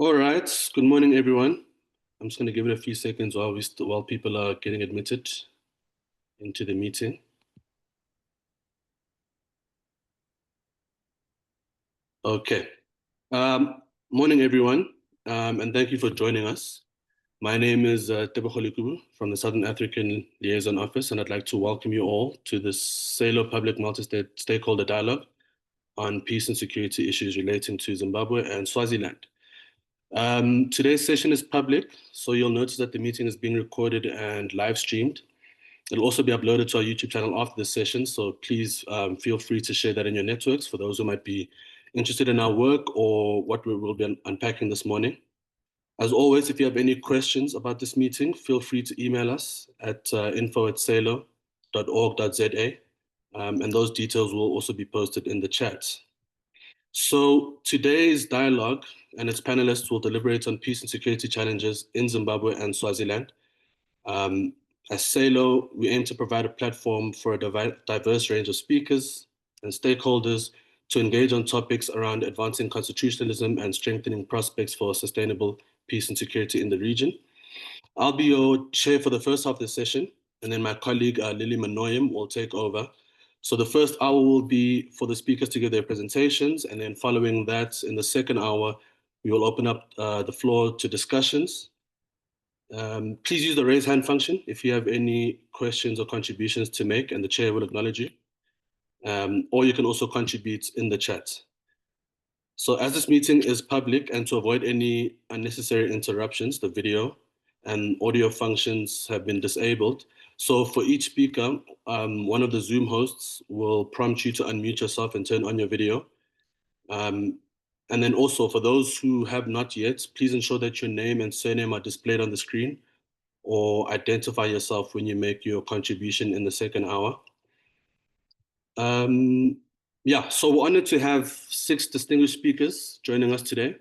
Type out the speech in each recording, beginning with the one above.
All right. Good morning, everyone. I'm just going to give it a few seconds while people are getting admitted into the meeting. Okay. Morning, everyone, and thank you for joining us. My name is Tebogo Lekubu from the Southern African Liaison Office, and I'd like to welcome you all to this SALO Public Multi-stakeholder dialogue on peace and security issues relating to Zimbabwe and Swaziland. Today's session is public, so you'll notice that the meeting is being recorded and live streamed. It'll also be uploaded to our YouTube channel after this session, so please feel free to share that in your networks for those who might be interested in our work or what we will be unpacking this morning. As always, if you have any questions about this meeting, feel free to email us at info@salo.org.za, and those details will also be posted in the chat. So today's dialogue and its panelists will deliberate on peace and security challenges in Zimbabwe and Swaziland. As SALO, we aim to provide a platform for a diverse range of speakers and stakeholders to engage on topics around advancing constitutionalism and strengthening prospects for sustainable peace and security in the region. I'll be your chair for the first half of the session, and then my colleague Lily Manoyim will take over. So the first hour will be for the speakers to give their presentations, and then following that, in the second hour, we will open up the floor to discussions. Please use the raise hand function if you have any questions or contributions to make, and the chair will acknowledge you. Or you can also contribute in the chat. So as this meeting is public and to avoid any unnecessary interruptions, the video and audio functions have been disabled. So for each speaker, one of the Zoom hosts will prompt you to unmute yourself and turn on your video. And then also for those who have not yet, please ensure that your name and surname are displayed on the screen, or identify yourself when you make your contribution in the second hour. So we're honored to have 6 distinguished speakers joining us today.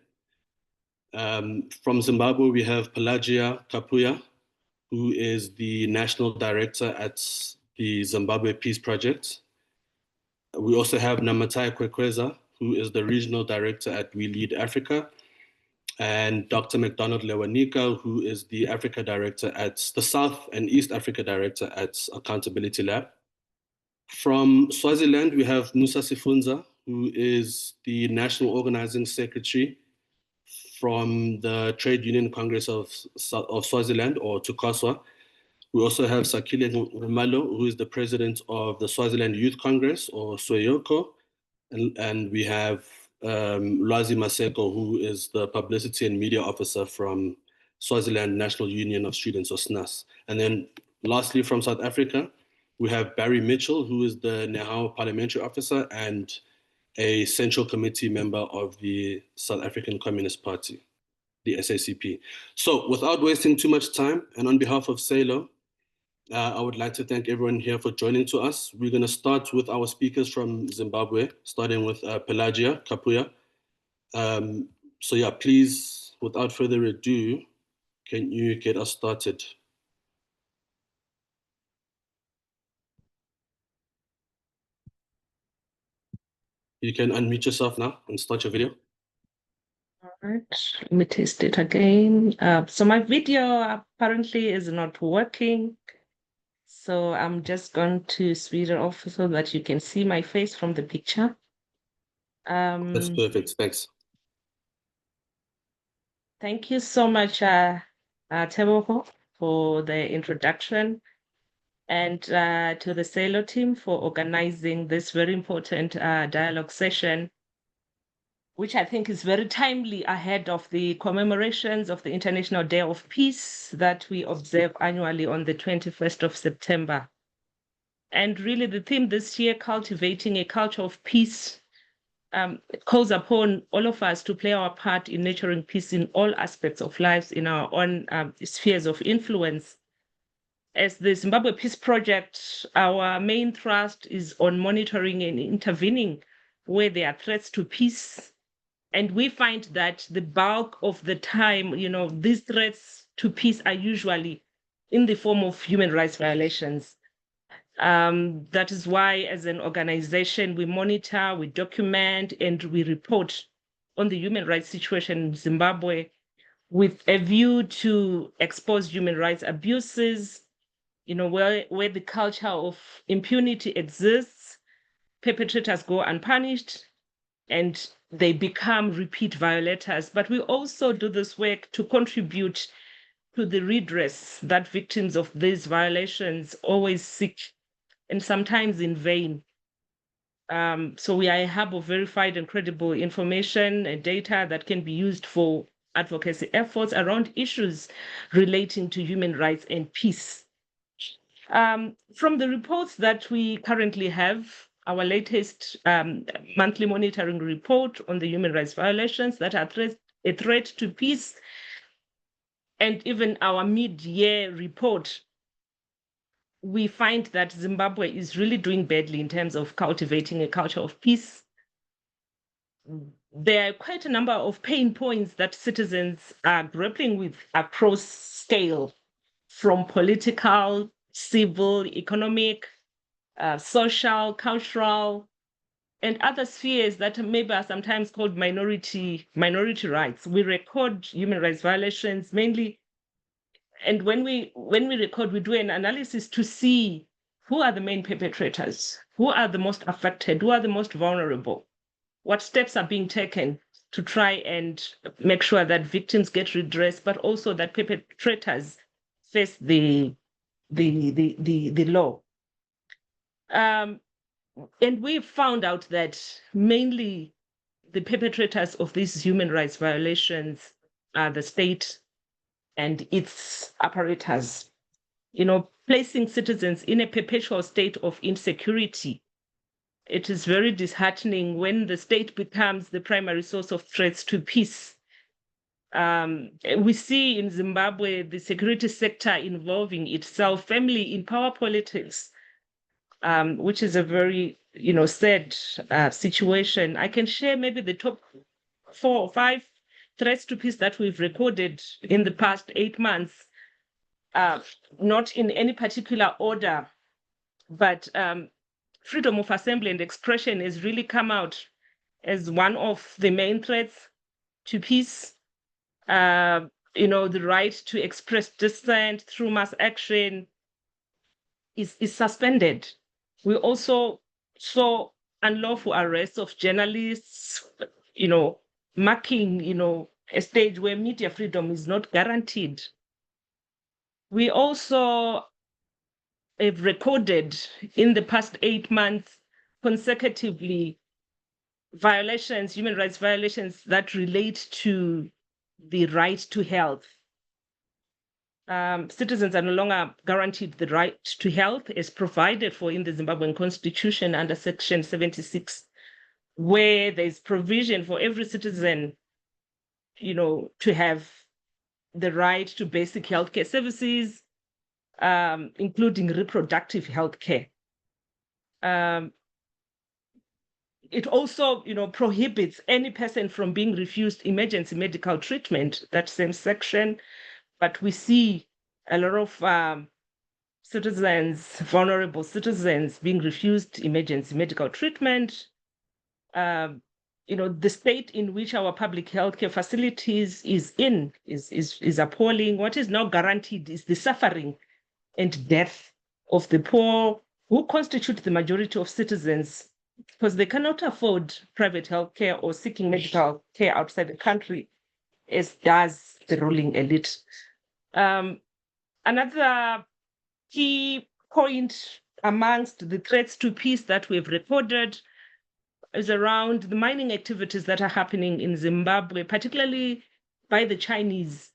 From Zimbabwe, we have Pelagia Kapuya, who is the National Director at the Zimbabwe Peace Project. We also have Namatai Kwekweza, who is the Regional Director at We Lead Africa, and Dr. McDonald Lewanika, who is the Africa Director at the South and East Africa Director at Accountability Lab. From Swaziland, we have Musa Sifunza, who is the National Organizing Secretary from the Trade Union Congress of Swaziland, or TUCOSWA. We also have Sakile Ngumalo, who is the President of the Swaziland Youth Congress, or SWEYOCO. And we have Lwazi Maseko, who is the Publicity and Media Officer from Swaziland National Union of Students, or SNAS. And then lastly, from South Africa, we have Barry Mitchell, who is the Nehao Parliamentary Officer and a Central Committee member of the South African Communist Party, the SACP. So without wasting too much time, and on behalf of SALO, I would like to thank everyone here for joining to us. We're going to start with our speakers from Zimbabwe, starting with Pelagia Kapuya. Please, without further ado, can you get us started? You can unmute yourself now and start your video. All right, let me test it again. So my video apparently is not working. So I'm just going to speed it off so that you can see my face from the picture. That's perfect, thanks. Thank you so much, Tebogo, for the introduction, and to the SALO team for organizing this very important dialogue session, which I think is very timely ahead of the commemorations of the International Day of Peace that we observe annually on the 21st of September. And really the theme this year, cultivating a culture of peace, calls upon all of us to play our part in nurturing peace in all aspects of lives in our own spheres of influence. As the Zimbabwe Peace Project, our main thrust is on monitoring and intervening where there are threats to peace. And we find that the bulk of the time, these threats to peace are usually in the form of human rights violations. That is why, as an organization, we monitor, we document, and we report on the human rights situation in Zimbabwe with a view to expose human rights abuses, where the culture of impunity exists, perpetrators go unpunished, and they become repeat violators. But we also do this work to contribute to the redress that victims of these violations always seek, and sometimes in vain. So we are a hub of verified and credible information and data that can be used for advocacy efforts around issues relating to human rights and peace. From the reports that we currently have, our latest monthly monitoring report on the human rights violations that are a threat to peace, and even our mid-year report, we find that Zimbabwe is really doing badly in terms of cultivating a culture of peace. There are quite a number of pain points that citizens are grappling with across scale, from political, civil, economic, social, cultural, and other spheres that maybe are sometimes called minority rights. We record human rights violations mainly, and when we record, we do an analysis to see who are the main perpetrators, who are the most affected, who are the most vulnerable, what steps are being taken to try and make sure that victims get redress, but also that perpetrators face the law. And we found out that mainly the perpetrators of these human rights violations are the state and its apparatus, placing citizens in a perpetual state of insecurity. It is very disheartening when the state becomes the primary source of threats to peace. We see in Zimbabwe the security sector involving itself firmly in power politics, which is a very sad situation. I can share maybe the top 4 or 5 threats to peace that we've recorded in the past 8 months, not in any particular order, but freedom of assembly and expression has really come out as one of the main threats to peace. The right to express dissent through mass action is suspended. We also saw unlawful arrests of journalists, marking, a stage where media freedom is not guaranteed. We also have recorded in the past 8 months consecutively human rights violations that relate to the right to health. Citizens are no longer guaranteed the right to health as provided for in the Zimbabwean Constitution under Section 76, where there's provision for every citizen, to have the right to basic healthcare services, including reproductive healthcare. It also, prohibits any person from being refused emergency medical treatment, that same section. But we see a lot of vulnerable citizens being refused emergency medical treatment. The state in which our public healthcare facilities is appalling. What is now guaranteed is the suffering and death of the poor, who constitute the majority of citizens, because they cannot afford private healthcare or seeking medical care outside the country, as does the ruling elite. Another key point amongst the threats to peace that we've recorded is around the mining activities that are happening in Zimbabwe, particularly by the Chinese,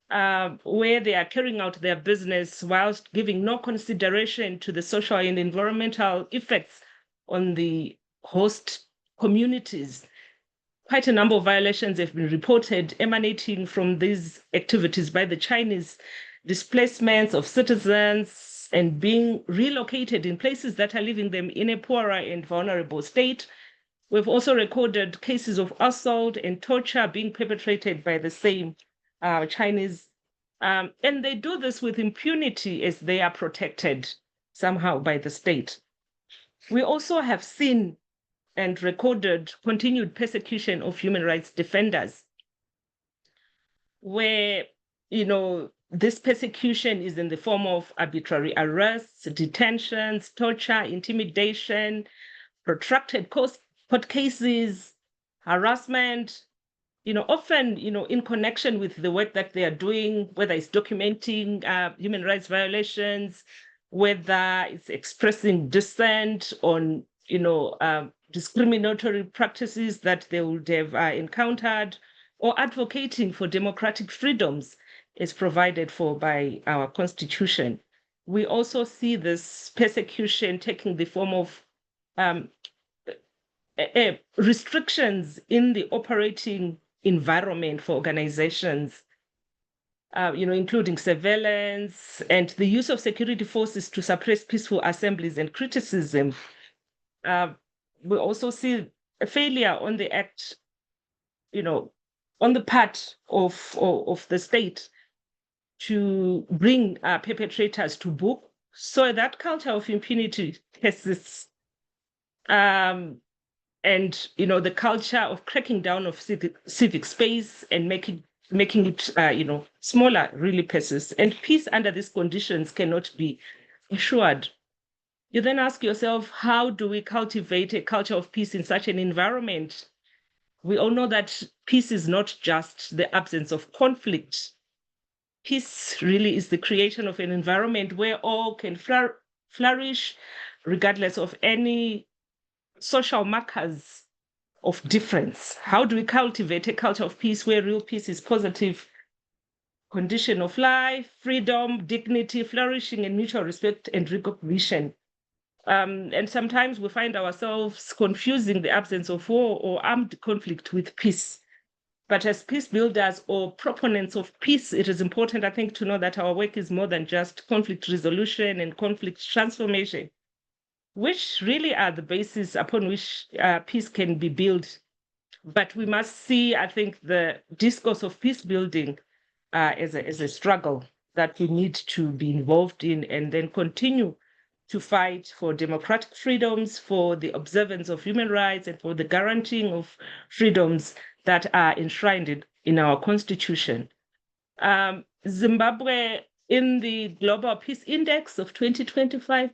where they are carrying out their business whilst giving no consideration to the social and environmental effects on the host communities. Quite a number of violations have been reported emanating from these activities by the Chinese, displacements of citizens and being relocated in places that are leaving them in a poorer and vulnerable state. We've also recorded cases of assault and torture being perpetrated by the same Chinese. And they do this with impunity as they are protected somehow by the state. We also have seen and recorded continued persecution of human rights defenders, where, this persecution is in the form of arbitrary arrests, detentions, torture, intimidation, protracted court cases, harassment, often, in connection with the work that they are doing, whether it's documenting human rights violations, whether it's expressing dissent on, discriminatory practices that they would have encountered, or advocating for democratic freedoms as provided for by our Constitution. We also see this persecution taking the form of restrictions in the operating environment for organizations, including surveillance and the use of security forces to suppress peaceful assemblies and criticism. We also see a failure on the act, on the part of the state to bring perpetrators to book. So that culture of impunity persists. And, the culture of cracking down of civic space and making it, smaller really persists. And peace under these conditions cannot be assured. You then ask yourself, how do we cultivate a culture of peace in such an environment? We all know that peace is not just the absence of conflict. Peace really is the creation of an environment where all can flourish, regardless of any social markers of difference. How do we cultivate a culture of peace where real peace is positive condition of life, freedom, dignity, flourishing, and mutual respect and recognition? And sometimes we find ourselves confusing the absence of war or armed conflict with peace. But as peace builders or proponents of peace, it is important, I think, to know that our work is more than just conflict resolution and conflict transformation, which really are the basis upon which peace can be built. But we must see, I think, the discourse of peace building as a struggle that we need to be involved in, and then continue to fight for democratic freedoms, for the observance of human rights, and for the guaranteeing of freedoms that are enshrined in our Constitution. Zimbabwe, in the Global Peace Index of 2025,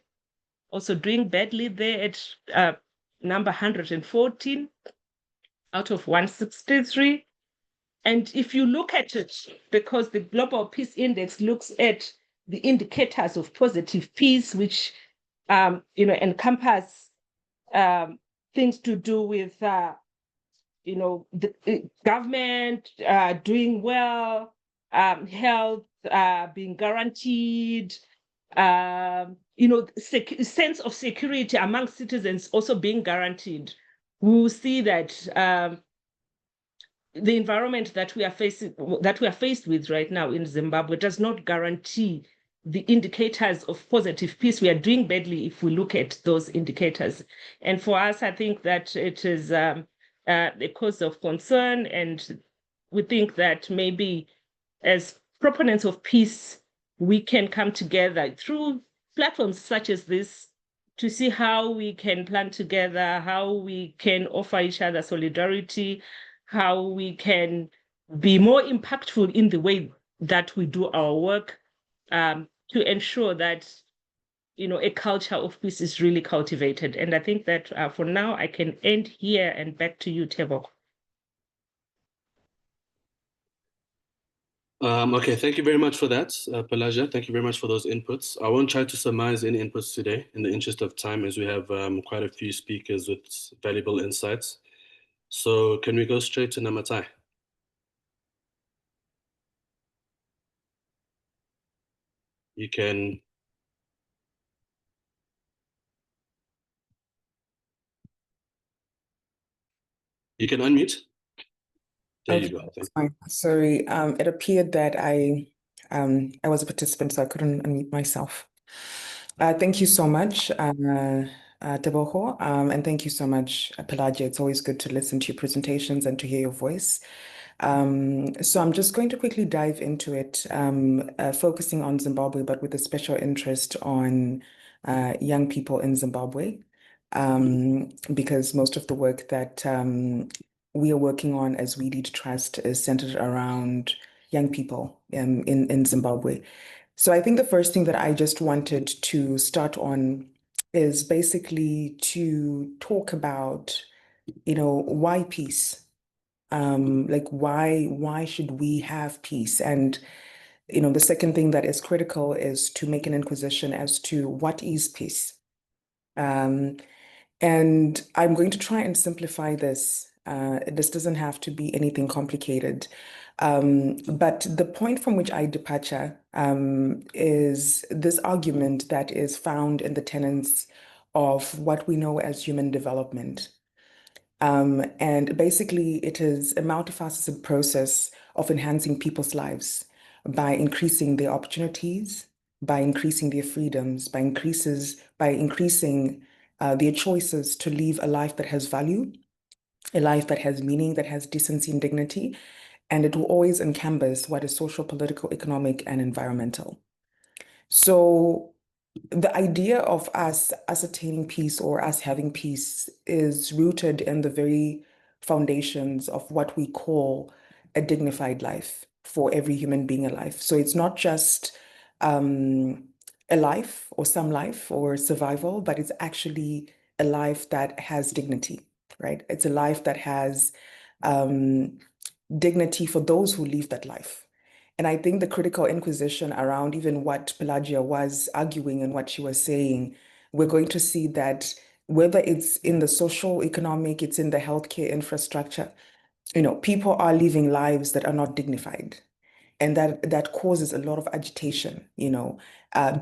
also doing badly there at number 114 out of 163. And if you look at it, because the Global Peace Index looks at the indicators of positive peace, which encompass things to do with the government doing well, health being guaranteed, sense of security among citizens also being guaranteed. We will see that the environment that we are faced with right now in Zimbabwe does not guarantee the indicators of positive peace. We are doing badly if we look at those indicators. And for us, I think that it is a cause of concern. And we think that maybe as proponents of peace, we can come together through platforms such as this to see how we can plan together, how we can offer each other solidarity, how we can be more impactful in the way that we do our work, to ensure that a culture of peace is really cultivated. And I think that for now I can end here, and back to you, Tebo. Okay, thank you very much for that, Pelagia. Thank you very much for those inputs. I won't try to surmise any inputs today in the interest of time, as we have quite a few speakers with valuable insights. So can we go straight to Namatai? You can unmute. There you go. Sorry, it appeared that I was a participant, so I couldn't unmute myself. Thank you so much, Teboho, and thank you so much, Pelagia. It's always good to listen to your presentations and to hear your voice. So I'm just going to quickly dive into it, focusing on Zimbabwe, but with a special interest on young people in Zimbabwe. because most of the work that we are working on as We Lead Trust is centered around young people in Zimbabwe. So I think the first thing that I just wanted to start on is basically to talk about, why peace? Like why should we have peace? And the second thing that is critical is to make an inquisition as to what is peace. And I'm going to try and simplify this. This doesn't have to be anything complicated. But the point from which I departure is this argument that is found in the tenets of what we know as human development. And basically, it is a multifaceted process of enhancing people's lives by increasing their opportunities, by increasing their freedoms, by increasing their choices to live a life that has value, a life that has meaning, that has decency and dignity, and it will always encompass what is social, political, economic, and environmental. So the idea of us ascertaining peace or us having peace is rooted in the very foundations of what we call a dignified life for every human being alive. So it's not just a life or some life or survival, but it's actually a life that has dignity, right? It's a life that has dignity for those who live that life. And I think the critical inquisition around even what Pelagia was arguing and what she was saying, we're going to see that whether it's in the social, economic, it's in the healthcare infrastructure, people are living lives that are not dignified. And that causes a lot of agitation,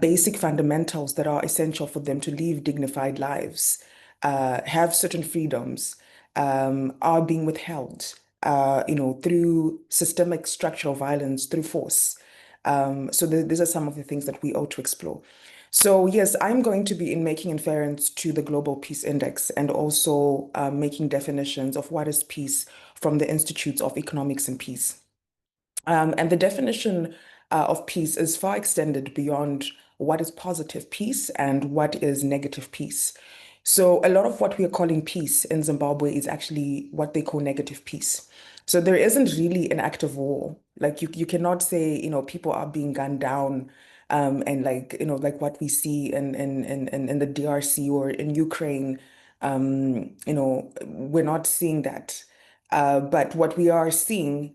basic fundamentals that are essential for them to live dignified lives, have certain freedoms, are being withheld, through systemic structural violence, through force. So these are some of the things that we ought to explore. So yes, I'm going to be making inference to the Global Peace Index and also making definitions of what is peace from the Institutes of Economics and Peace. And the definition of peace is far extended beyond what is positive peace and what is negative peace. So a lot of what we are calling peace in Zimbabwe is actually what they call negative peace. So there isn't really an active war. Like you cannot say, people are being gunned down, and like what we see in the DRC or in Ukraine. We're not seeing that. But what we are seeing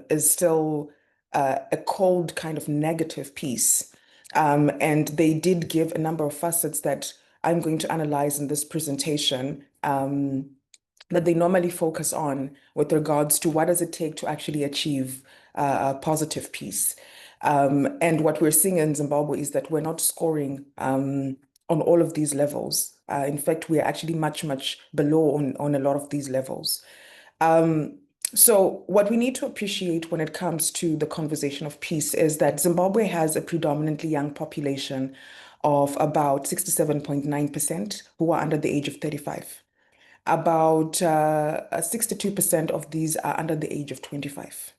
is still a cold kind of negative piece. And they did give a number of facets that I'm going to analyze in this presentation that they normally focus on with regards to what does it take to actually achieve a positive peace. And what we're seeing in Zimbabwe is that we're not scoring on all of these levels. In fact, we're actually much, much below on a lot of these levels. So what we need to appreciate when it comes to the conversation of peace is that Zimbabwe has a predominantly young population of about 67.9% who are under the age of 35. About 62% of these are under the age of 25.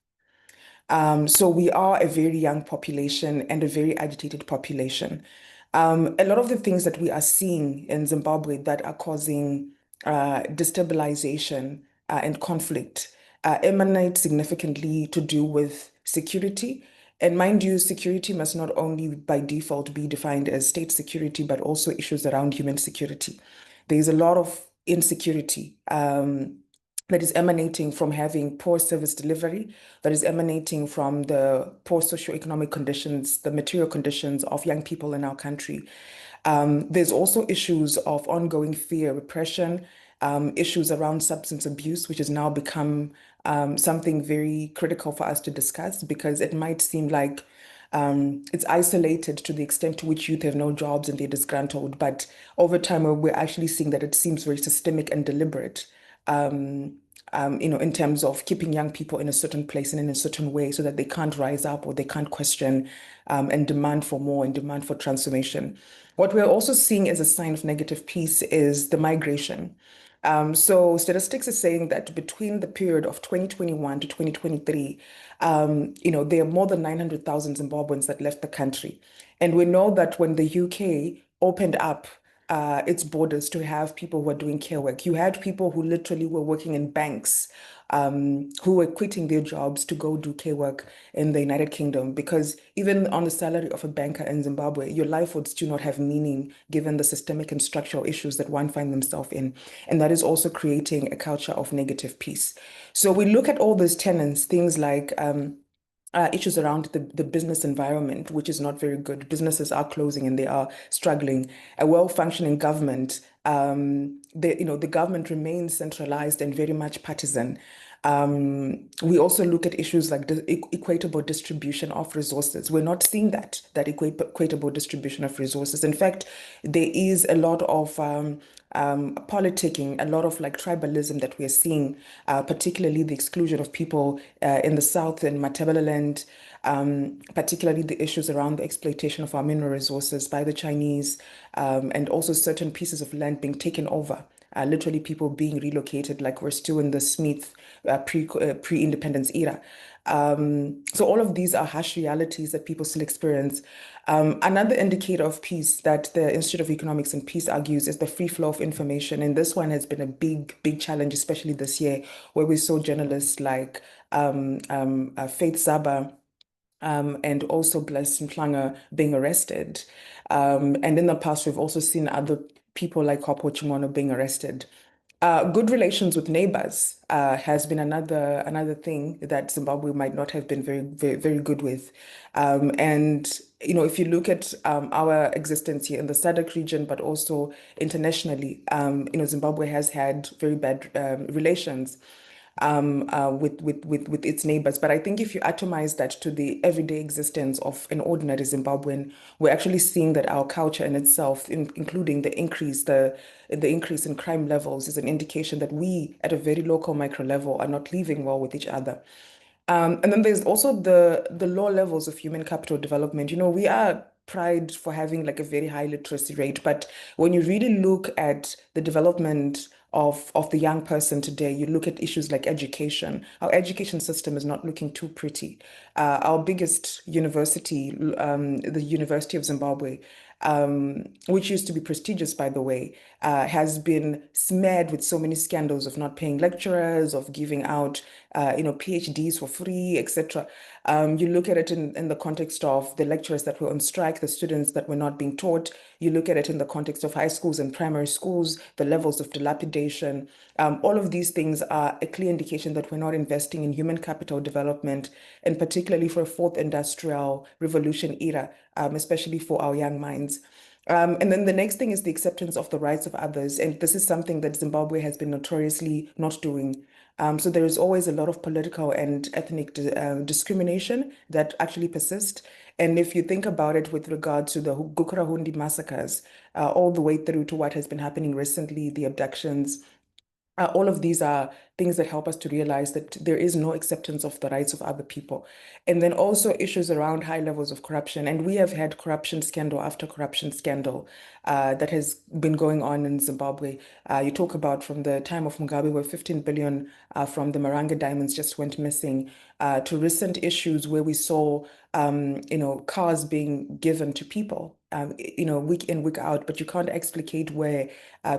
So we are a very young population and a very agitated population. A lot of the things that we are seeing in Zimbabwe that are causing destabilization and conflict emanate significantly to do with security. And mind you, security must not only by default be defined as state security, but also issues around human security. There's a lot of insecurity that is emanating from having poor service delivery, that is emanating from the poor socioeconomic conditions, the material conditions of young people in our country. There's also issues of ongoing fear, repression, issues around substance abuse, which has now become something very critical for us to discuss because it might seem like it's isolated to the extent to which youth have no jobs and they're disgruntled. But over time, we're actually seeing that it seems very systemic and deliberate, in terms of keeping young people in a certain place and in a certain way so that they can't rise up or they can't question and demand for more and demand for transformation. What we're also seeing as a sign of negative peace is the migration. So statistics is saying that between the period of 2021 to 2023, there are more than 900,000 Zimbabweans that left the country. And we know that when the UK opened up its borders to have people who are doing care work. You had people who literally were working in banks, who were quitting their jobs to go do care work in the United Kingdom, because even on the salary of a banker in Zimbabwe, your life would still not have meaning given the systemic and structural issues that one finds themselves in. And that is also creating a culture of negative peace. So we look at all those tenets, things like issues around the business environment, which is not very good. Businesses are closing and they are struggling. A well-functioning government, the government remains centralized and very much partisan. We also look at issues like the equitable distribution of resources. We're not seeing that equitable distribution of resources. In fact, there is a lot of politicking, a lot of like tribalism that we're seeing, particularly the exclusion of people in the south in Matabeleland, particularly the issues around the exploitation of our mineral resources by the Chinese, and also certain pieces of land being taken over. Literally people being relocated, like we're still in the Smith pre-independence era. So all of these are harsh realities that people still experience. Another indicator of peace that the Institute of Economics and Peace argues is the free flow of information. And this one has been a big challenge, especially this year, where we saw journalists like Faith Zaba and also Bless Mhlanga being arrested. And in the past, we've also seen other people like Hopo Chimono being arrested. Good relations with neighbors has been another thing that Zimbabwe might not have been very good with. And if you look at our existence here in the SADC region, but also internationally, Zimbabwe has had very bad relations with its neighbors. But I think if you atomize that to the everyday existence of an ordinary Zimbabwean, we're actually seeing that our culture in itself, including the increase in crime levels, is an indication that we, at a very local micro level, are not living well with each other. And then there's also the low levels of human capital development. We are prided for having like a very high literacy rate, but when you really look at the development of the young person today, you look at issues like education. Our education system is not looking too pretty. Our biggest university, the University of Zimbabwe, which used to be prestigious, by the way, has been smeared with so many scandals of not paying lecturers, of giving out, PhDs for free, etc. You look at it in the context of the lecturers that were on strike, the students that were not being taught. You look at it in the context of high schools and primary schools, the levels of dilapidation. All of these things are a clear indication that we're not investing in human capital development, and particularly for a fourth industrial revolution era, especially for our young minds. And then the next thing is the acceptance of the rights of others. And this is something that Zimbabwe has been notoriously not doing. So there is always a lot of political and ethnic discrimination that actually persist. And if you think about it with regard to the Gukurahundi massacres, all the way through to what has been happening recently, the abductions, all of these are things that help us to realize that there is no acceptance of the rights of other people. And then also issues around high levels of corruption. And we have had corruption scandal after corruption scandal that has been going on in Zimbabwe. You talk about from the time of Mugabe, where 15 billion from the Maranga diamonds just went missing, to recent issues where we saw, cars being given to people, week in, week out, but you can't explicate where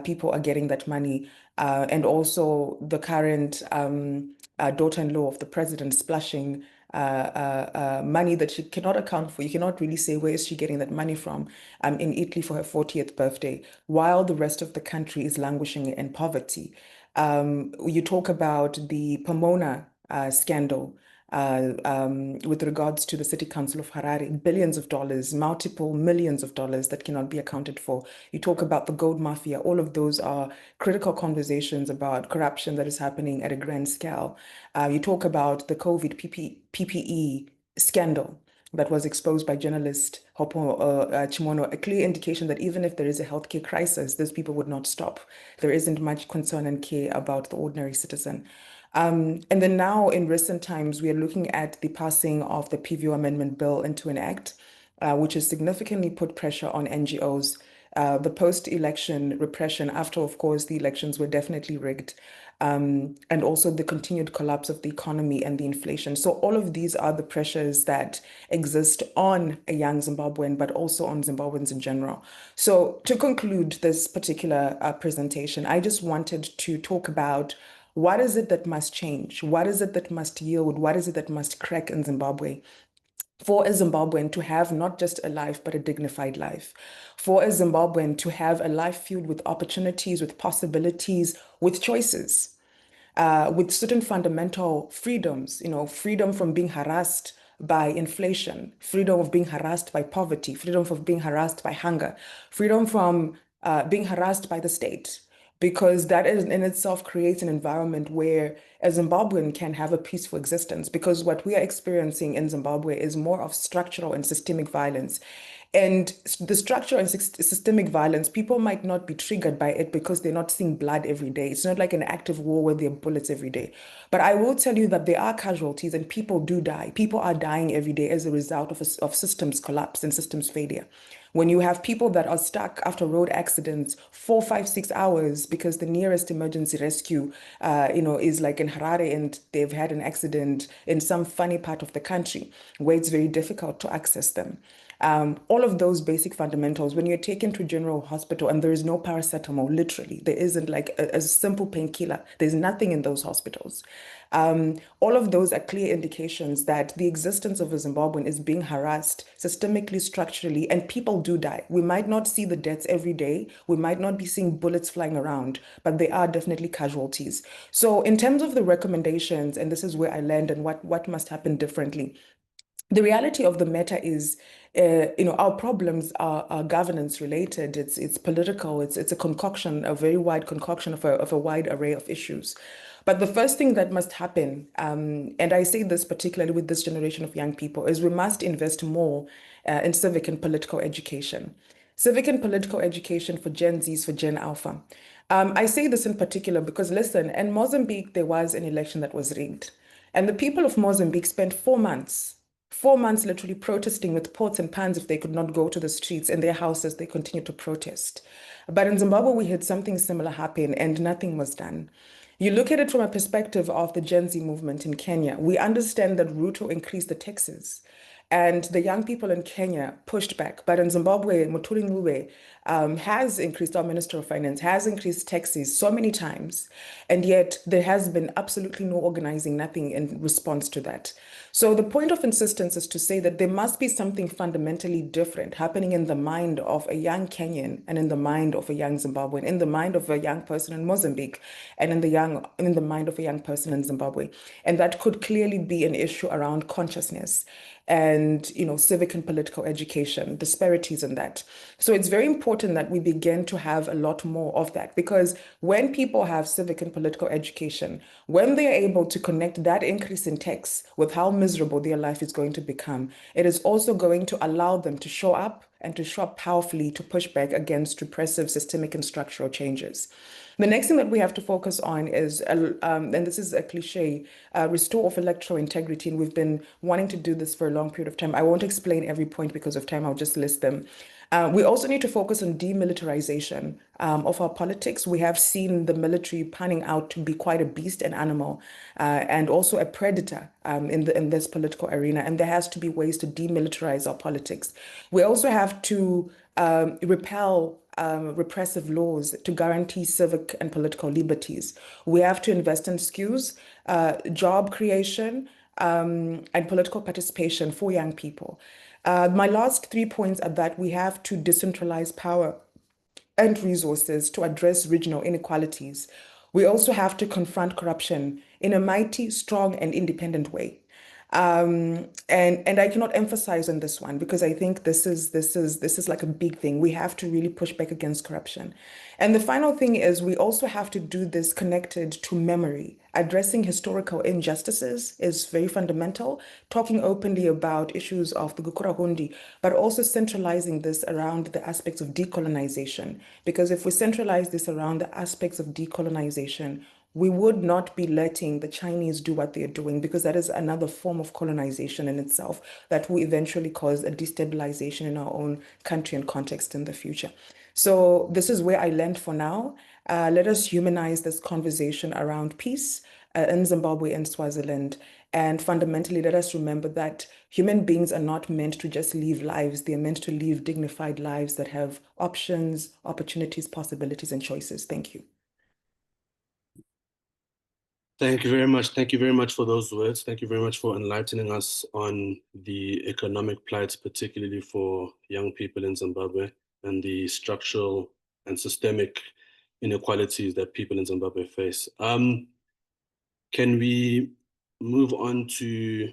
people are getting that money. And also the current daughter-in-law of the president splashing money that she cannot account for. You cannot really say where is she getting that money from in Italy for her 40th birthday, while the rest of the country is languishing in poverty. You talk about the Pomona scandal with regards to the City Council of Harare, billions of dollars, multiple millions of dollars that cannot be accounted for. You talk about the gold mafia. All of those are critical conversations about corruption that is happening at a grand scale. You talk about the COVID PPE scandal that was exposed by journalist Hopo Chimono, a clear indication that even if there is a healthcare crisis, those people would not stop. There isn't much concern and care about the ordinary citizen. And then now in recent times, we are looking at the passing of the PVO Amendment Bill into an act, which has significantly put pressure on NGOs, the post-election repression after, of course, the elections were definitely rigged, and also the continued collapse of the economy and the inflation. So all of these are the pressures that exist on a young Zimbabwean, but also on Zimbabweans in general. So to conclude this particular presentation, I just wanted to talk about what is it that must change? What is it that must yield? What is it that must crack in Zimbabwe for a Zimbabwean to have not just a life, but a dignified life? For a Zimbabwean to have a life filled with opportunities, with possibilities, with choices, with certain fundamental freedoms, freedom from being harassed by inflation, freedom of being harassed by poverty, freedom from being harassed by hunger, freedom from being harassed by the state, because that is in itself creates an environment where a Zimbabwean can have a peaceful existence. Because what we are experiencing in Zimbabwe is more of structural and systemic violence. And the structural and systemic violence, people might not be triggered by it because they're not seeing blood every day. It's not like an active war where there are bullets every day. But I will tell you that there are casualties and people do die. People are dying every day as a result of systems collapse and systems failure. When you have people that are stuck after road accidents 4, 5, 6 hours because the nearest emergency rescue, is like in Harare and they've had an accident in some funny part of the country where it's very difficult to access them. All of those basic fundamentals, when you're taken to a general hospital and there is no paracetamol, literally, there isn't like a simple painkiller. There's nothing in those hospitals. All of those are clear indications that the existence of a Zimbabwean is being harassed systemically, structurally, and people do die. We might not see the deaths every day. We might not be seeing bullets flying around, but there are definitely casualties. So in terms of the recommendations, and this is where I land and what must happen differently, the reality of the matter is, our problems are governance related. It's political. It's a concoction, a very wide concoction of a wide array of issues. But the first thing that must happen, and I say this particularly with this generation of young people, is we must invest more in civic and political education. Civic and political education for Gen Zs, for Gen Alpha. I say this in particular because, listen, in Mozambique, there was an election that was rigged. And the people of Mozambique spent 4 months literally protesting with pots and pans if they could not go to the streets. In their houses, they continued to protest. But in Zimbabwe, we had something similar happen and nothing was done. You look at it from a perspective of the Gen Z movement in Kenya. We understand that Ruto increased the taxes and the young people in Kenya pushed back. But in Zimbabwe, Mutuli Ngube has increased, our Minister of Finance, has increased taxes so many times. And yet there has been absolutely no organizing, nothing in response to that. So the point of insistence is to say that there must be something fundamentally different happening in the mind of a young Kenyan and in the mind of a young Zimbabwean, in the mind of a young person in Mozambique, and in the mind of a young person in Zimbabwe. And that could clearly be an issue around consciousness and civic and political education, disparities in that. So it's very important that we begin to have a lot more of that, because when people have civic and political education, when they're able to connect that increase in tax with how miserable their life is going to become, it is also going to allow them to show up and to show up powerfully to push back against repressive systemic and structural changes. The next thing that we have to focus on is, and this is a cliche, restore of electoral integrity. And we've been wanting to do this for a long period of time. I won't explain every point because of time. I'll just list them. We also need to focus on demilitarization of our politics. We have seen the military panning out to be quite a beast and animal, and also a predator in this political arena. And there has to be ways to demilitarize our politics. We also have to repel repressive laws to guarantee civic and political liberties. We have to invest in skills, job creation, and political participation for young people. My last 3 points are that we have to decentralize power and resources to address regional inequalities. We also have to confront corruption in a mighty, strong, and independent way. And I cannot emphasize on this one because I think this is like a big thing. We have to really push back against corruption. And the final thing is we also have to do this connected to memory. Addressing historical injustices is very fundamental, talking openly about issues of the Gukurahundi, but also centralizing this around the aspects of decolonization. Because if we centralize this around the aspects of decolonization, we would not be letting the Chinese do what they're doing, because that is another form of colonization in itself that will eventually cause a destabilization in our own country and context in the future. So this is where I land for now. Let us humanize this conversation around peace in Zimbabwe and Swaziland. And fundamentally, let us remember that human beings are not meant to just live lives. They're meant to live dignified lives that have options, opportunities, possibilities, and choices. Thank you. Thank you very much. Thank you very much for those words. Thank you very much for enlightening us on the economic plight, particularly for young people in Zimbabwe, and the structural and systemic inequalities that people in Zimbabwe face. Can we move on to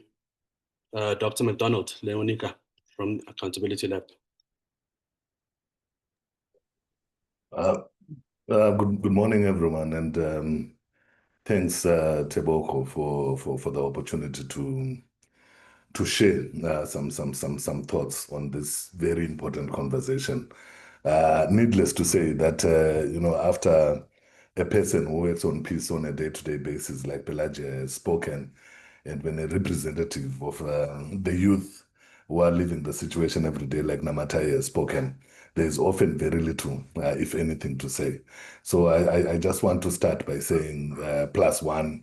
Dr. McDonald, Leonika from Accountability Lab? Good morning, everyone, and thanks, Teboko, for the opportunity to share some thoughts on this very important conversation. Needless to say that after a person who works on peace on a day-to-day basis, like Pelagia has spoken, and when a representative of the youth who are living the situation every day, like Namatai has spoken, there's often very little, if anything, to say. So I just want to start by saying +1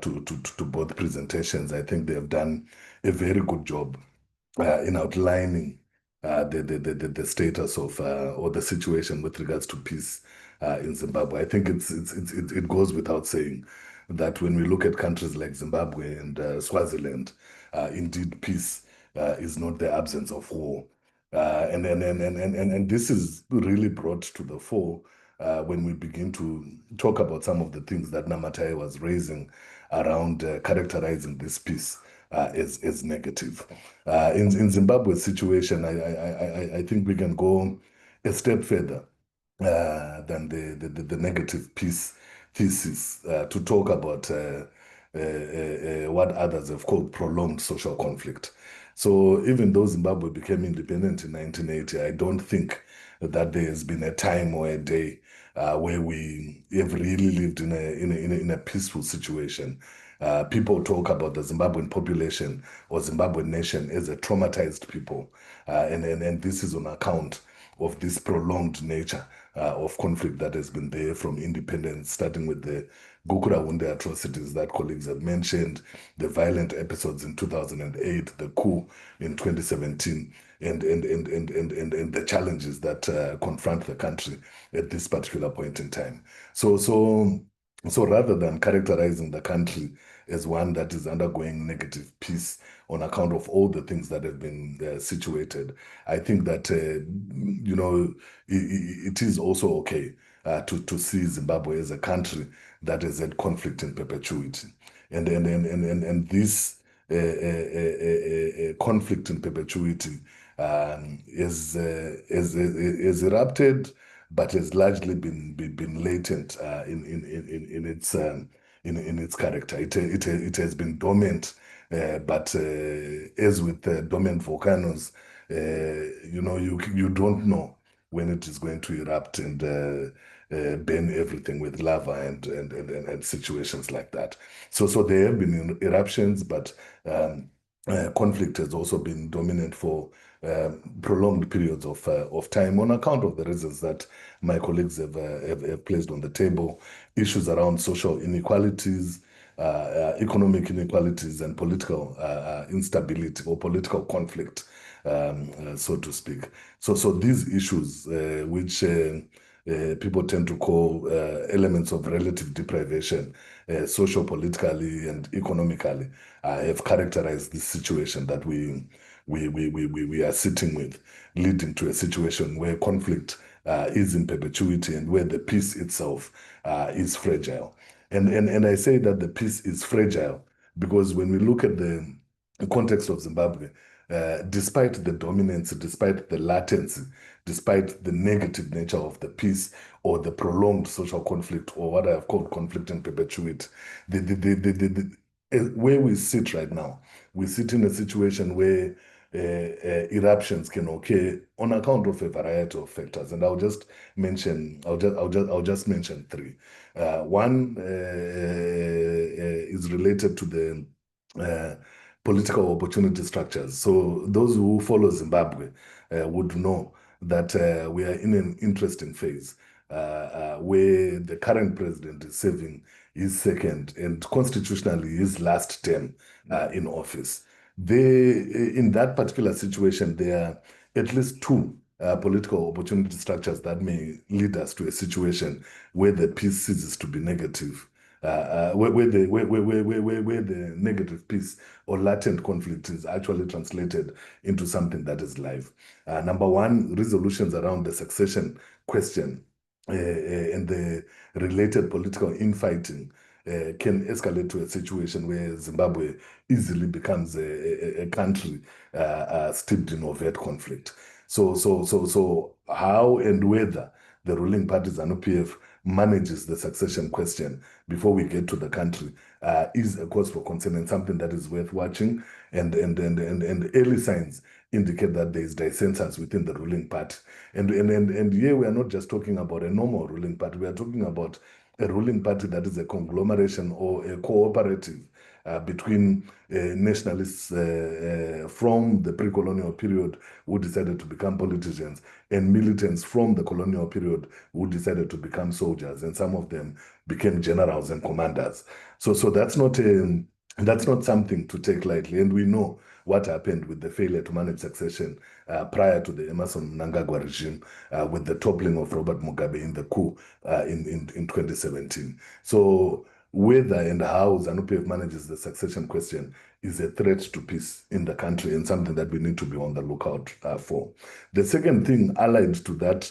to both presentations. I think they have done a very good job in outlining the status of or the situation with regards to peace in Zimbabwe. I think it goes without saying that when we look at countries like Zimbabwe and Swaziland, indeed peace is not the absence of war. And this is really brought to the fore when we begin to talk about some of the things that Namatai was raising around characterizing this peace as negative. In Zimbabwe's situation, I think we can go a step further than the negative peace thesis to talk about what others have called prolonged social conflict. So even though Zimbabwe became independent in 1980, I don't think that there has been a time or a day where we have really lived in a peaceful situation. People talk about the Zimbabwean population or Zimbabwean nation as a traumatized people, and this is on account of this prolonged nature of conflict that has been there from independence, starting with the Gukuraunde atrocities that colleagues have mentioned, the violent episodes in 2008, the coup in 2017, and the challenges that confront the country at this particular point in time. So rather than characterizing the country as one that is undergoing negative peace on account of all the things that have been situated, I think that it is also okay to see Zimbabwe as a country that has had conflict in perpetuity, and this conflict in perpetuity is erupted, but has largely been latent in its character. It has been dormant, but as with dormant volcanoes, you don't know when it is going to erupt and burn everything with lava and situations like that. So there have been eruptions, but conflict has also been dominant for prolonged periods of time on account of the reasons that my colleagues have placed on the table: issues around social inequalities, economic inequalities, and political instability or political conflict, so to speak. So these issues, which people tend to call elements of relative deprivation, socio-politically and economically, have characterized this situation that we are sitting with, leading to a situation where conflict is in perpetuity and where the peace itself is fragile. And I say that the peace is fragile because when we look at the context of Zimbabwe, despite the dominance, despite the latency, despite the negative nature of the peace or the prolonged social conflict, or what I have called conflict in perpetuity, where we sit right now, we sit in a situation where eruptions can occur on account of a variety of factors, and I'll just mention three. One is related to the political opportunity structures. So those who follow Zimbabwe would know that we are in an interesting phase where the current president is serving his second and constitutionally his last term in office. In that particular situation, there are at least two political opportunity structures that may lead us to a situation where the peace ceases to be negative, where the negative peace or latent conflict is actually translated into something that is live. Number one, resolutions around the succession question and the related political infighting can escalate to a situation where Zimbabwe easily becomes a country steeped in overt conflict. So how and whether the ruling party ZANU-PF manages the succession question before we get to the country is a cause for concern and something that is worth watching. And early signs indicate that there is dissensus within the ruling party. And here we are not just talking about a normal ruling party. We are talking about a ruling party that is a conglomeration or a cooperative between nationalists from the pre-colonial period who decided to become politicians and militants from the colonial period who decided to become soldiers, and some of them became generals and commanders. So that's not something to take lightly, and we know what happened with the failure to manage succession prior to the Emmerson Mnangagwa regime with the toppling of Robert Mugabe in the coup in 2017. So whether and how ZANU-PF manages the succession question is a threat to peace in the country and something that we need to be on the lookout for. The second thing allied to that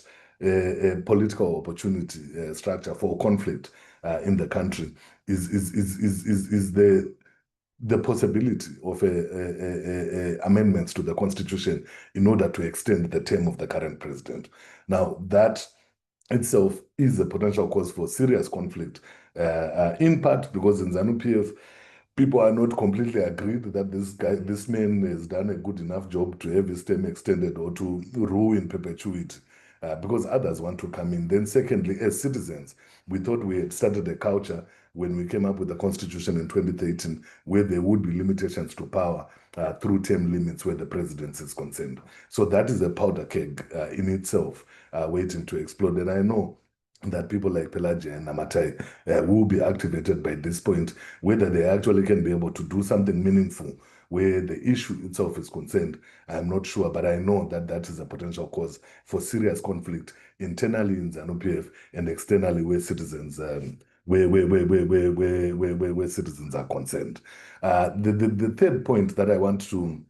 political opportunity structure for conflict in the country is the possibility of amendments to the constitution in order to extend the term of the current president. Now, that itself is a potential cause for serious conflict, in part because in ZANU-PF, people are not completely agreed that this man has done a good enough job to have his term extended or to rule in perpetuity. Because others want to come in. Then secondly, as citizens, we thought we had started a culture when we came up with the constitution in 2013 where there would be limitations to power through term limits where the presidency is concerned. So that is a powder keg in itself waiting to explode. And I know that people like Pelagia and Namatai will be activated by this point, whether they actually can be able to do something meaningful where the issue itself is concerned, I'm not sure, but I know that that is a potential cause for serious conflict internally in ZANU-PF and externally where citizens where citizens are concerned. The third point that I want to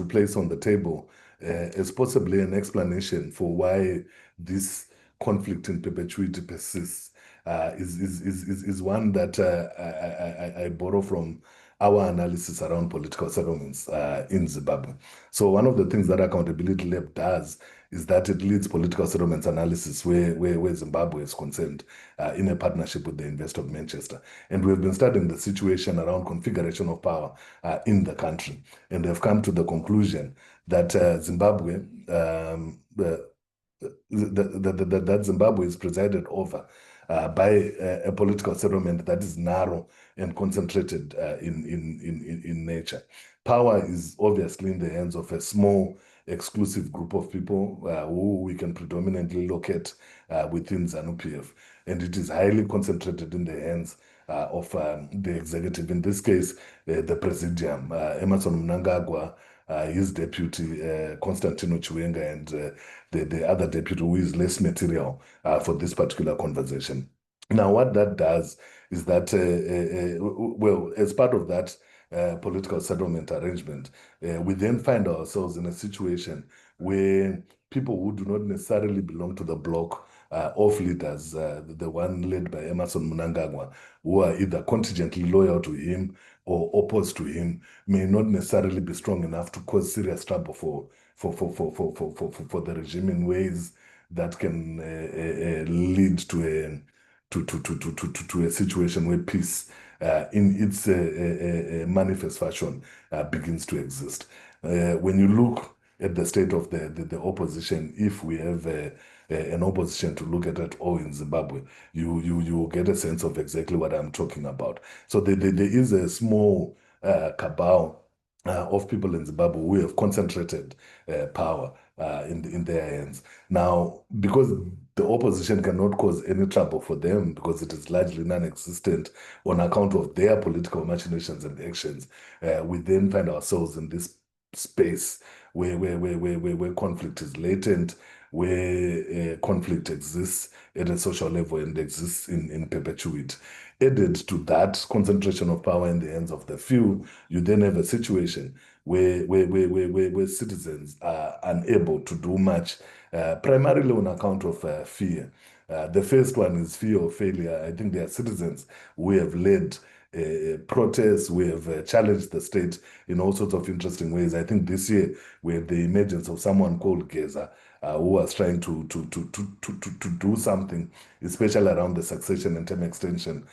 place on the table is possibly an explanation for why this conflict in perpetuity persists. Is one that I borrow from our analysis around political settlements in Zimbabwe. So one of the things that Accountability Lab does is that it leads political settlements analysis where Zimbabwe is concerned in a partnership with the University of Manchester. And we've been studying the situation around configuration of power in the country. And they've come to the conclusion that Zimbabwe that Zimbabwe is presided over by a political settlement that is narrow and concentrated in nature. Power is obviously in the hands of a small, exclusive group of people who we can predominantly locate within ZANU-PF. And it is highly concentrated in the hands of the executive, in this case, the Presidium, Emmerson Mnangagwa, his deputy, Constantino Chiwenga, and the other deputy who is less material for this particular conversation. Now, what that does is that, well, as part of that political settlement arrangement, we then find ourselves in a situation where people who do not necessarily belong to the bloc of leaders, the one led by Emmerson Mnangagwa, who are either contingently loyal to him or opposed to him, may not necessarily be strong enough to cause serious trouble for the regime in ways that can lead to to a situation where peace in its manifest fashion begins to exist. When you look at the state of the opposition, if we have an opposition to look at all in Zimbabwe, you get a sense of exactly what I'm talking about. So there is a small cabal of people in Zimbabwe who have concentrated power in their hands. Now, because the opposition cannot cause any trouble for them because it is largely non-existent on account of their political machinations and actions, we then find ourselves in this space where conflict is latent, where conflict exists at a social level and exists in perpetuity. Added to that concentration of power in the hands of the few, you then have a situation where citizens are unable to do much, primarily on account of fear. The first one is fear of failure. I think there are citizens who have led protests, we have challenged the state in all sorts of interesting ways. I think this year we had the emergence of someone called Geza, who was trying to do something, especially around the succession and term extension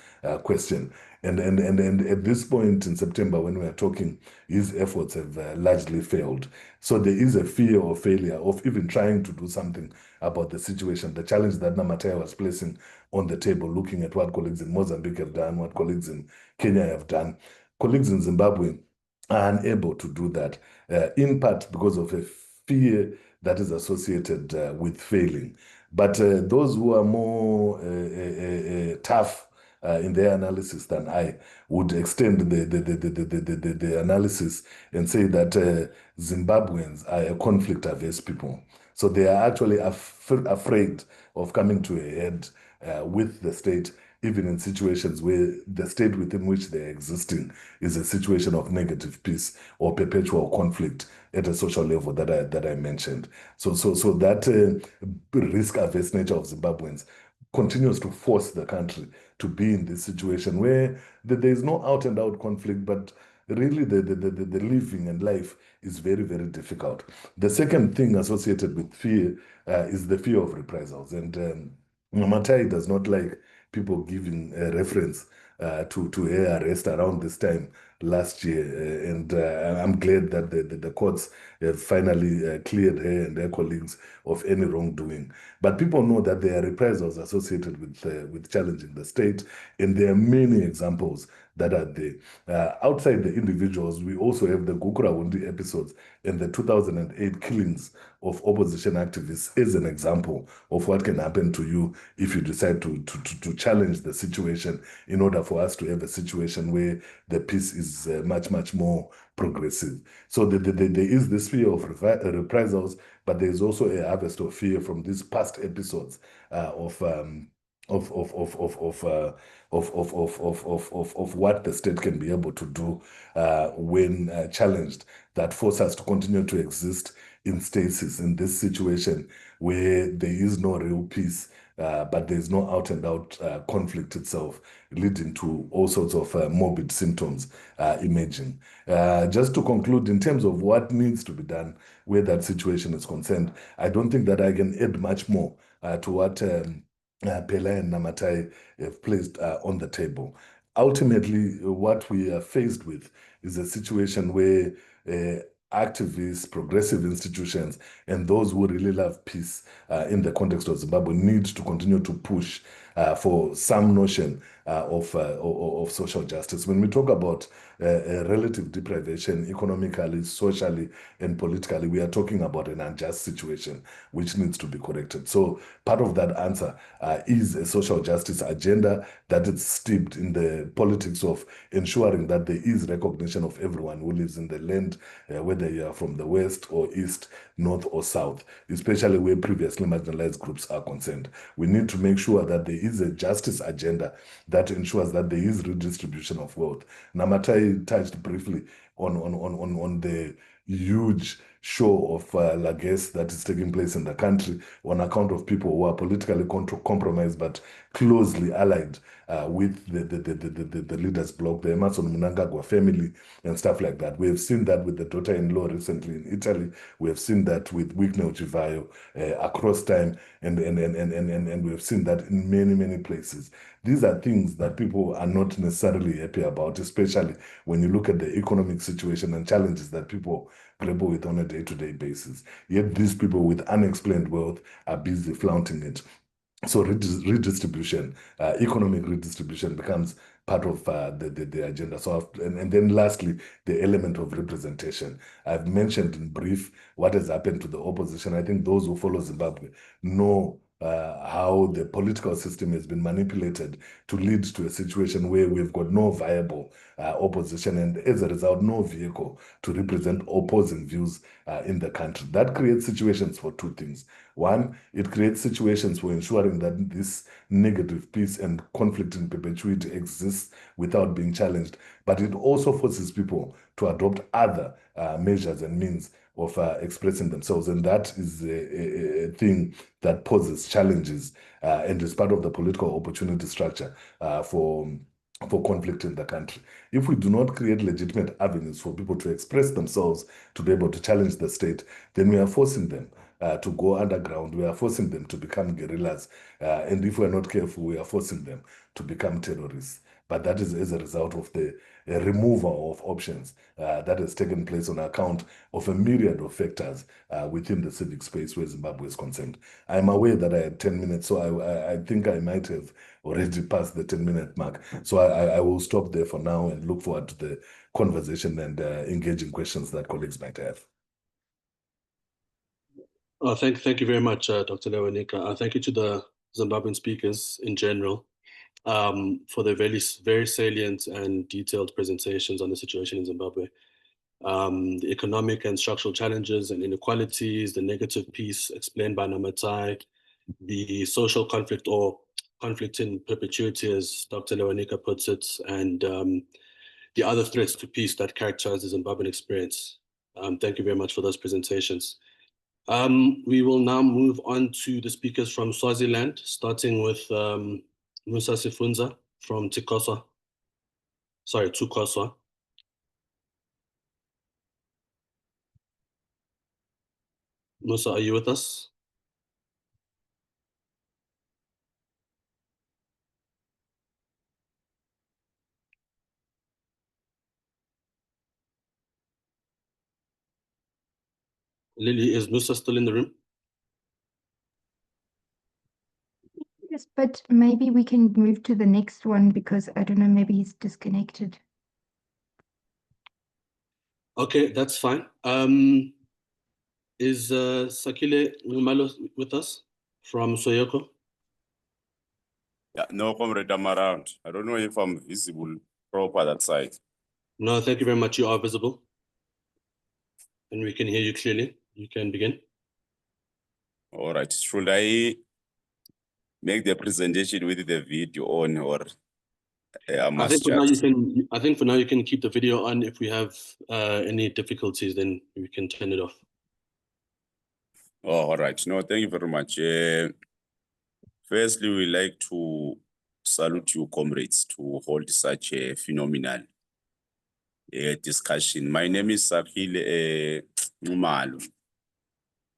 question. And at this point in September, when we are talking, his efforts have largely failed. So there is a fear of failure of even trying to do something about the situation, the challenge that Namatea was placing on the table, looking at what colleagues in Mozambique have done, what colleagues in Kenya have done. Colleagues in Zimbabwe are unable to do that, in part because of a fear that is associated with failing. But those who are more tough in their analysis than I would extend the analysis and say that Zimbabweans are a conflict-averse people. So they are actually afraid of coming to a head with the state, even in situations where the state within which they're existing is a situation of negative peace or perpetual conflict at a social level that I mentioned. So that risk-averse nature of Zimbabweans continues to force the country to be in this situation where there is no out-and-out conflict, but really the living and life is very, very difficult. The second thing associated with fear is the fear of reprisals. And Matai does not like people giving a reference to her arrest around this time last year. And I'm glad that the courts have finally cleared her and her colleagues of any wrongdoing. But people know that there are reprisals associated with challenging the state, and there are many examples that are there. Outside the individuals, we also have the Gukurahundi episodes and the 2008 killings of opposition activists as an example of what can happen to you if you decide to challenge the situation in order for us to have a situation where the peace is much more progressive. So there is this fear of reprisals, but there is also a harvest of fear from these past episodes of what the state can be able to do when challenged, that force us to continue to exist in stasis in this situation where there is no real peace, but there is no out-and-out conflict itself, leading to all sorts of morbid symptoms emerging. Just to conclude, in terms of what needs to be done where that situation is concerned, I don't think that I can add much more to what Pela and Namatai have placed on the table. Ultimately, what we are faced with is a situation where activists, progressive institutions, and those who really love peace in the context of Zimbabwe need to continue to push for some notion of social justice. When we talk about relative deprivation economically, socially, and politically, we are talking about an unjust situation which needs to be corrected. So part of that answer is a social justice agenda that is steeped in the politics of ensuring that there is recognition of everyone who lives in the land, whether you are from the west or east, north or south, especially where previously marginalized groups are concerned. We need to make sure that there is a justice agenda that ensures that there is redistribution of wealth. Namatai touched briefly on the huge show of largesse that is taking place in the country on account of people who are politically compromised but closely allied with the leaders bloc, the Emerson Mnangagwa family and stuff like that. We have seen that with the daughter-in-law recently in Italy. We have seen that with Wignell Chivayo across time, and we have seen that in many places. These are things that people are not necessarily happy about, especially when you look at the economic situation and challenges that people grapple with on a day-to-day basis. Yet these people with unexplained wealth are busy flaunting it. So redistribution, economic redistribution becomes part of the agenda. So, and then lastly, the element of representation. I've mentioned in brief what has happened to the opposition. I think those who follow Zimbabwe know how the political system has been manipulated to lead to a situation where we've got no viable opposition, and as a result, no vehicle to represent opposing views in the country. That creates situations for two things. One, it creates situations for ensuring that this negative peace and conflict in perpetuity exists without being challenged, but it also forces people to adopt other measures and means of expressing themselves, and that is a thing that poses challenges and is part of the political opportunity structure for conflict in the country. If we do not create legitimate avenues for people to express themselves, to be able to challenge the state, then we are forcing them to go underground. We are forcing them to become guerrillas. And if we're not careful, we are forcing them to become terrorists. But that is as a result of the removal of options that has taken place on account of a myriad of factors within the civic space where Zimbabwe is concerned. I'm aware that I had 10 minutes, so I think I might have already passed the 10-minute mark. So I will stop there for now and look forward to the conversation and engaging questions that colleagues might have. Thank you very much, Dr. Lewanika. Thank you to the Zimbabwean speakers in general for their very salient and detailed presentations on the situation in Zimbabwe. The economic and structural challenges and inequalities, the negative peace explained by Namatai, the social conflict or conflict in perpetuity, as Dr. Lewanika puts it, and the other threats to peace that characterize the Zimbabwean experience. Thank you very much for those presentations. We will now move on to the speakers from Swaziland, starting with Musa Sifunza from Tukoswa. Musa, are you with us? Lily, is Musa still in the room? Yes, but maybe we can move to the next one because I don't know, maybe he's disconnected. Okay, that's fine. Is Sakile Ngumalo with us from Soyoko? Yeah, no, comrade, I'm around. I don't know if I'm visible proper that side. No, thank you very much. You are visible. And we can hear you clearly. You can begin. All right. Should I make the presentation with the video on, or I think for now you can keep the video on. If we have any difficulties, then we can turn it off. Oh, all right. No, thank you very much. Firstly, we like to salute you, comrades, to hold such a phenomenal discussion. My name is Sakile Ngumalo,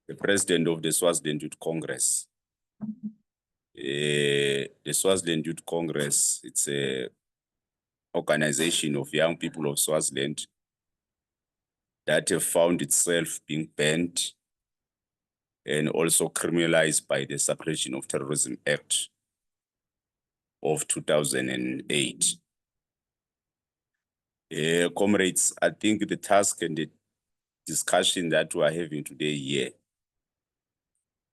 the president of the Swaziland Youth Congress. The Swaziland Youth Congress, it's a organization of young people of Swaziland that have found itself being banned and also criminalized by the Suppression of Terrorism Act of 2008. Comrades, I think the task and the discussion that we are having today here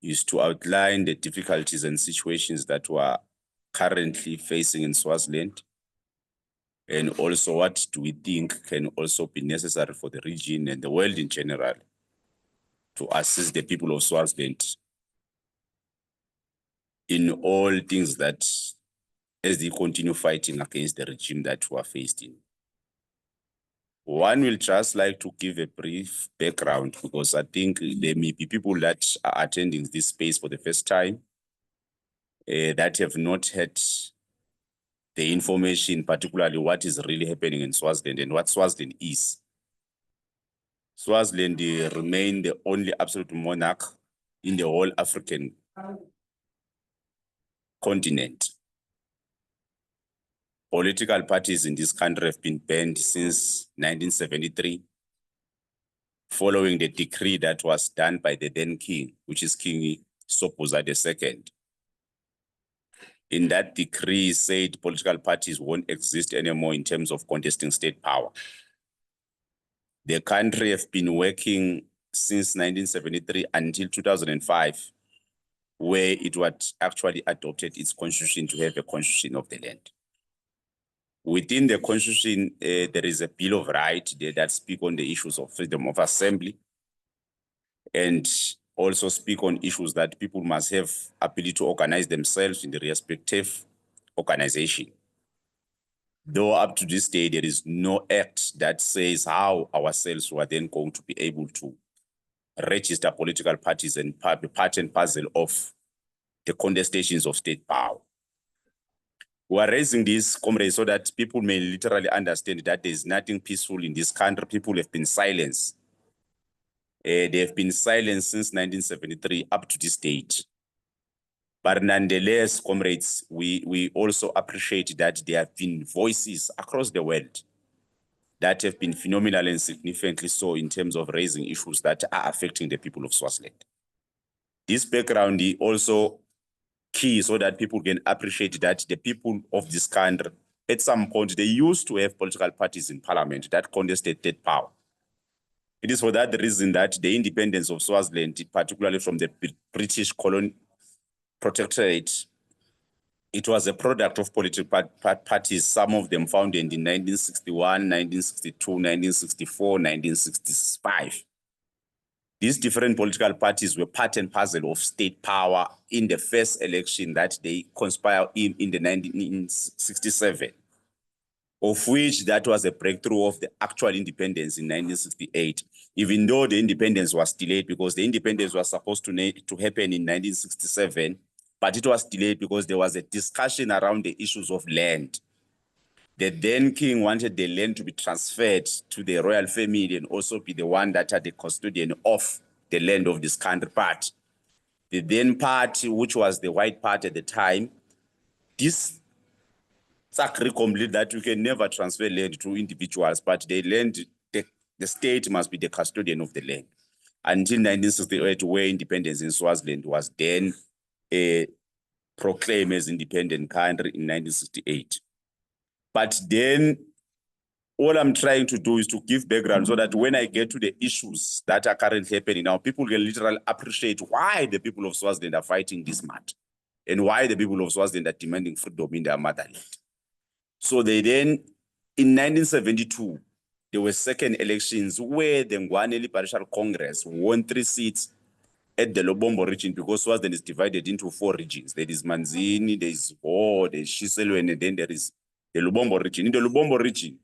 is to outline the difficulties and situations that we are currently facing in Swaziland, and also what do we think can also be necessary for the region and the world in general to assist the people of Swaziland in all things that as they continue fighting against the regime that we are faced in. One will just like to give a brief background because I think there may be people that are attending this space for the first time that have not had the information, particularly what is really happening in Swaziland and what Swaziland is. Swaziland remain the only absolute monarch in the whole African continent. Political parties in this country have been banned since 1973, following the decree that was done by the then king, which is King Sobhuza II. In that decree, said political parties won't exist anymore in terms of contesting state power. The country have been working since 1973 until 2005, where it was actually adopted its constitution to have a constitution of the land. Within the constitution, there is a Bill of Rights that speak on the issues of freedom of assembly and also speak on issues that people must have ability to organize themselves in the respective organization. Though up to this day, there is no act that says how ourselves were then going to be able to register political parties and be part and parcel of the contestations of state power. We are raising this, comrades, so that people may literally understand that there is nothing peaceful in this country. People have been silenced. They have been silenced since 1973 up to this date. But nonetheless, comrades, we also appreciate that there have been voices across the world that have been phenomenal and significantly so in terms of raising issues that are affecting the people of Swaziland. This background is also key so that people can appreciate that the people of this country, at some point, they used to have political parties in parliament that contested state power. It is for that reason that the independence of Swaziland, particularly from the British colonial protectorate, it was a product of political parties, some of them founded in 1961, 1962, 1964, 1965. These different political parties were part and parcel of state power in the first election that they conspired in the 1967, of which that was a breakthrough of the actual independence in 1968, even though the independence was delayed because the independence was supposed to happen in 1967, but it was delayed because there was a discussion around the issues of land. The then king wanted the land to be transferred to the royal family and also be the one that had the custodian of the land of this country. But the then party, which was the white party at the time, this agreed completely that you can never transfer land to individuals, but the land, the state must be the custodian of the land. Until 1968, where independence in Swaziland was then proclaimed as independent country in 1968. But then all I'm trying to do is to give background so that when I get to the issues that are currently happening now, people can literally appreciate why the people of Swaziland are fighting this matter and why the people of Swaziland are demanding freedom in their motherland. So they then, in 1972, there were second elections where the Ngwane Liberation Congress won 3 seats at the Lobombo region because Swaziland is divided into 4 regions. There is Manzini, there is Ho, there is Shiselweni, and then there is the Lubombo region. In the Lubombo region,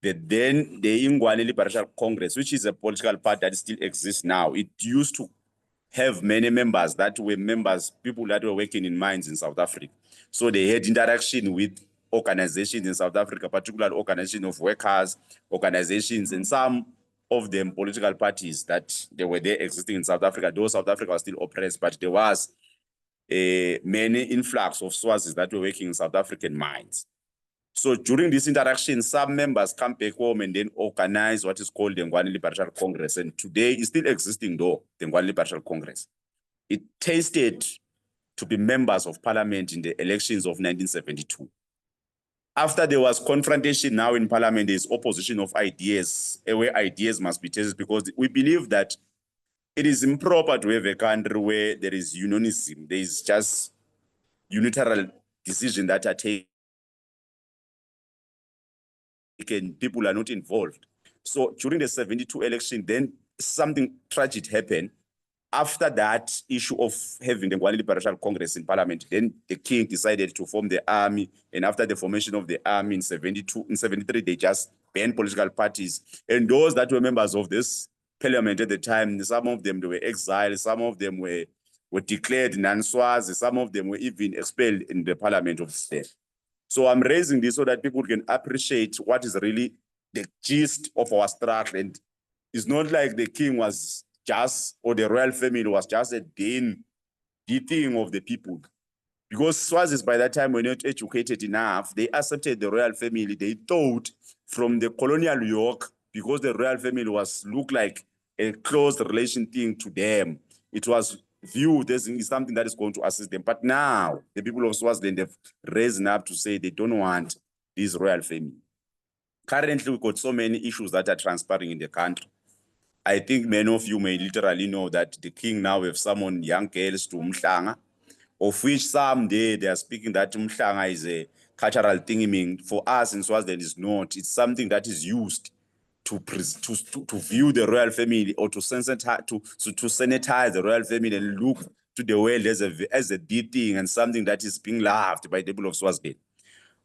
the Ngwane Liberation Congress, which is a political party that still exists now, it used to have many members that were members, people that were working in mines in South Africa. So they had interaction with organizations in South Africa, particularly organizations of workers, organizations, and some of them political parties that they were there existing in South Africa. Though South Africa was still oppressed, but there was many influx of Swazis that were working in South African mines. So during this interaction, some members come back home and then organize what is called the Ngwane Liberation Congress. And today is still existing though, the Ngwane Liberation Congress. It tasted to be members of parliament in the elections of 1972. After there was confrontation now in parliament, there is opposition of ideas, where ideas must be tested because we believe that it is improper to have a country where there is unionism. There is just unilateral decisions that are taken. People are not involved. So during the 72 election, then something tragic happened. After that issue of having the Ngwane Liberation Congress in parliament, then the king decided to form the army. And after the formation of the army in 72, in 73, they just ban political parties. And those that were members of this parliament at the time, some of them they were exiled, some of them were declared non-Swazi, some of them were even expelled in the parliament of state. So I'm raising this so that people can appreciate what is really the gist of our struggle. And it's not like the king was just, or the royal family was just a thing of the people. Because Swazis by that time were not educated enough, they accepted the royal family. They thought from the colonial yoke, because the royal family was looked like a close relation thing to them, it was viewed as something that is going to assist them. But now the people of Swaziland have risen up to say they don't want this royal family. Currently, we've got so many issues that are transpiring in the country. I think many of you may literally know that the king now have summoned young girls to Umhlanga, of which some they are speaking that Umhlanga is a cultural thing. For us in Swaziland, is not. It's something that is used to view the royal family, or to sanitize the royal family and look to the world as a big thing and something that is being loved by the people of Swaziland.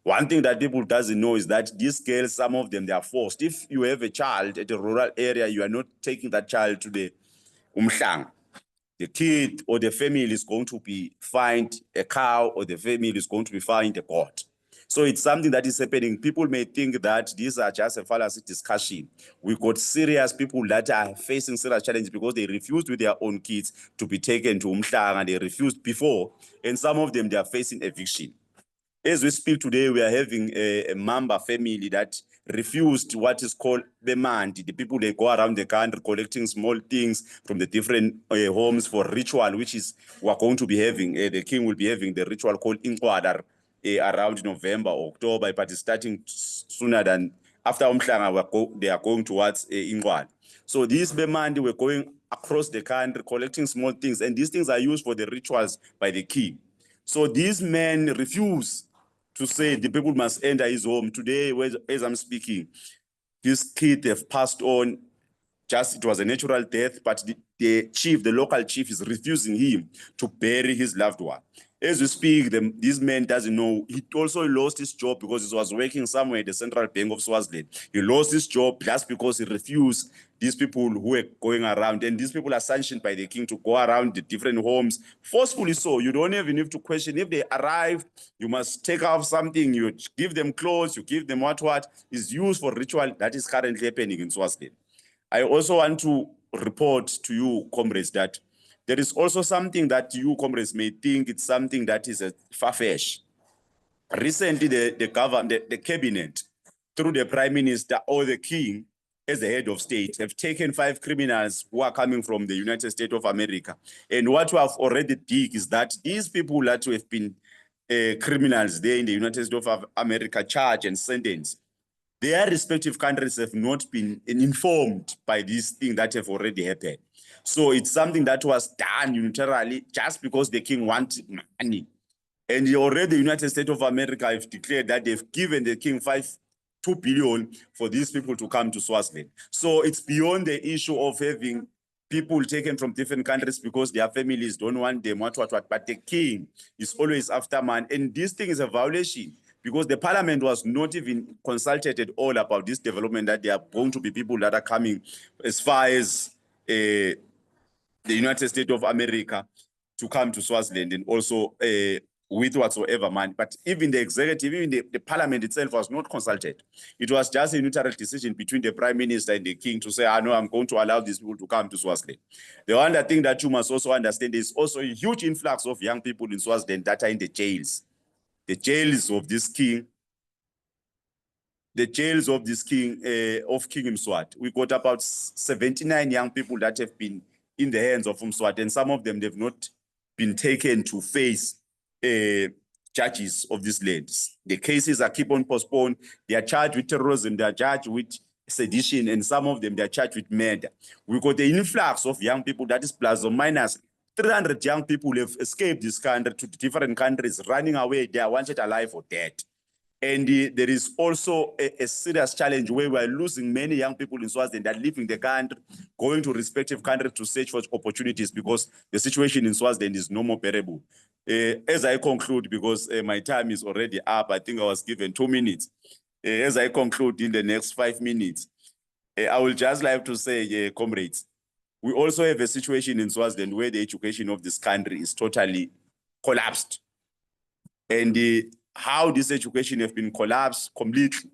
One thing that people doesn't know is that these girls, some of them, they are forced. If you have a child at a rural area, you are not taking that child to the Umhlanga. The kid or the family is going to be fined a cow, or the family is going to be fined a goat. So it's something that is happening. People may think that these are just a fallacy discussion. We got serious people that are facing serious challenges because they refused with their own kids to be taken to Umhlanga, and they refused before. And some of them, they are facing eviction. As we speak today, we are having a Mamba family that refused what is called Bemandi. The people, they go around the country collecting small things from the different homes for ritual, which is we're going to be having. The king will be having the ritual called Inkwadar around November or October, but it's starting sooner than after Umhlanga. They are going towards Inkwadar. So these Bemandi were going across the country collecting small things, and these things are used for the rituals by the king. So these men refuse to say the people must enter his home. Today, as I'm speaking, this kid have passed on. Just it was a natural death, but the chief, the local chief, is refusing him to bury his loved one. As we speak, this man doesn't know. He also lost his job because he was working somewhere at the Central Bank of Swaziland. He lost his job just because he refused these people who were going around. And these people are sanctioned by the king to go around the different homes, forcefully so. You don't even have to question. If they arrive, you must take off something. You give them clothes, you give them what is used for ritual. That is currently happening in Swaziland. I also want to report to you, comrades, that there is also something that you, comrades, may think it's something that is a far-fetched. Recently, the cabinet, through the prime minister or the king, as the head of state, have taken 5 criminals who are coming from the United States of America. And what we have already did is that these people that have been criminals there in the United States of America charged and sentenced, their respective countries have not been informed by these things that have already happened. So it's something that was done unilaterally just because the king wanted money. And already the United States of America have declared that they've given the king 2 billion for these people to come to Swaziland. So it's beyond the issue of having people taken from different countries because their families don't want them, what, but the king is always after man. And this thing is a violation, because the parliament was not even consulted at all about this development, that there are going to be people that are coming as far as the United States of America to come to Swaziland, and also with whatsoever money. But even the executive, even the parliament itself was not consulted. It was just a unilateral decision between the prime minister and the king to say, no, I'm going to allow these people to come to Swaziland. The other thing that you must also understand is also a huge influx of young people in Swaziland that are in the jails. The jails of this king, of King Mswati. We got about 79 young people that have been in the hands of Mswati, and some of them, they've not been taken to face judges of these lands. The cases are keep on postponed. They are charged with terrorism, they are charged with sedition, and some of them, they are charged with murder. We got the influx of young people that is plus or minus 300 young people have escaped this country to different countries, running away. They are wanted alive or dead. And there is also a serious challenge where we are losing many young people in Swaziland that are leaving the country, going to respective countries to search for opportunities, because the situation in Swaziland is no more bearable. As I conclude, because my time is already up, I think I was given 2 minutes. As I conclude in the next 5 minutes, I would just like to say, comrades, we also have a situation in Swaziland where the education of this country is totally collapsed. And how this education has been collapsed completely,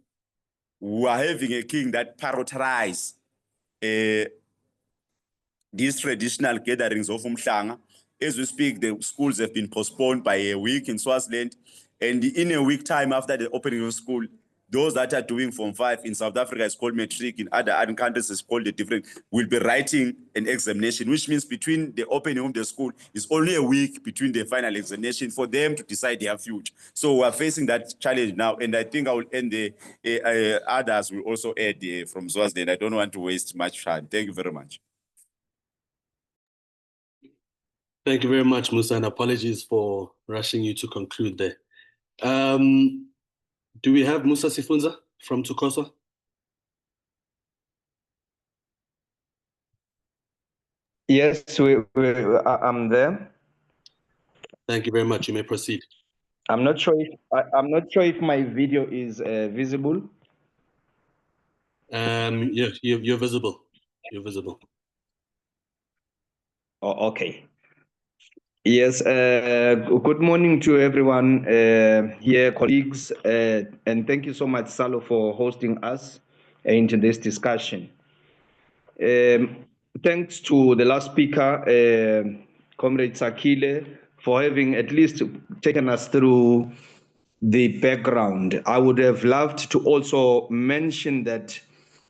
we are having a king that prioritizes these traditional gatherings of Umhlanga. As we speak, the schools have been postponed by a week in Swaziland. And in a week time after the opening of school, those that are doing Form 5 in South Africa is called matric, in other countries is called a different, will be writing an examination, which means between the opening of the school is only a week between the final examination for them to decide their future. So we are facing that challenge now, and I think I will end the others will also add from Swaziland. I don't want to waste much time. Thank you very much. Thank you very much, Musa, and apologies for rushing you to conclude there. Do we have Musa Sifunza from Tukosa? Yes, I'm there. Thank you very much. You may proceed. I'm not sure if my video is visible. Yeah, you're visible. You're visible. Oh, okay. Yes, good morning to everyone here, colleagues, and thank you so much, SALO, for hosting us into this discussion. Thanks to the last speaker, Comrade Sakile, for having at least taken us through the background. I would have loved to also mention that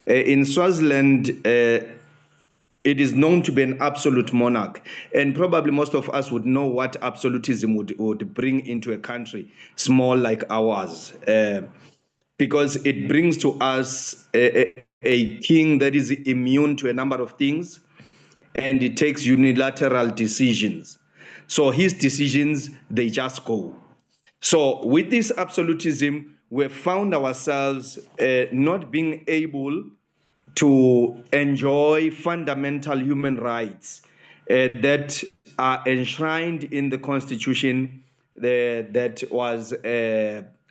in Swaziland, it is known to be an absolute monarch, and probably most of us would know what absolutism would bring into a country small like ours, because it brings to us a king that is immune to a number of things, and it takes unilateral decisions. So his decisions, they just go. So with this absolutism, we found ourselves not being able to enjoy fundamental human rights that are enshrined in the Constitution that was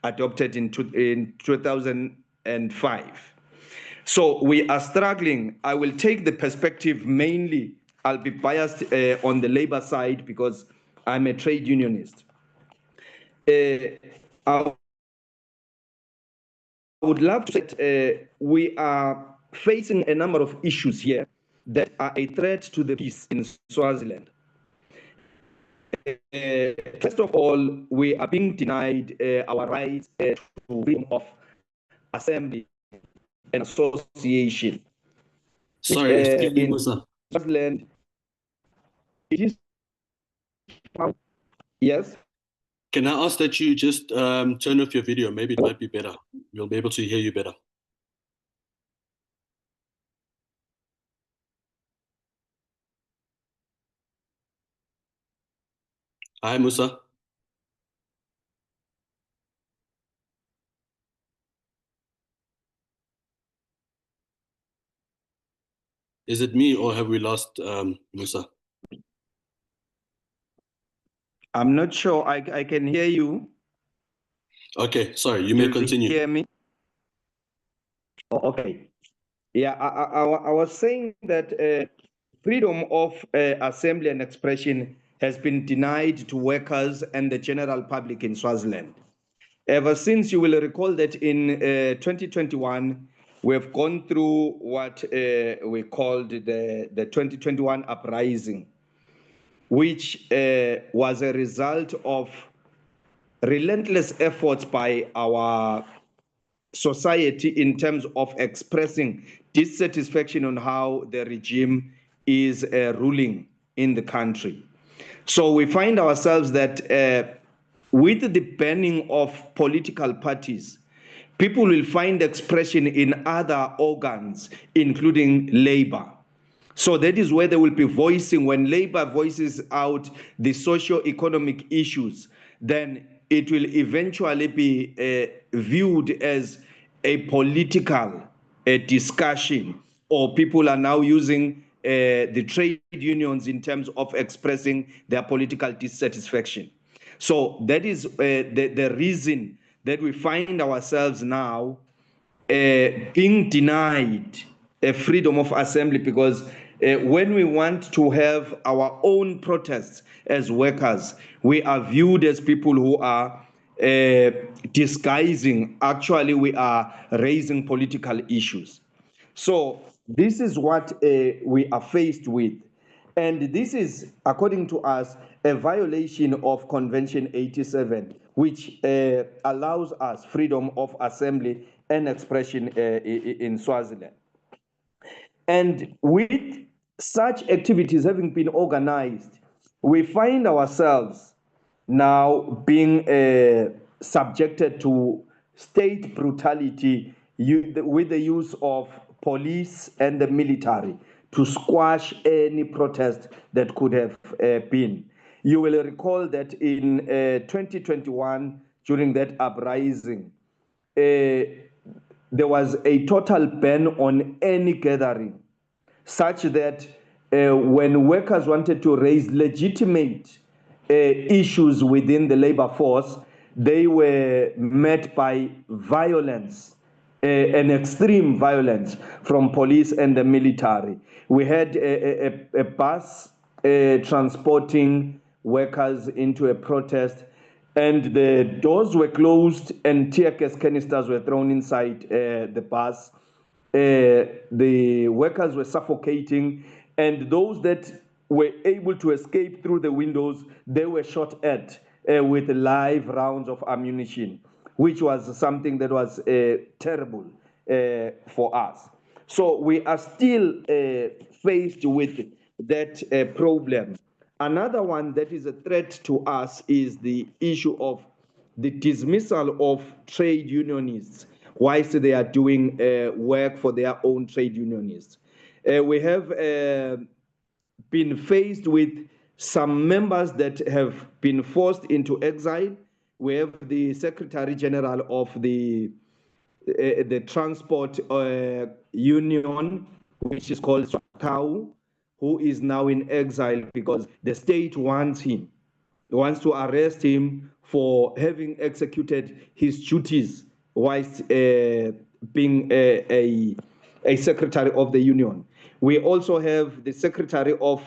adopted in 2005. So we are struggling. I will take the perspective mainly, I'll be biased on the labor side because I'm a trade unionist. I would love to say we are facing a number of issues here that are a threat to the peace in Swaziland. First of all, we are being denied our rights to freedom of assembly and association. Sorry, excuse me, Musa. Swaziland, it is, yes? Can I ask that you just turn off your video? Maybe it might be better. We'll be able to hear you better. Hi, Musa. Is it me or have we lost Musa? I'm not sure. I can hear you. Okay, sorry, you may continue. Do you hear me? Oh, okay. Yeah, I was saying that freedom of assembly and expression has been denied to workers and the general public in Swaziland. Ever since, you will recall that in 2021, we've gone through what we called the 2021 uprising, which was a result of relentless efforts by our society in terms of expressing dissatisfaction on how the regime is ruling in the country. So we find ourselves that with the banning of political parties, people will find expression in other organs, including labor. So that is where they will be voicing, when labor voices out the socio-economic issues, then it will eventually be viewed as a political discussion, or people are now using the trade unions in terms of expressing their political dissatisfaction. So that is the reason that we find ourselves now being denied freedom of assembly, because when we want to have our own protests as workers, we are viewed as people who are disguising. Actually, we are raising political issues. So this is what we are faced with. And this is, according to us, a violation of Convention 87, which allows us freedom of assembly and expression in Swaziland. And with such activities having been organized, we find ourselves now being subjected to state brutality with the use of police and the military to squash any protest that could have been. You will recall that in 2021, during that uprising, there was a total ban on any gathering, such that when workers wanted to raise legitimate issues within the labor force, they were met by violence, an extreme violence from police and the military. We had a bus transporting workers into a protest, and the doors were closed and tear gas canisters were thrown inside the bus. The workers were suffocating, and those that were able to escape through the windows, they were shot at with live rounds of ammunition, which was something that was terrible for us. So we are still faced with that problem. Another one that is a threat to us is the issue of the dismissal of trade unionists whilst they are doing work for their own trade unionists. We have been faced with some members that have been forced into exile. We have the Secretary General of the Transport Union, which is called SALO, who is now in exile because the state wants him. It wants to arrest him for having executed his duties whilst being a secretary of the union. We also have the secretary of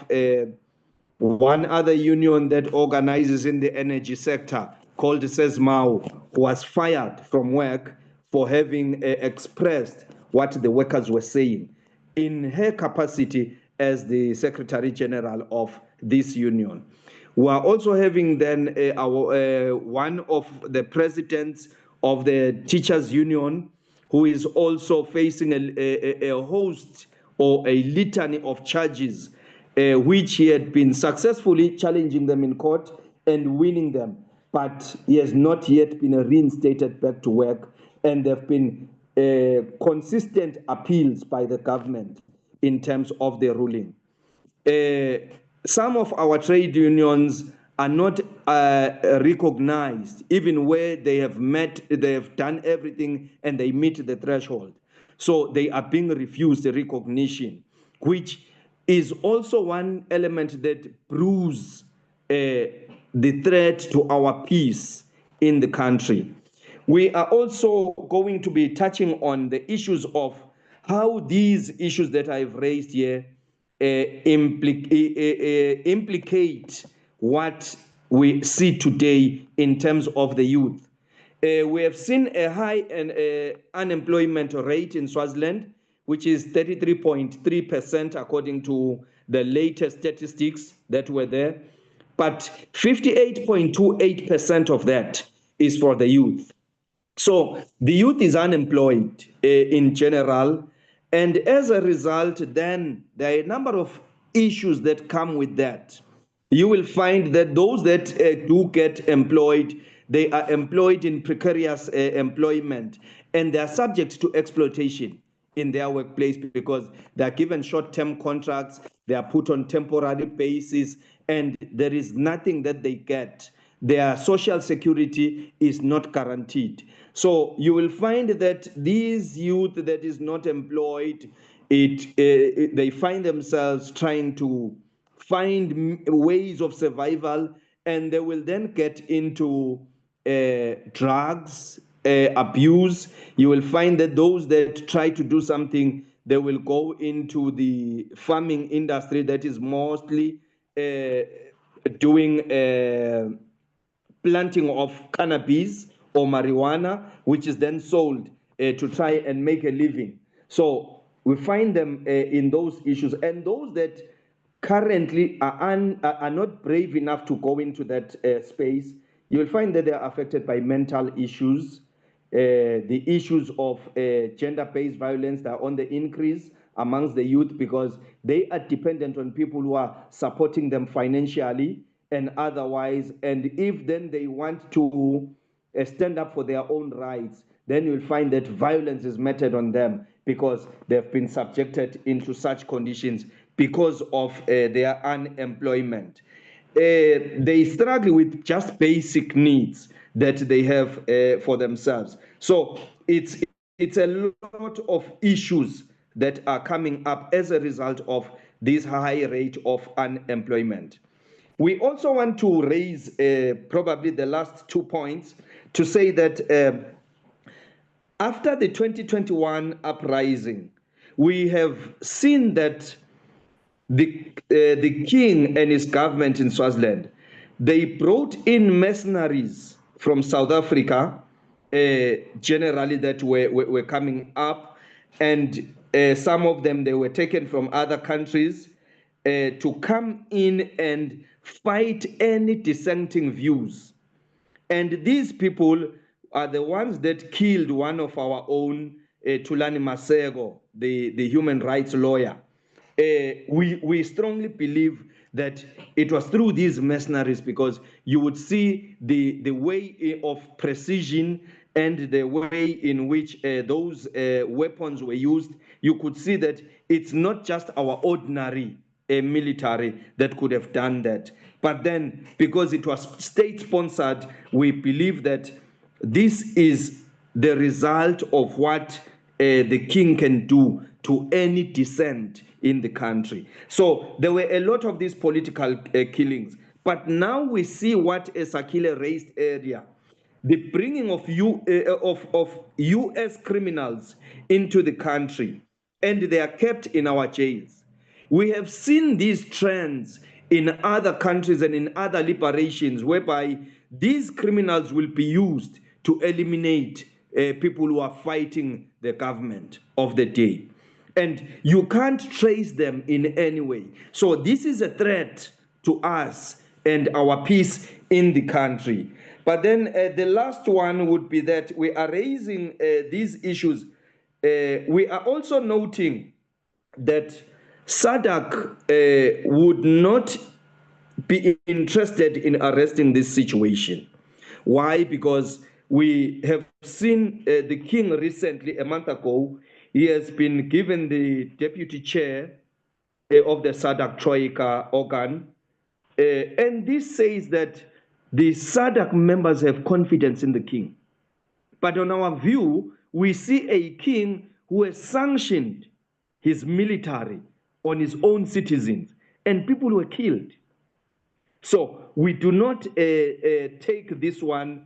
one other union that organizes in the energy sector called SESMAO, who was fired from work for having expressed what the workers were saying in her capacity as the Secretary General of this union. We are also having then one of the presidents of the teachers union, who is also facing a host or a litany of charges, which he had been successfully challenging them in court and winning them, but he has not yet been reinstated back to work, and there have been consistent appeals by the government in terms of the ruling. Some of our trade unions are not recognized, even where they have done everything and they meet the threshold. So they are being refused the recognition, which is also one element that brews the threat to our peace in the country. We are also going to be touching on the issues of how these issues that I've raised here implicate what we see today in terms of the youth. We have seen a high unemployment rate in Swaziland, which is 33.3% according to the latest statistics that were there. But 58.28% of that is for the youth. So the youth is unemployed in general. And as a result, then there are a number of issues that come with that. You will find that those that do get employed, they are employed in precarious employment, and they are subject to exploitation in their workplace because they are given short-term contracts, they are put on temporary basis, and there is nothing that they get. Their social security is not guaranteed. So you will find that these youth that is not employed, they find themselves trying to find ways of survival, and they will then get into drugs, abuse. You will find that those that try to do something, they will go into the farming industry that is mostly doing planting of cannabis or marijuana, which is then sold to try and make a living. So we find them in those issues, and those that currently are not brave enough to go into that space, you will find that they are affected by mental issues, the issues of gender-based violence that are on the increase amongst the youth, because they are dependent on people who are supporting them financially and otherwise. And if then they want to stand up for their own rights, then you'll find that violence is meted on them because they've been subjected into such conditions because of their unemployment. They struggle with just basic needs that they have for themselves. So it's a lot of issues that are coming up as a result of this high rate of unemployment. We also want to raise probably the last 2 points to say that after the 2021 uprising, we have seen that the king and his government in Swaziland, they brought in mercenaries from South Africa, generally that were coming up, and some of them, they were taken from other countries to come in and fight any dissenting views. And these people are the ones that killed one of our own, Thulani Masego, the human rights lawyer. We strongly believe that it was through these mercenaries, because you would see the way of precision and the way in which those weapons were used. You could see that it's not just our ordinary military that could have done that. But then, because it was state-sponsored, we believe that this is the result of what the king can do to any dissent in the country. So there were a lot of these political killings. But now we see what Sakile raised earlier, the bringing of US criminals into the country, and they are kept in our jails. We have seen these trends in other countries and in other liberations, whereby these criminals will be used to eliminate people who are fighting the government of the day. And you can't trace them in any way. So this is a threat to us and our peace in the country. But then the last one would be that we are raising these issues. We are also noting that SADC would not be interested in arresting this situation. Why? Because we have seen the king recently, a month ago, he has been given the deputy chair of the SADC Troika organ. And this says that the SADC members have confidence in the king. But on our view, we see a king who has sanctioned his military on his own citizens, and people were killed. So we do not take this one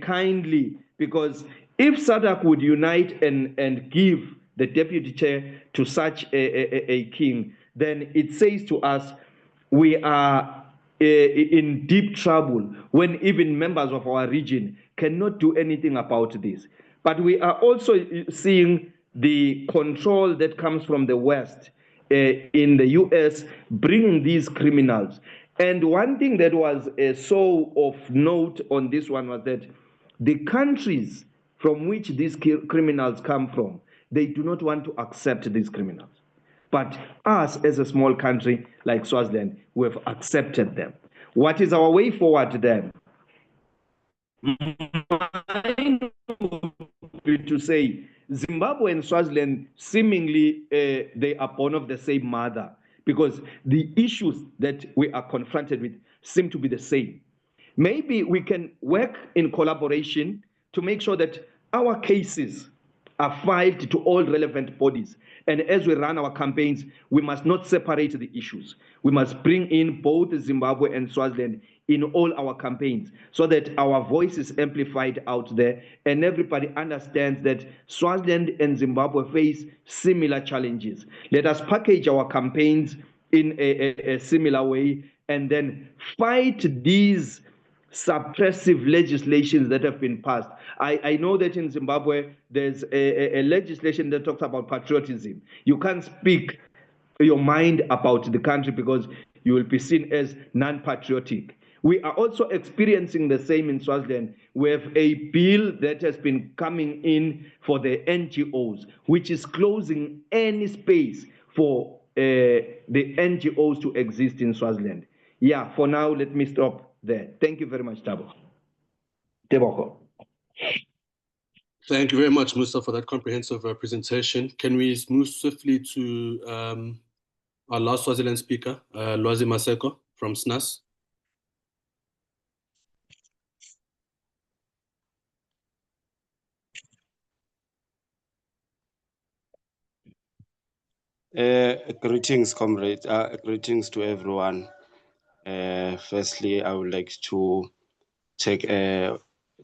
kindly, because if SADC would unite and give the deputy chair to such a king, then it says to us we are in deep trouble when even members of our region cannot do anything about this. But we are also seeing the control that comes from the West in the US, bringing these criminals. And one thing that was so of note on this one was that the countries from which these criminals come from, they do not want to accept these criminals. But us, as a small country like Swaziland, we have accepted them. What is our way forward then? Mine would be to say Zimbabwe and Swaziland, seemingly they are born of the same mother, because the issues that we are confronted with seem to be the same. Maybe we can work in collaboration to make sure that our cases are filed to all relevant bodies. And as we run our campaigns, we must not separate the issues. We must bring in both Zimbabwe and Swaziland in all our campaigns so that our voice is amplified out there and everybody understands that Swaziland and Zimbabwe face similar challenges. Let us package our campaigns in a similar way and then fight these suppressive legislations that have been passed. I know that in Zimbabwe, there's a legislation that talks about patriotism. You can't speak your mind about the country because you will be seen as non-patriotic. We are also experiencing the same in Swaziland. We have a bill that has been coming in for the NGOs, which is closing any space for the NGOs to exist in Swaziland. Yeah, for now, let me stop there. Thank you very much, Teboho. Thank you very much, Musa, for that comprehensive presentation. Can we move swiftly to our last Swaziland speaker, Lwazi Maseko from SNAS? Greetings, comrades. Greetings to everyone. Firstly, I would like to take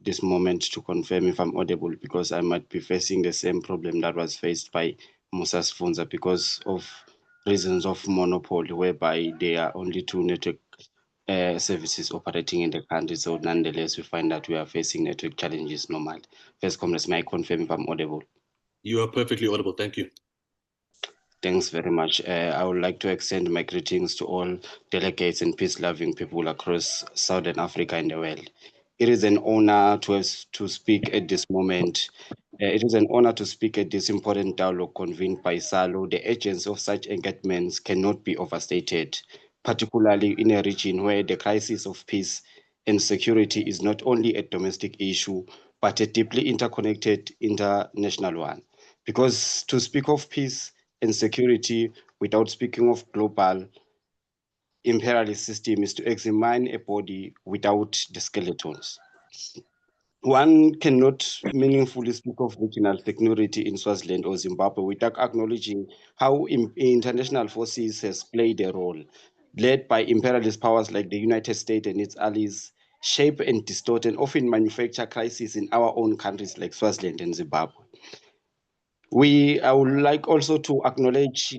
this moment to confirm if I'm audible, because I might be facing the same problem that was faced by Musa Sfunza because of reasons of monopoly, whereby there are only two network services operating in the country. So nonetheless, we find that we are facing network challenges normally. First, comrades, may I confirm if I'm audible? You are perfectly audible. Thank you. Thanks very much. I would like to extend my greetings to all delegates and peace-loving people across Southern Africa and the world. It is an honor to speak at this moment. It is an honor to speak at this important dialogue convened by SALO. The urgency of such engagements cannot be overstated, particularly in a region where the crisis of peace and security is not only a domestic issue, but a deeply interconnected international one. Because to speak of peace and security without speaking of global imperialist system is to examine a body without the skeletons. One cannot meaningfully speak of regional security in Swaziland or Zimbabwe without acknowledging how international forces has played a role, led by imperialist powers like the United States and its allies, shape and distort and often manufacture crises in our own countries like Swaziland and Zimbabwe. I would like also to acknowledge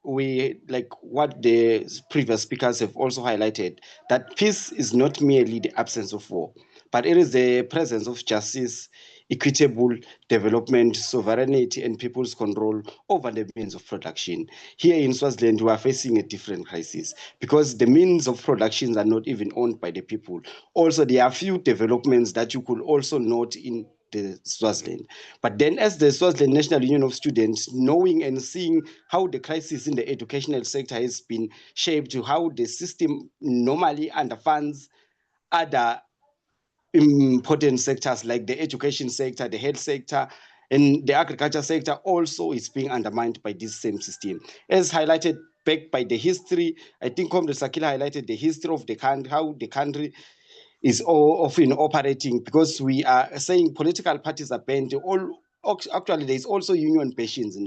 what the previous speakers have also highlighted, that peace is not merely the absence of war, but it is the presence of justice, equitable development, sovereignty, and people's control over the means of production. Here in Swaziland, we are facing a different crisis because the means of production are not even owned by the people. Also, there are few developments that you could also note in the Swaziland. But then as the Swaziland National Union of Students, knowing and seeing how the crisis in the educational sector has been shaped, to how the system normally underfunds other important sectors like the education sector, the health sector, and the agriculture sector also is being undermined by this same system. As highlighted back by the history, I think Comrade Sakila highlighted the history of the country, how the country is often operating, because we are saying political parties are banned. Actually, there is also union passions in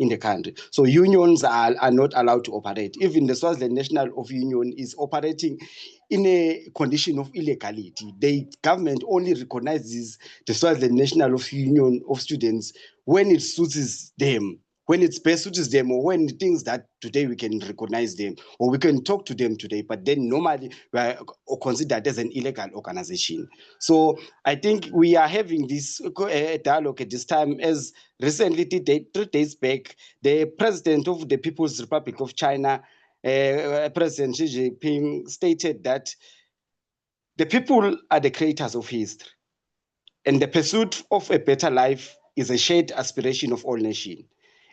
the country. So unions are not allowed to operate. Even the Swaziland National of Union is operating in a condition of illegality. The government only recognizes the Swaziland National of Union of Students when it suits them, when it's best suits them, or when it thinks that today we can recognize them or we can talk to them today, but then normally we are considered as an illegal organization. So I think we are having this dialogue at this time, as recently 3 days back, the president of the People's Republic of China, President Xi Jinping, stated that the people are the creators of history, and the pursuit of a better life is a shared aspiration of all nations.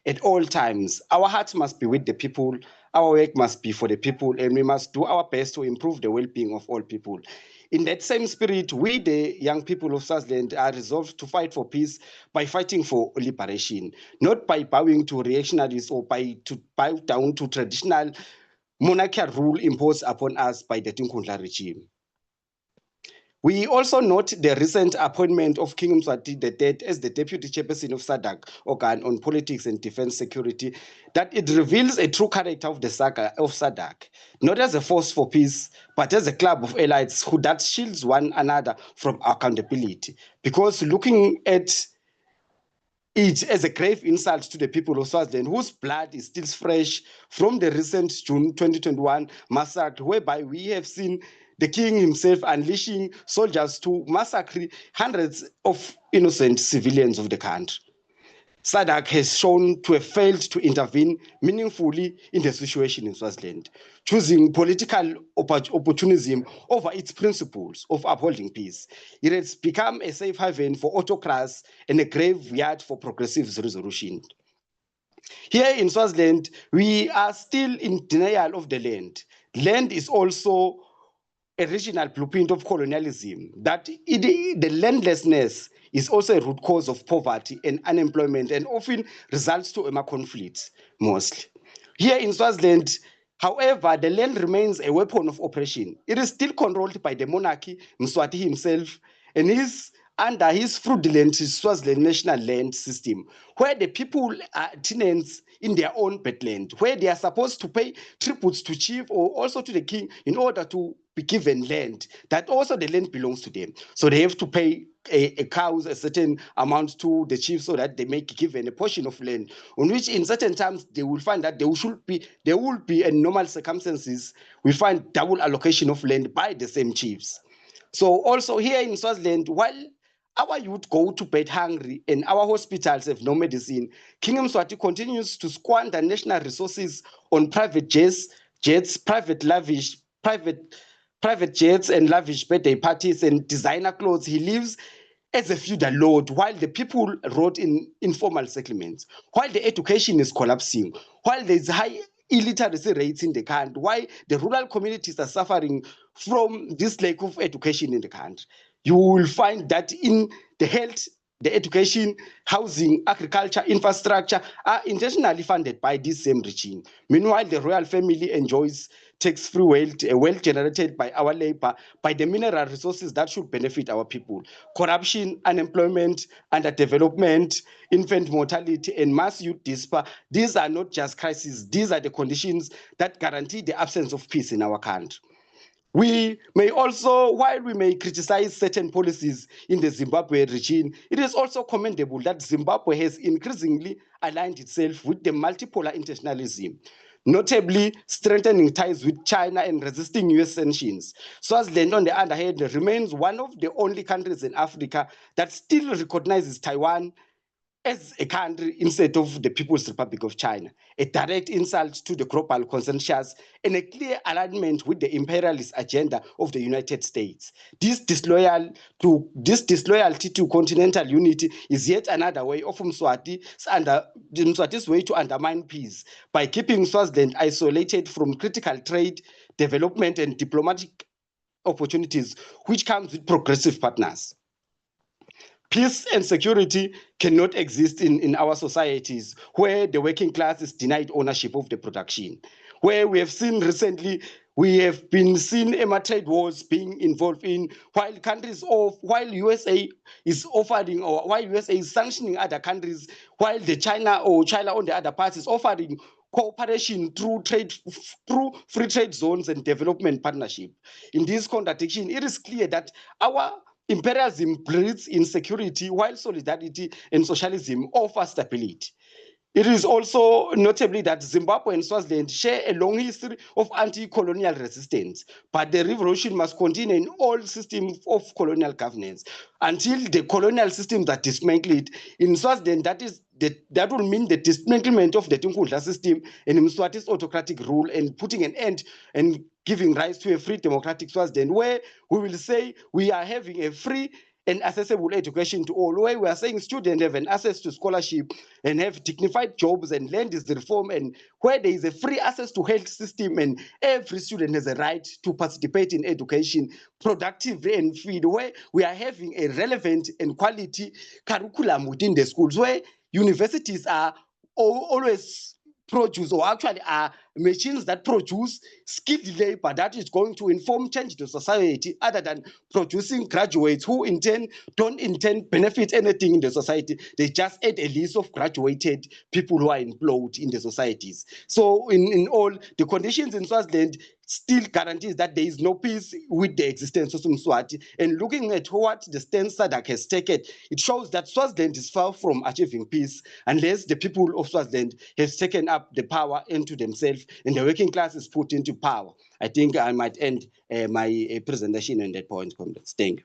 At all times, our hearts must be with the people, our work must be for the people, and we must do our best to improve the well-being of all people. In that same spirit, we, the young people of Swaziland, are resolved to fight for peace by fighting for liberation, not by bowing to reactionaries or to bow down to traditional monarchical rule imposed upon us by the Tinkundla regime. We also note the recent appointment of King Mswati III as the Deputy Chairperson of SADC organ on politics and defense security, that it reveals a true character of the SADC, not as a force for peace, but as a club of allies who that shields one another from accountability. Because looking at it as a grave insult to the people of Swaziland, whose blood is still fresh from the recent June 2021 massacre, whereby we have seen the king himself unleashing soldiers to massacre hundreds of innocent civilians of the country. SADC has shown to have failed to intervene meaningfully in the situation in Swaziland, choosing political opportunism over its principles of upholding peace. It has become a safe haven for autocrats and a graveyard for progressive resolution. Here in Swaziland, we are still in denial of the land. Land is also a regional blueprint of colonialism, that the landlessness is also a root cause of poverty and unemployment, and often results to conflicts mostly. Here in Swaziland, however, the land remains a weapon of oppression. It is still controlled by the monarchy, Mswati himself, and under his fraudulent Swaziland national land system, where the people are tenants in their own bedland, where they are supposed to pay tributes to chief or also to the king in order to be given land, that also the land belongs to them. So they have to pay a cows a certain amount to the chief so that they may be given a portion of land, on which in certain times they will find that there will be in normal circumstances, we find double allocation of land by the same chiefs. So also here in Swaziland, while our youth go to bed hungry and our hospitals have no medicine, King Mswati continues to squander national resources on private jets, private jets and lavish birthday parties and designer clothes. He lives as a feudal lord while the people rot in informal settlements, while the education is collapsing, while there's high illiteracy rates in the country, why the rural communities are suffering from this lack of education in the country. You will find that in the health, the education, housing, agriculture, infrastructure are intentionally funded by this same regime. Meanwhile, the royal family enjoys tax-free wealth, a wealth generated by our labor, by the mineral resources that should benefit our people. Corruption, unemployment, underdevelopment, infant mortality, and mass youth despair, these are not just crises, these are the conditions that guarantee the absence of peace in our country. We may also, while we may criticize certain policies in the Zimbabwe regime, it is also commendable that Zimbabwe has increasingly aligned itself with the multipolar internationalism, notably strengthening ties with China and resisting US sanctions. Swaziland, on the other hand, remains one of the only countries in Africa that still recognizes Taiwan as a country instead of the People's Republic of China, a direct insult to the global consensus and a clear alignment with the imperialist agenda of the United States. This disloyalty to continental unity is yet another way of Mswati's way to undermine peace by keeping Swaziland isolated from critical trade, development, and diplomatic opportunities, which comes with progressive partners. Peace and security cannot exist in our societies where the working class is denied ownership of the production, where we have seen recently, we have been seeing trade wars being involved in, while USA is offering, or while USA is sanctioning other countries, while China on the other part is offering cooperation through free trade zones and development partnership. In this contradiction, it is clear that our imperialism breeds insecurity while solidarity and socialism offer stability. It is also notably that Zimbabwe and Swaziland share a long history of anti-colonial resistance, but the revolution must continue in all systems of colonial governance until the colonial systems are dismantled. In Swaziland, that will mean the dismantlement of the Tinkudla system and Mswati's autocratic rule, and putting an end and giving rise to a free democratic Swaziland, where we will say we are having a free and accessible education to all, where we are saying students have an access to scholarship and have dignified jobs, and land is the reform, and where there is a free access to health system, and every student has a right to participate in education productively and free, where we are having a relevant and quality curriculum within the schools, where universities are always produce, or actually are machines that produce skilled labor that is going to inform change the society, other than producing graduates who in turn don't benefit anything in the society. They just add a list of graduated people who are employed in the societies. So in all, the conditions in Swaziland still guarantees that there is no peace with the existence of Mswati. And looking at what the stance SADC has taken, it shows that Swaziland is far from achieving peace unless the people of Swaziland have taken up the power into themselves and the working class is put into power. I think I might end my presentation on that point, comrades. Thank you.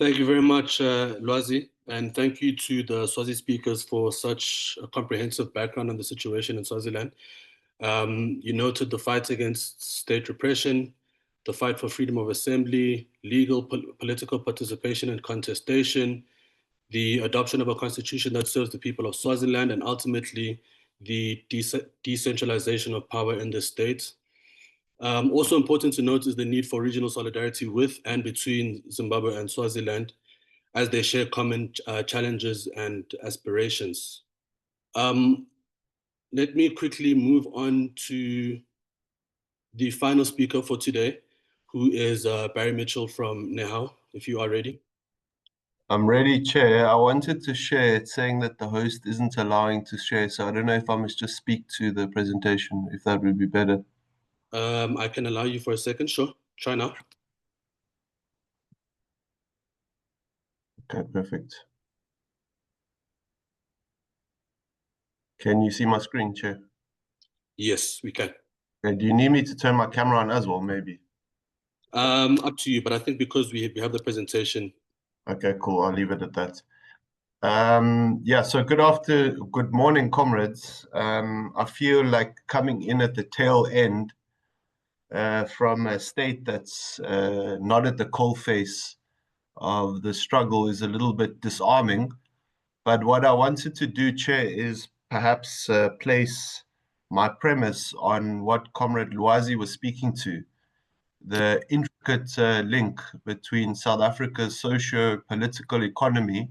Thank you very much, Lwazi, and thank you to the Swazi speakers for such a comprehensive background on the situation in Swaziland. You noted the fight against state repression, the fight for freedom of assembly, legal political participation and contestation, the adoption of a constitution that serves the people of Swaziland, and ultimately the decentralization of power in the state. Also important to note is the need for regional solidarity with and between Zimbabwe and Swaziland as they share common challenges and aspirations. Let me quickly move on to the final speaker for today, who is Barry Mitchell from NEHAW, if you are ready. I'm ready, Chair. I wanted to share it saying that the host isn't allowing to share, so I don't know if I must just speak to the presentation, if that would be better. I can allow you for a second, sure. Try now. Okay, perfect. Can you see my screen, Chair? Yes, we can. Okay, do you need me to turn my camera on as well, maybe? Up to you, but I think because we have the presentation. Okay, cool. I'll leave it at that. Yeah, so good morning, comrades. I feel like coming in at the tail end from a state that's not at the coalface of the struggle is a little bit disarming. But what I wanted to do, Chair, is perhaps place my premise on what Comrade Lwazi was speaking to, the intricate link between South Africa's socio-political economy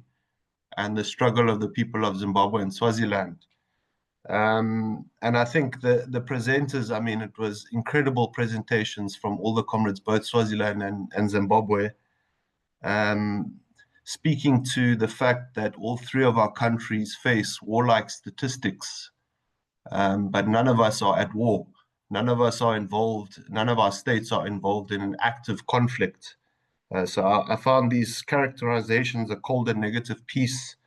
and the struggle of the people of Zimbabwe and Swaziland. And I think the presenters, I mean, it was incredible presentations from all the comrades, both Swaziland and Zimbabwe, speaking to the fact that all three of our countries face warlike statistics, but none of us are at war. None of us are involved, none of our states are involved in an active conflict. So I found these characterizations, a cold and negative peace,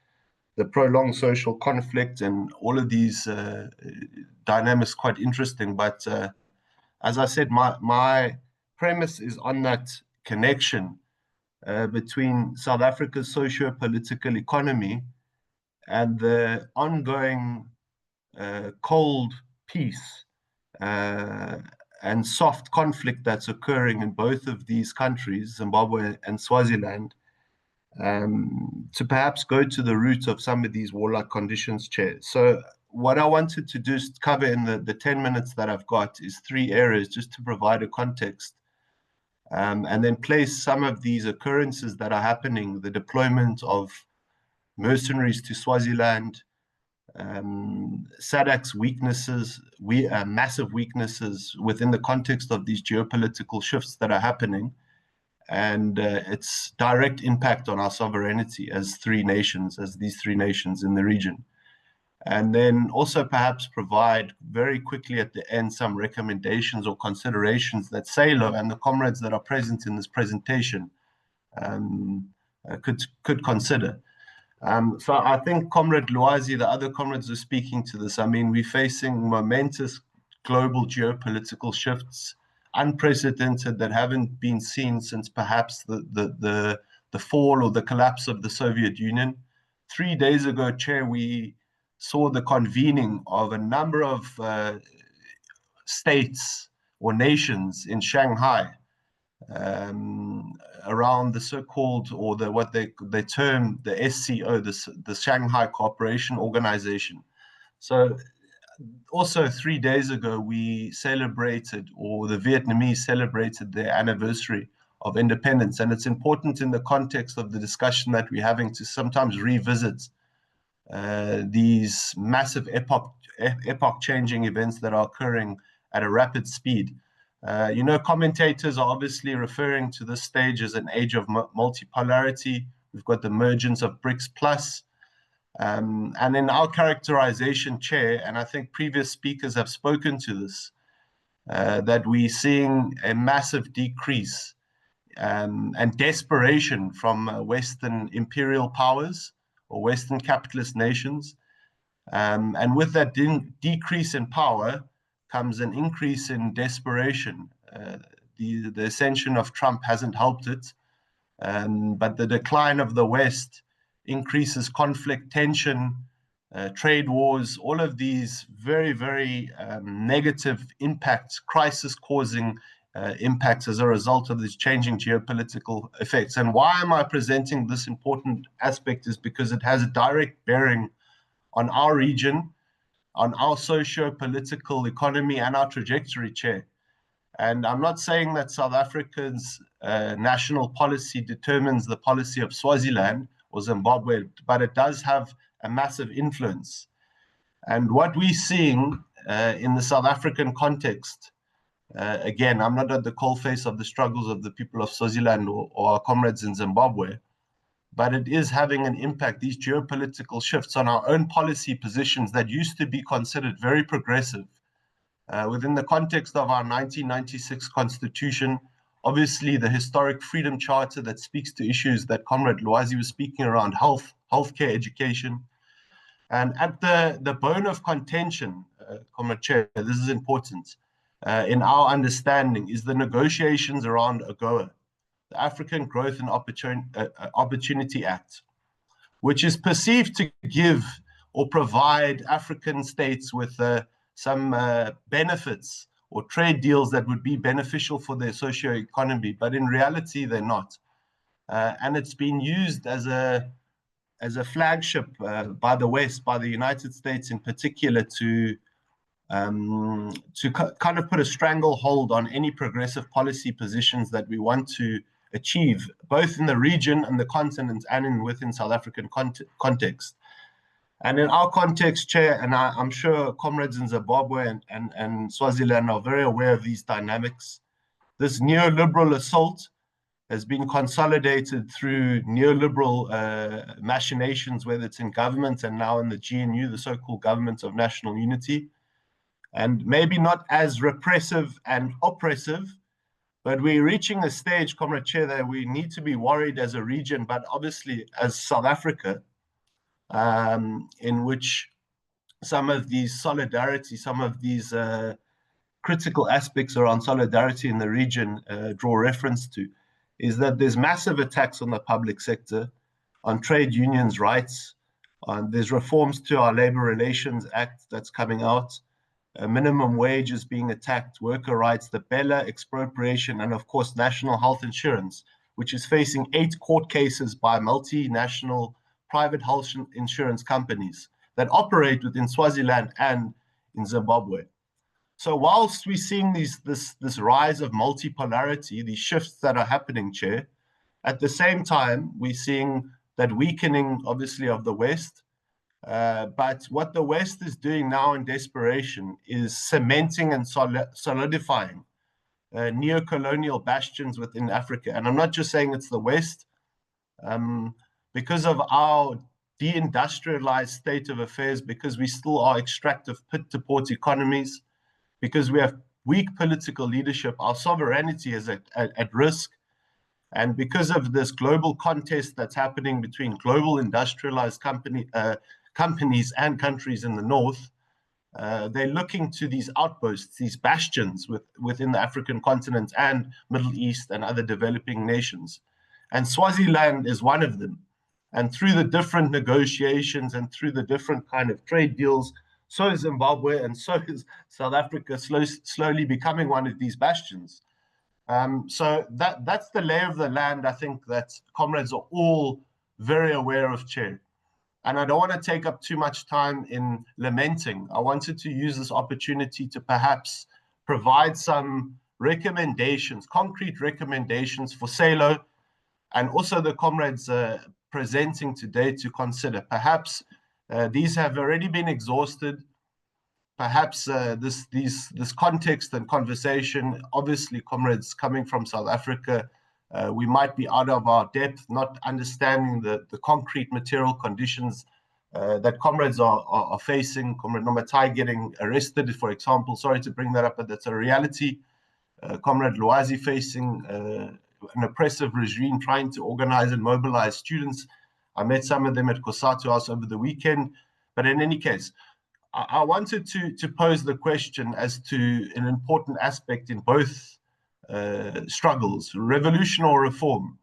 the prolonged social conflict, and all of these dynamics quite interesting. But as I said, my premise is on that connection between South Africa's socio-political economy and the ongoing cold peace and soft conflict that's occurring in both of these countries, Zimbabwe and Swaziland, to perhaps go to the root of some of these warlike conditions, Chair. So what I wanted to do is cover in the 10 minutes that I've got is 3 areas just to provide a context, and then place some of these occurrences that are happening, the deployment of mercenaries to Swaziland, SADC's weaknesses, massive weaknesses within the context of these geopolitical shifts that are happening, and its direct impact on our sovereignty as these three nations in the region. And then also perhaps provide very quickly at the end some recommendations or considerations that SALO and the comrades that are present in this presentation could consider. So I think Comrade Lwazi, the other comrades are speaking to this. I mean, we're facing momentous global geopolitical shifts, unprecedented, that haven't been seen since perhaps the fall or the collapse of the Soviet Union. 3 days ago, Chair, we saw the convening of a number of states or nations in Shanghai, around the so-called, or what they term the SCO, the Shanghai Cooperation Organization. So also 3 days ago, we celebrated, or the Vietnamese celebrated, their anniversary of independence. And it's important in the context of the discussion that we're having to sometimes revisit these massive epoch-changing events that are occurring at a rapid speed. Commentators are obviously referring to this stage as an age of multipolarity. We've got the emergence of BRICS Plus. And in our characterization, Chair, and I think previous speakers have spoken to this, that we're seeing a massive decrease and desperation from Western imperial powers or Western capitalist nations. And with that decrease in power comes an increase in desperation. The ascension of Trump hasn't helped it, but the decline of the West increases conflict, tension, trade wars, all of these very, very negative impacts, crisis-causing impacts as a result of these changing geopolitical effects. And why am I presenting this important aspect is because it has a direct bearing on our region, on our socio-political economy and our trajectory, Chair. And I'm not saying that South Africa's national policy determines the policy of Swaziland or Zimbabwe, but it does have a massive influence. And what we're seeing in the South African context, again, I'm not at the coalface of the struggles of the people of Swaziland or our comrades in Zimbabwe, but it is having an impact, these geopolitical shifts on our own policy positions that used to be considered very progressive. Within the context of our 1996 constitution, obviously the historic Freedom Charter that speaks to issues that Comrade Lwazi was speaking around, healthcare, education. And at the bone of contention, Comrade Chair, this is important, in our understanding, is the negotiations around AGOA, the African Growth and Opportunity Act, which is perceived to give or provide African states with some benefits or trade deals that would be beneficial for their socio-economy, but in reality, they're not. And it's been used as a flagship by the West, by the United States in particular, to kind of put a stranglehold on any progressive policy positions that we want to achieve, both in the region and the continent and within South African context. And in our context, Chair, and I'm sure comrades in Zimbabwe and Swaziland are very aware of these dynamics, this neoliberal assault has been consolidated through neoliberal machinations, whether it's in government and now in the GNU, the so-called Government of National Unity, and maybe not as repressive and oppressive, but we're reaching a stage, Comrade Chair, that we need to be worried as a region, but obviously as South Africa, in which some of these solidarity, some of these critical aspects around solidarity in the region draw reference to, is that there's massive attacks on the public sector, on trade unions' rights, there's reforms to our Labor Relations Act that's coming out, minimum wage is being attacked, worker rights, the Bella expropriation, and of course, national health insurance, which is facing 8 court cases by multinational private health insurance companies that operate within Swaziland and in Zimbabwe. So whilst we're seeing this rise of multipolarity, these shifts that are happening, Chair, at the same time, we're seeing that weakening, obviously, of the West. But what the West is doing now in desperation is cementing and solidifying neo-colonial bastions within Africa. And I'm not just saying it's the West. Because of our deindustrialized state of affairs, because we still are extractive pit-to-port economies, because we have weak political leadership, our sovereignty is at risk. And because of this global contest that's happening between global industrialized companies and countries in the north, they're looking to these outposts, these bastions within the African continent and Middle East and other developing nations. And Swaziland is one of them. And through the different negotiations and through the different kind of trade deals, so is Zimbabwe and so is South Africa slowly becoming one of these bastions. So that's the lay of the land, I think, that comrades are all very aware of, Chair. And I don't want to take up too much time in lamenting. I wanted to use this opportunity to perhaps provide some recommendations, concrete recommendations for SALO and also the comrades presenting today to consider. Perhaps These have already been exhausted. Perhaps this context and conversation, obviously, comrades coming from South Africa, we might be out of our depth, not understanding the concrete material conditions that comrades are facing. Comrade Nomatai getting arrested, for example. Sorry to bring that up, but that's a reality. Comrade Luazi facing an oppressive regime trying to organize and mobilize students. I met some of them at Kosatu House over the weekend. But in any case, I wanted to pose the question as to an important aspect in both struggles, revolution or reform,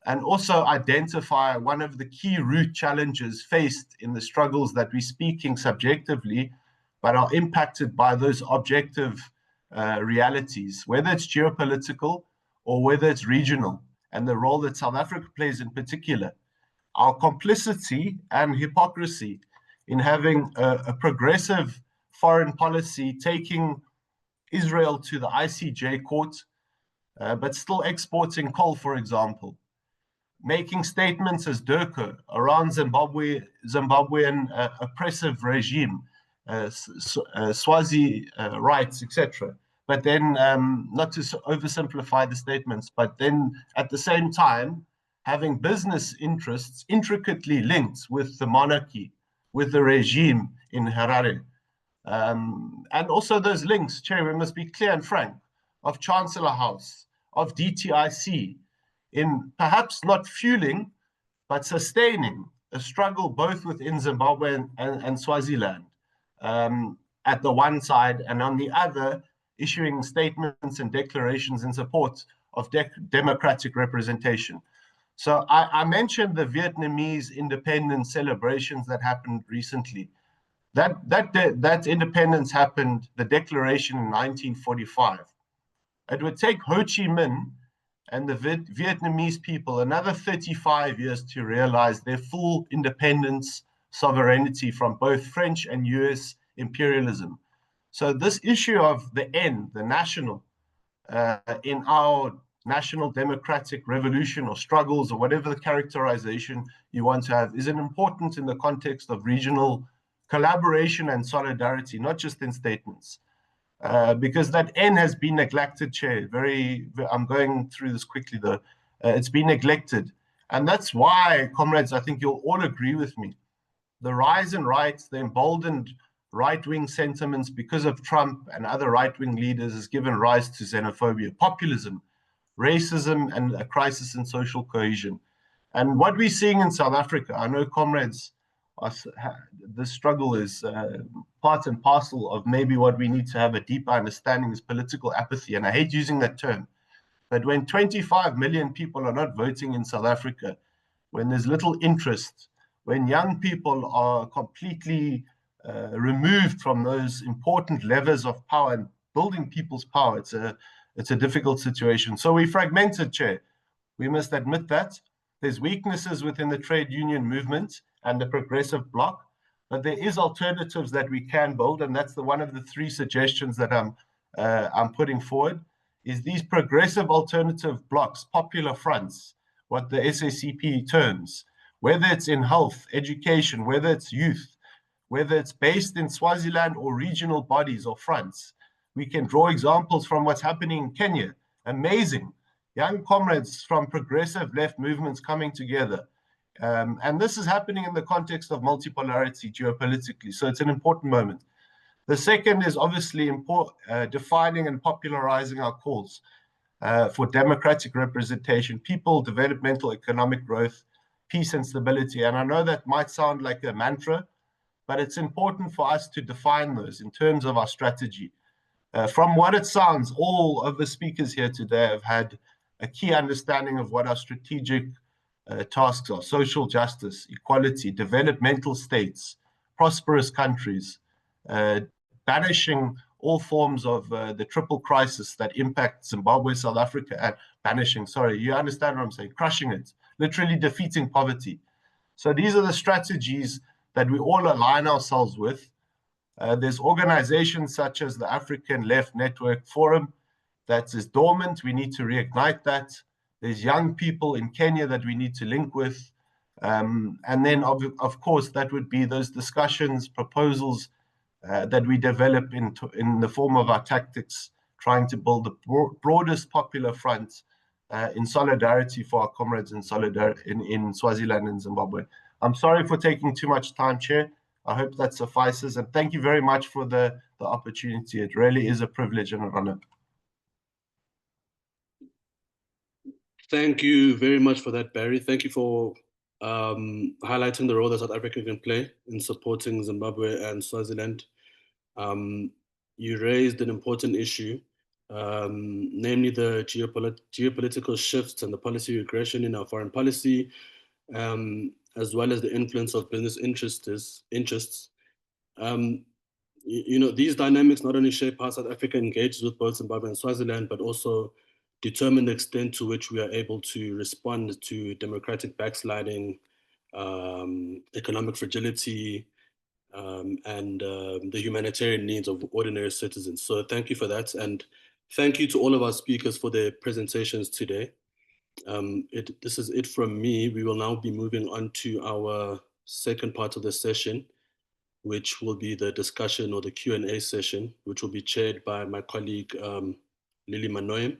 and also identify one of the key root challenges faced in the struggles that we're speaking subjectively, but are impacted by those objective realities, whether it's geopolitical or whether it's regional, and the role that South Africa plays in particular. Our complicity and hypocrisy in having a progressive foreign policy, taking Israel to the ICJ court, but still exporting coal, for example, making statements as Durko around Zimbabwean oppressive regime, Swazi rights, etc. But then, not to oversimplify the statements, but then at the same time, having business interests intricately linked with the monarchy, with the regime in Harare. And also those links, Chair, we must be clear and frank, of Chancellor House, of DTIC, in perhaps not fueling, but sustaining a struggle both within Zimbabwe and Swaziland at the one side, and on the other, issuing statements and declarations in support of democratic representation. So I mentioned the Vietnamese independence celebrations that happened recently. That independence happened, the declaration, in 1945. It would take Ho Chi Minh and the Vietnamese people another 35 years to realize their full independence, sovereignty from both French and US imperialism. So this issue of the N, the national, in our national democratic revolution or struggles or whatever the characterization you want to have, is an important in the context of regional collaboration and solidarity, not just in statements. Because that N has been neglected, Chair. I'm going through this quickly though. It's been neglected. And that's why, comrades, I think you'll all agree with me. The rise in rights, the emboldened right-wing sentiments because of Trump and other right-wing leaders has given rise to xenophobia, populism, racism, and a crisis in social cohesion. And what we're seeing in South Africa, I know, comrades, this struggle is part and parcel of maybe what we need to have a deeper understanding is political apathy. And I hate using that term. But when 25 million people are not voting in South Africa, when there's little interest, when young people are completely removed from those important levers of power and building people's power, it's a difficult situation. So we fragmented, Chair. We must admit that. There's weaknesses within the trade union movement and the progressive bloc, but there is alternatives that we can build, and that's one of the three suggestions that I'm putting forward, is these progressive alternative blocs, popular fronts, what the SACP terms, whether it's in health, education, whether it's youth, whether it's based in Swaziland or regional bodies or fronts. We can draw examples from what's happening in Kenya. Amazing. Young comrades from progressive left movements coming together. And this is happening in the context of multipolarity geopolitically. So it's an important moment. The second is obviously defining and popularizing our calls for democratic representation, people, developmental, economic growth, peace and stability. And I know that might sound like a mantra, but it's important for us to define those in terms of our strategy. From what it sounds, all of the speakers here today have had a key understanding of what our strategic tasks are: social justice, equality, developmental states, prosperous countries, banishing all forms of the triple crisis that impact Zimbabwe, South Africa, and banishing, sorry, you understand what I'm saying, crushing it, literally defeating poverty. So these are the strategies that we all align ourselves with. There's organizations such as the African Left Network Forum that is dormant. We need to reignite that. There's young people in Kenya that we need to link with. And then, of course, that would be those discussions, proposals that we develop in the form of our tactics, trying to build the broadest popular front in solidarity for our comrades in Swaziland and Zimbabwe. I'm sorry for taking too much time, Chair. I hope that suffices. And thank you very much for the opportunity. It really is a privilege and an honor. Thank you very much for that, Barry. Thank you for highlighting the role that South Africa can play in supporting Zimbabwe and Swaziland. You raised an important issue, namely the geopolitical shifts and the policy regression in our foreign policy, as well as the influence of business interests. These dynamics not only shape how South Africa engages with both Zimbabwe and Swaziland, but also determine the extent to which we are able to respond to democratic backsliding, economic fragility, and the humanitarian needs of ordinary citizens. So thank you for that. And thank you to all of our speakers for their presentations today. This is it from me. We will now be moving on to our second part of the session, which will be the discussion or the Q&A session, which will be chaired by my colleague, Lily Manoyem.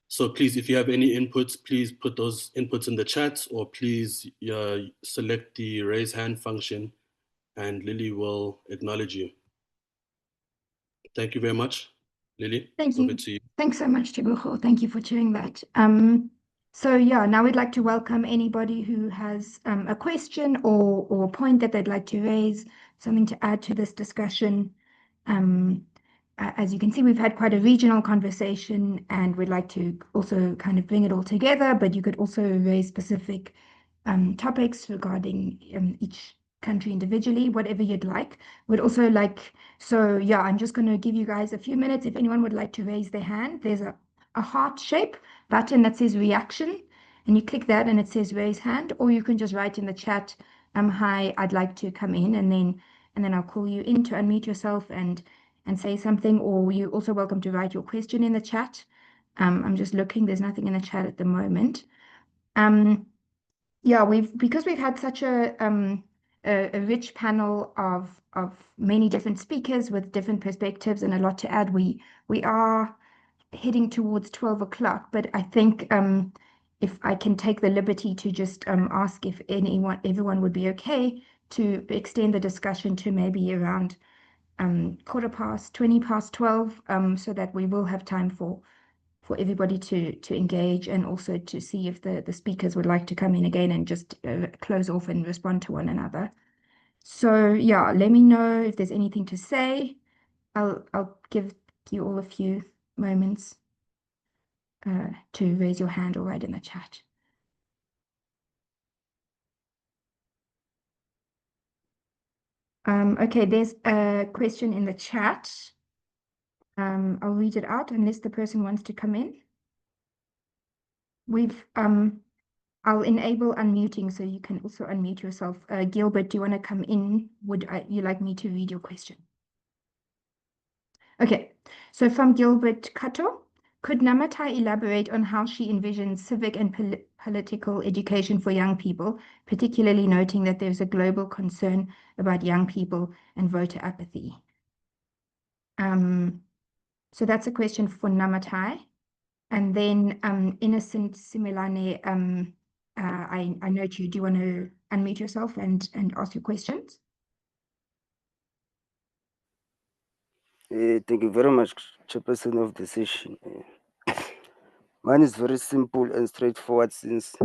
So please, if you have any inputs, please put those inputs in the chat, or please select the raise hand function and Lily will acknowledge you. Thank you very much. Lily, Thank over you. to you. Thanks so much, Tebogo. Thank you for sharing that. So yeah, now we'd like to welcome anybody who has a question or a point that they'd like to raise, something to add to this discussion. As you can see, we've had quite a regional conversation and we'd like to also kind of bring it all together, but you could also raise specific topics regarding each country individually, whatever you'd like. Would also like, so yeah, I'm just going to give you guys a few minutes. If anyone would like to raise their hand, there's a heart shape button that says reaction, and you click that and it says raise hand, or you can just write in the chat, hi, I'd like to come in, and then I'll call you in to unmute yourself and say something, or you're also welcome to write your question in the chat. I'm just looking, there's nothing in the chat at the moment. Yeah, because we've had such a rich panel of many different speakers with different perspectives and a lot to add. We are heading towards 12 o'clock, but I think if I can take the liberty to just ask if everyone would be okay to extend the discussion to maybe around 20 past 12, so that we will have time for everybody to engage, and also to see if the speakers would like to come in again and just close off and respond to one another. So yeah, let me know if there's anything to say. I'll give you all a few moments to raise your hand or write in the chat. Okay, there's a question in the chat. I'll read it out unless the person wants to come in. I'll enable unmuting so you can also unmute yourself. Gilbert, do you want to come in? Would you like me to read your question? Okay, so from Gilbert Kato, could Namatai elaborate on how she envisions civic and political education for young people, particularly noting that there's a global concern about young people and voter apathy? So that's a question for Namatai. And then Innocent Similane, I note you. Do you want to unmute yourself and ask your questions? Thank you very much, Chairperson of the session. Mine is very simple and straightforward, since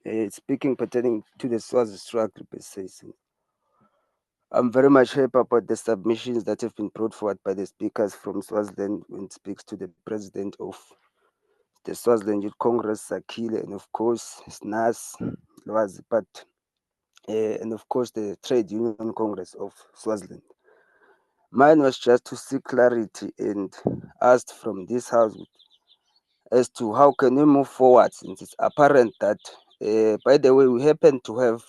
it's speaking pertaining to the Swazi struggle per se. I'm very much happy about the submissions that have been brought forward by the speakers from Swaziland when it speaks to the president of the Swaziland Youth Congress, Sakile, and of course, SNAS, Lwazi, but and of course, the Trade Union Congress of Swaziland. Mine was just to seek clarity and asked from this house as to how can we move forward, since it's apparent that, by the way, we happen to have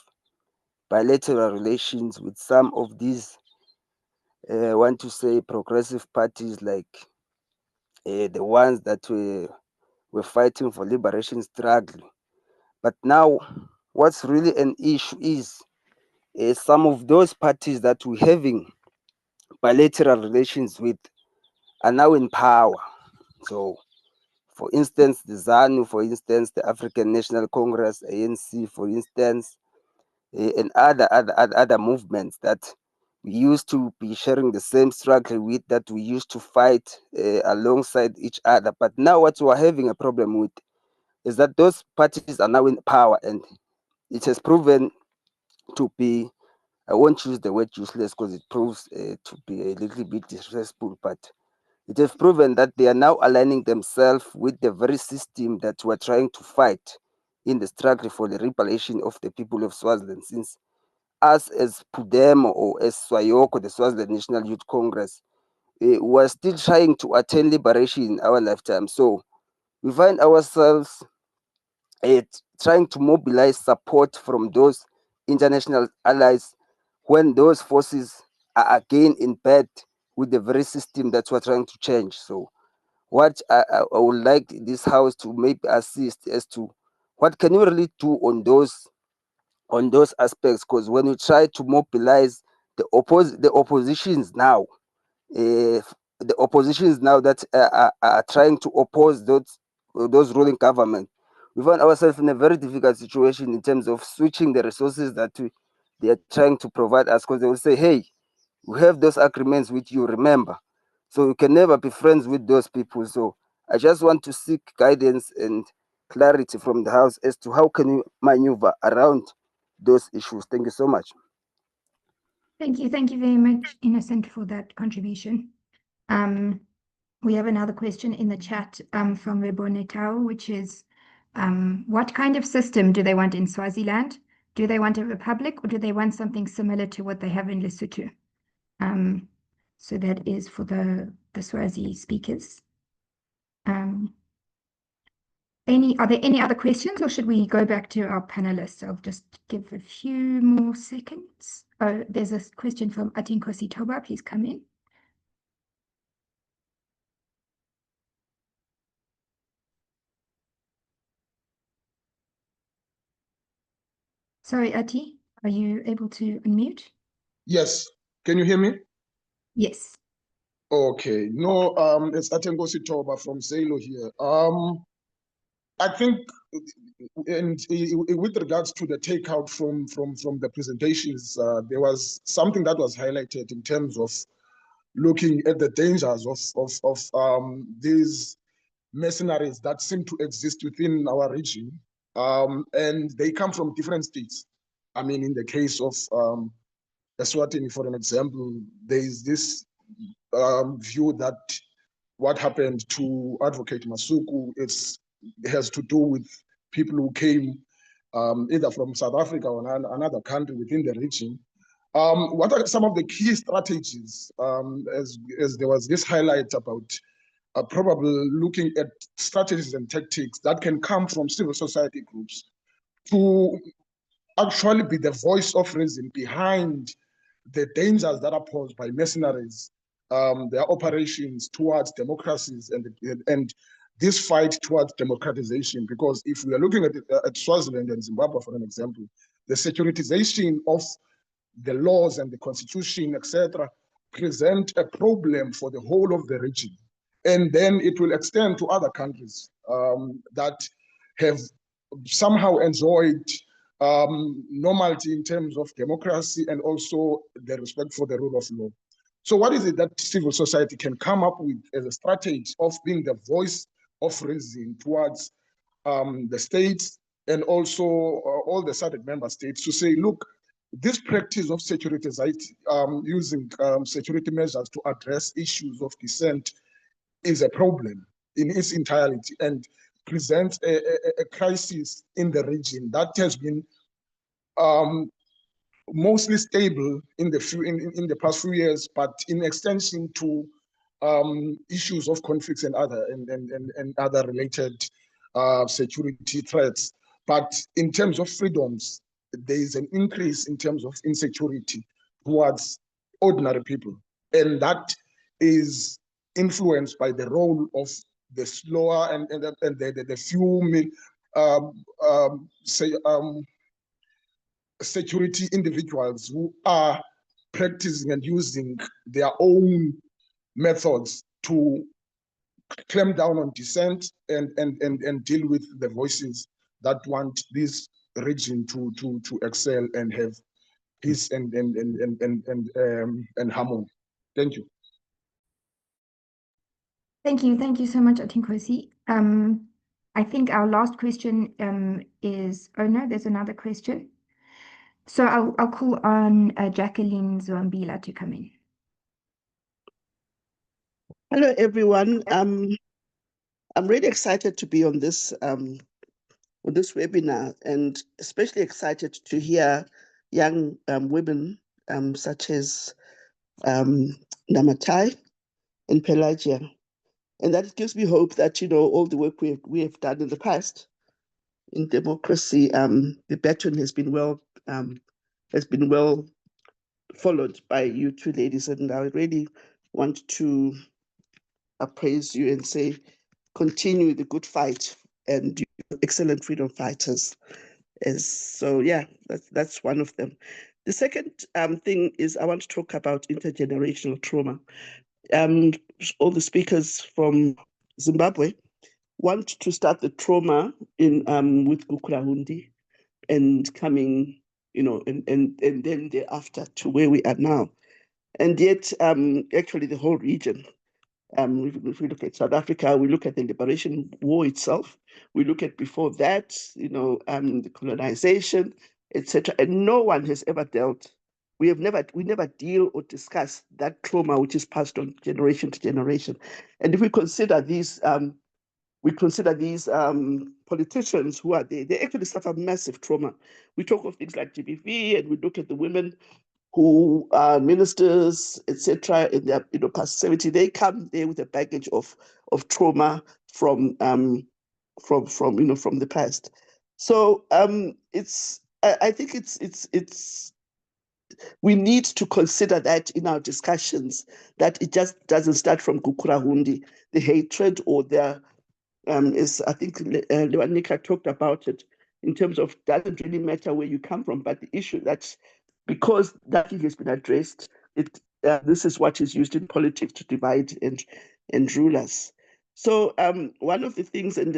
bilateral relations with some of these, want to say, progressive parties, like the ones that were fighting for liberation struggle. But now what's really an issue is some of those parties that we're having bilateral relations with are now in power. So, for instance, the ZANU, for instance, the African National Congress, ANC, for instance, and other movements that we used to be sharing the same struggle with, that we used to fight alongside each other. But now what we're having a problem with is that those parties are now in power, and it has proven to be, I won't use the word useless because it proves to be a little bit disrespectful, but it has proven that they are now aligning themselves with the very system that we're trying to fight in the struggle for the liberation of the people of Swaziland. Since us as Pudemo or as Swayoko, the Swaziland National Youth Congress, we're still trying to attain liberation in our lifetime. So we find ourselves trying to mobilize support from those international allies when those forces are again in bed with the very system that we're trying to change. So what I would like this house to maybe assist as to what can we really do on those aspects, because when you try to mobilize the oppositions now, the oppositions now that are trying to oppose those ruling government, we find ourselves in a very difficult situation in terms of switching the resources that they are trying to provide us, because they will say, hey, we have those agreements with you, remember. So you can never be friends with those people. So I just want to seek guidance and clarity from the house as to how can you maneuver around those issues. Thank you so much. Thank you very much, Innocent, for that contribution. We have another question in the chat from Rebone Tau, which is, what kind of system do they want in Swaziland? Do they want a republic, or do they want something similar to what they have in Lesotho? So that is for the Swazi speakers. Are there any other questions, or should we go back to our panelists? I'll just give a few more seconds. Oh, there's a question from Atinkosi Toba. Please come in. Sorry, Ati, are you able to unmute? Yes. Can you hear me? Yes. Okay. No, it's Atengosi Toba from SALO here. I think, and with regards to the takeout from the presentations, there was something that was highlighted in terms of looking at the dangers of these mercenaries that seem to exist within our region, and they come from different states. I mean, in the case of Eswatini, for an example, there is this view that what happened to Advocate Masuku has to do with people who came either from South Africa or another country within the region. What are some of the key strategies, as there was this highlight about probably looking at strategies and tactics that can come from civil society groups to actually be the voice of reason behind the dangers that are posed by mercenaries, their operations towards democracies and this fight towards democratization? Because if we are looking at Swaziland and Zimbabwe, for an example, the securitization of the laws and the constitution, etc., present a problem for the whole of the region. And then it will extend to other countries that have somehow enjoyed normality in terms of democracy and also the respect for the rule of law. So what is it that civil society can come up with as a strategy of being the voice of reason towards the states and also all the SADC member states to say, look, this practice of securitization, using security measures to address issues of dissent is a problem in its entirety and presents a crisis in the region that has been mostly stable in the past few years, but in extension to issues of conflicts and other related security threats. But in terms of freedoms, there is an increase in terms of insecurity towards ordinary people, and that is influenced by the role of the slower and the few security individuals who are practicing and using their own methods to clamp down on dissent and deal with the voices that want this region to excel and have peace and harmony. Thank you. Thank you so much, Atinkosi. I think our last question is, oh no, there's another question. So I'll call on Jacqueline Zwambila to come in. Hello, everyone. I'm really excited to be on this webinar, and especially excited to hear young women such as Namatai and Pelagia. And that gives me hope that, all the work we have done in the past in democracy, the baton has been well followed by you two ladies. And I really want to appraise you and say, continue the good fight, and you're excellent freedom fighters. So yeah, that's one of them. The second thing is I want to talk about intergenerational trauma. All the speakers from Zimbabwe want to start the trauma in with Gukurahundi and coming, and then thereafter to where we are now. And yet, actually the whole region, if we look at South Africa, we look at the Liberation War itself, we look at before that, the colonization, etc. And no one has ever dealt. We never deal or discuss that trauma which is passed on generation to generation. And if we consider these politicians who are there, they actually suffer massive trauma. We talk of things like GBV, and we look at the women who are ministers, etc. in their past 70. They come there with a baggage of trauma from the past. So I think it's we need to consider that in our discussions, that it just doesn't start from Gukurahundi, the hatred or their is, I think Lewanika talked about it in terms of doesn't really matter where you come from, but the issue that because that has been addressed, this is what is used in politics to divide and rule us. So one of the things, and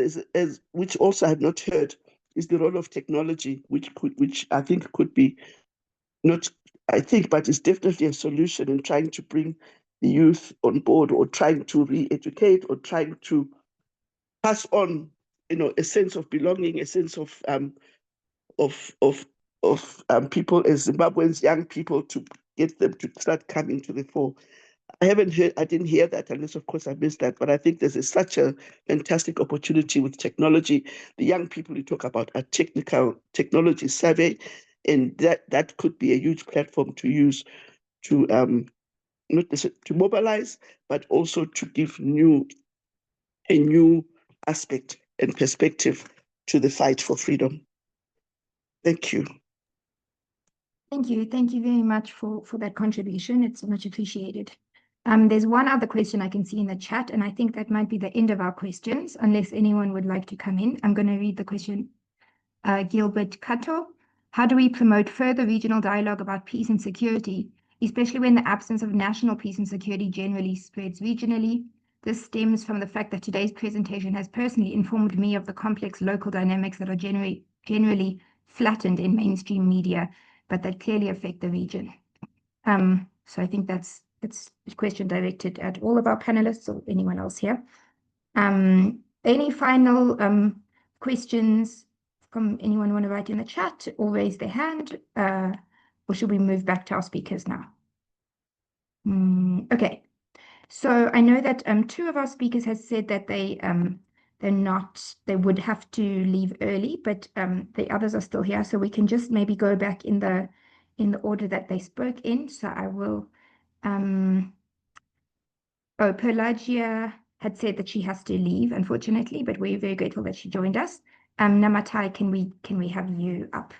which also I have not heard, is the role of technology, which I think could be not, I think, but it's definitely a solution in trying to bring the youth on board, or trying to re-educate, or trying to pass on, a sense of belonging, a sense of people as Zimbabweans, young people, to get them to start coming to the fore. I didn't hear that, unless of course I missed that, but I think there's such a fantastic opportunity with technology. The young people you talk about are technology savvy, and that could be a huge platform to use to not necessarily to mobilize, but also to give a new aspect and perspective to the fight for freedom. Thank you. Thank you very much for that contribution. It's much appreciated. There's one other question I can see in the chat, and I think that might be the end of our questions, unless anyone would like to come in. I'm going to read the question. Gilbert Kato, how do we promote further regional dialogue about peace and security, especially when the absence of national peace and security generally spreads regionally? This stems from the fact that today's presentation has personally informed me of the complex local dynamics that are generally flattened in mainstream media, but that clearly affect the region. So I think it's a question directed at all of our panelists or anyone else here. Any final questions from anyone want to write in the chat or raise their hand, or should we move back to our speakers now? Okay, so I know that two of our speakers has said that they would have to leave early, but the others are still here, so we can just maybe go back in the order that they spoke in. So I will Pelagia had said that she has to leave, unfortunately, but we're very grateful that she joined us. Namatai, can we have you up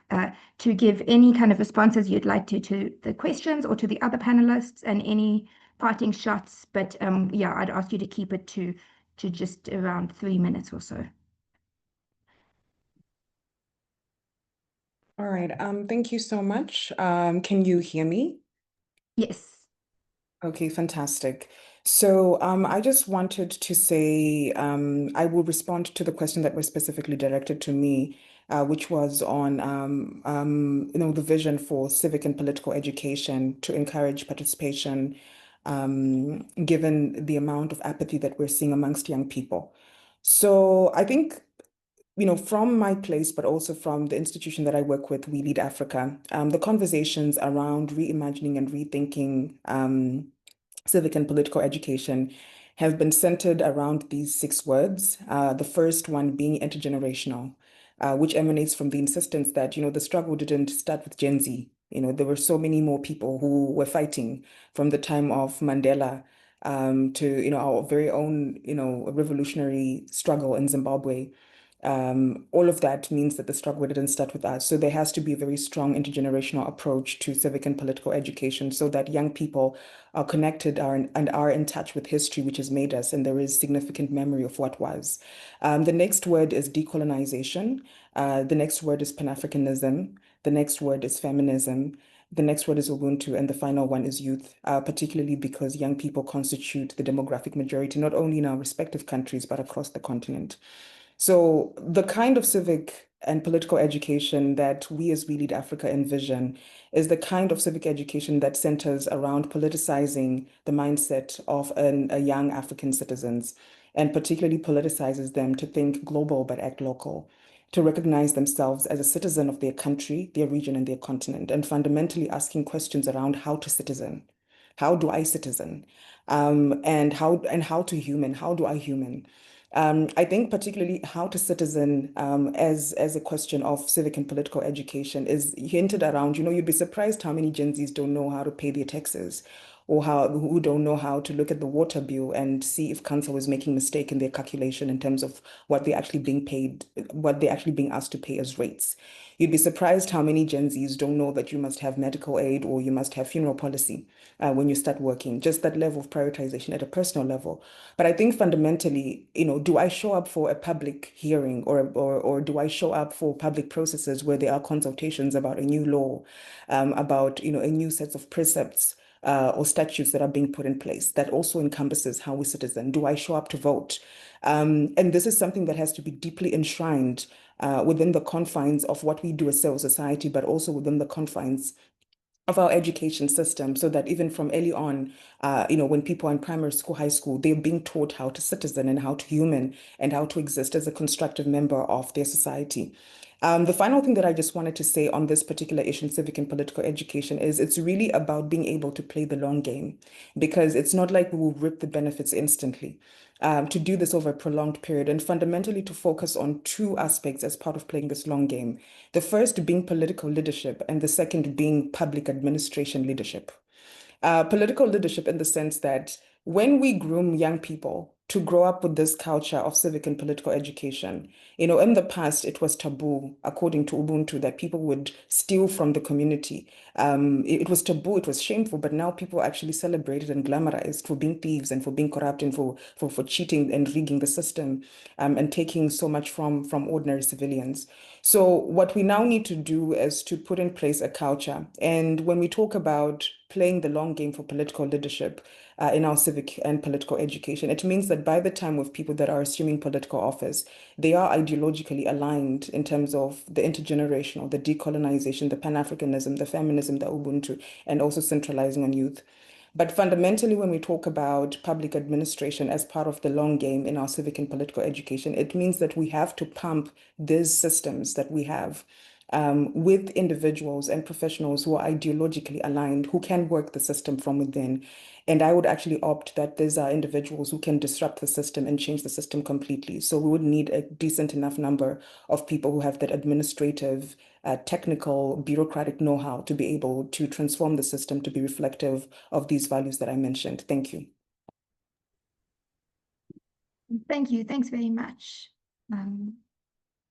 to give any kind of responses you'd like to the questions or to the other panelists, and any parting shots? But yeah, I'd ask you to keep it to just around 3 minutes or so. All right. Thank you so much. Can you hear me? Yes. Okay, fantastic. So I just wanted to say I will respond to the question that was specifically directed to me, which was on the vision for civic and political education to encourage participation, given the amount of apathy that we're seeing amongst young people. So I think from my place, but also from the institution that I work with, We Lead Africa, the conversations around reimagining and rethinking civic and political education have been centered around these 6 words. The first one being intergenerational, which emanates from the insistence that, the struggle didn't start with Gen Z. There were so many more people who were fighting from the time of Mandela to, our very own, revolutionary struggle in Zimbabwe. All of that means that the struggle didn't start with us. So there has to be a very strong intergenerational approach to civic and political education so that young people are connected and are in touch with history, which has made us, and there is significant memory of what was. The next word is decolonization. The next word is Pan-Africanism. The next word is feminism. The next word is Ubuntu, and the final one is youth, particularly because young people constitute the demographic majority, not only in our respective countries, but across the continent. So the kind of civic and political education that we as We Lead Africa envision is the kind of civic education that centers around politicizing the mindset of a young African citizens, and particularly politicizes them to think global but act local, to recognize themselves as a citizen of their country, their region, and their continent, and fundamentally asking questions around how to citizen. How do I citizen? And how to human? How do I human? I think particularly how to citizen as a question of civic and political education is hinted around. You'd be surprised how many Gen Zs don't know how to pay their taxes, or who don't know how to look at the water bill and see if council is making mistake in their calculation in terms of what they're actually being paid, what they're actually being asked to pay as rates. You'd be surprised how many Gen Zs don't know that you must have medical aid or you must have funeral policy when you start working, just that level of prioritization at a personal level. But I think fundamentally, do I show up for a public hearing or do I show up for public processes where there are consultations about a new law, about, a new set of precepts or statutes that are being put in place that also encompasses how we citizen? Do I show up to vote? And this is something that has to be deeply enshrined within the confines of what we do as civil society, but also within the confines of our education system, so that even from early on, when people are in primary school, high school, they're being taught how to citizen and how to human and how to exist as a constructive member of their society. The final thing that I just wanted to say on this particular issue in civic and political education is it's really about being able to play the long game, because it's not like we will reap the benefits instantly. To do this over a prolonged period and fundamentally to focus on 2 aspects as part of playing this long game. The first being political leadership and the second being public administration leadership. Political leadership in the sense that when we groom young people to grow up with this culture of civic and political education, in the past, it was taboo, according to Ubuntu, that people would steal from the community. It was taboo, it was shameful, but now people actually celebrated and glamorized for being thieves and for being corrupt and for cheating and rigging the system and taking so much from ordinary civilians. So what we now need to do is to put in place a culture. And when we talk about playing the long game for political leadership in our civic and political education, it means that by the time with people that are assuming political office, they are ideologically aligned in terms of the intergenerational, the decolonization, the Pan-Africanism, the feminism, the Ubuntu, and also centralizing on youth. But fundamentally, when we talk about public administration as part of the long game in our civic and political education, it means that we have to pump these systems that we have with individuals and professionals who are ideologically aligned, who can work the system from within. And I would actually opt that these are individuals who can disrupt the system and change the system completely. So we would need a decent enough number of people who have that administrative, technical, bureaucratic know-how to be able to transform the system to be reflective of these values that I mentioned. Thank you. Thank you. Thanks very much.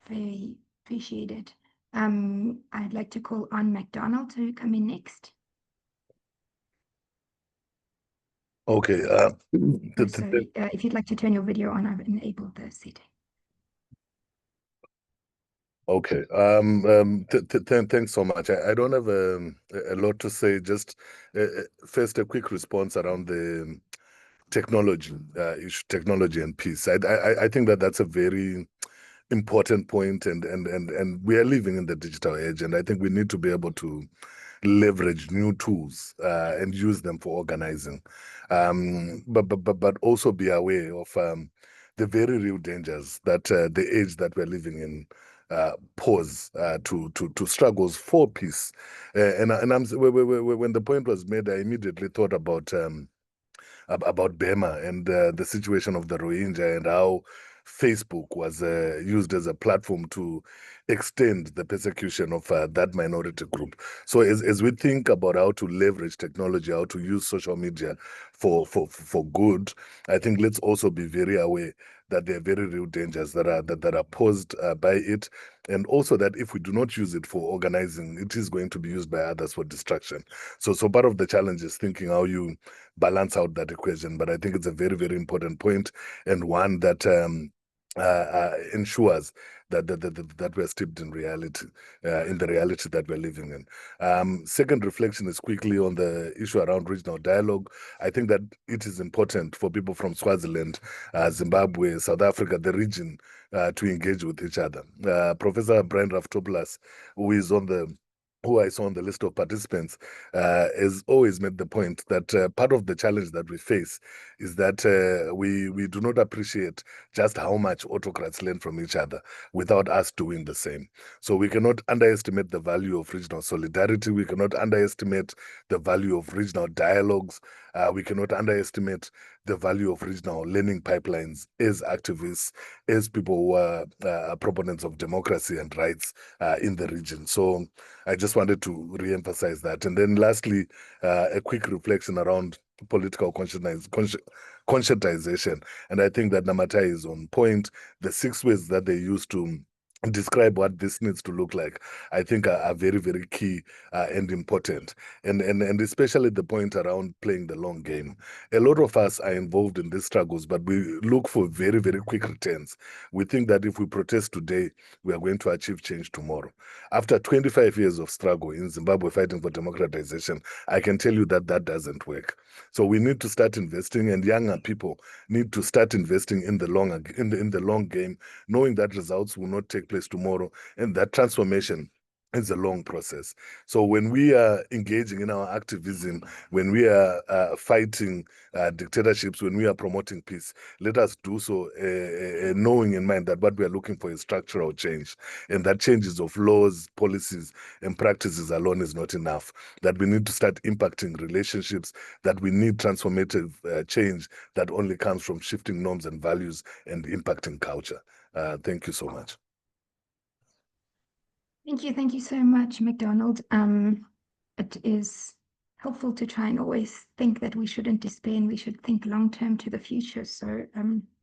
Very appreciated. I'd like to call on McDonald to come in next. Okay. Sorry, if you'd like to turn your video on, I've enabled the setting. Okay. Thanks so much. I don't have a lot to say. Just first, a quick response around the technology issue, technology and peace. I think that's a very important point, and we are living in the digital age, and I think we need to be able to leverage new tools and use them for organizing, but also be aware of the very real dangers that the age that we're living in pose to struggles for peace. And when the point was made, I immediately thought about Burma and the situation of the Rohingya and how Facebook was used as a platform to extend the persecution of that minority group. So as we think about how to leverage technology, how to use social media for good, I think let's also be very aware that there are very real dangers that are posed by it, and also that if we do not use it for organizing, it is going to be used by others for distraction. So part of the challenge is thinking how you balance out that equation. But I think it's a very, very important point, and one that ensures that we're steeped in reality, in the reality that we're living in. Second reflection is quickly on the issue around regional dialogue. I think that it is important for people from Swaziland, Zimbabwe, South Africa, the region, to engage with each other. Professor Brian Raftopoulos, who I saw on the list of participants, has always made the point that part of the challenge that we face is that we do not appreciate just how much autocrats learn from each other without us doing the same. So we cannot underestimate the value of regional solidarity. We cannot underestimate the value of regional dialogues. We cannot underestimate the value of regional learning pipelines as activists, as people who are proponents of democracy and rights in the region. So I just wanted to re-emphasize that. And then lastly, a quick reflection around political conscientization. And I think that Namatai is on point. The 6 ways that they use to describe what this needs to look like, I think are very, very key and important. And especially the point around playing the long game. A lot of us are involved in these struggles, but we look for very, very quick returns. We think that if we protest today, we are going to achieve change tomorrow. After 25 years of struggle in Zimbabwe fighting for democratization, I can tell you that doesn't work. So we need to start investing, and younger people need to start investing in the long game, knowing that results will not take place tomorrow, and that transformation is a long process. So when we are engaging in our activism, when we are fighting dictatorships, when we are promoting peace, let us do so knowing in mind that what we are looking for is structural change, and that changes of laws, policies, and practices alone is not enough, that we need to start impacting relationships, that we need transformative change that only comes from shifting norms and values and impacting culture. Thank you so much. Thank you so much, McDonald. It is helpful to try and always think that we shouldn't despair and we should think long-term to the future. So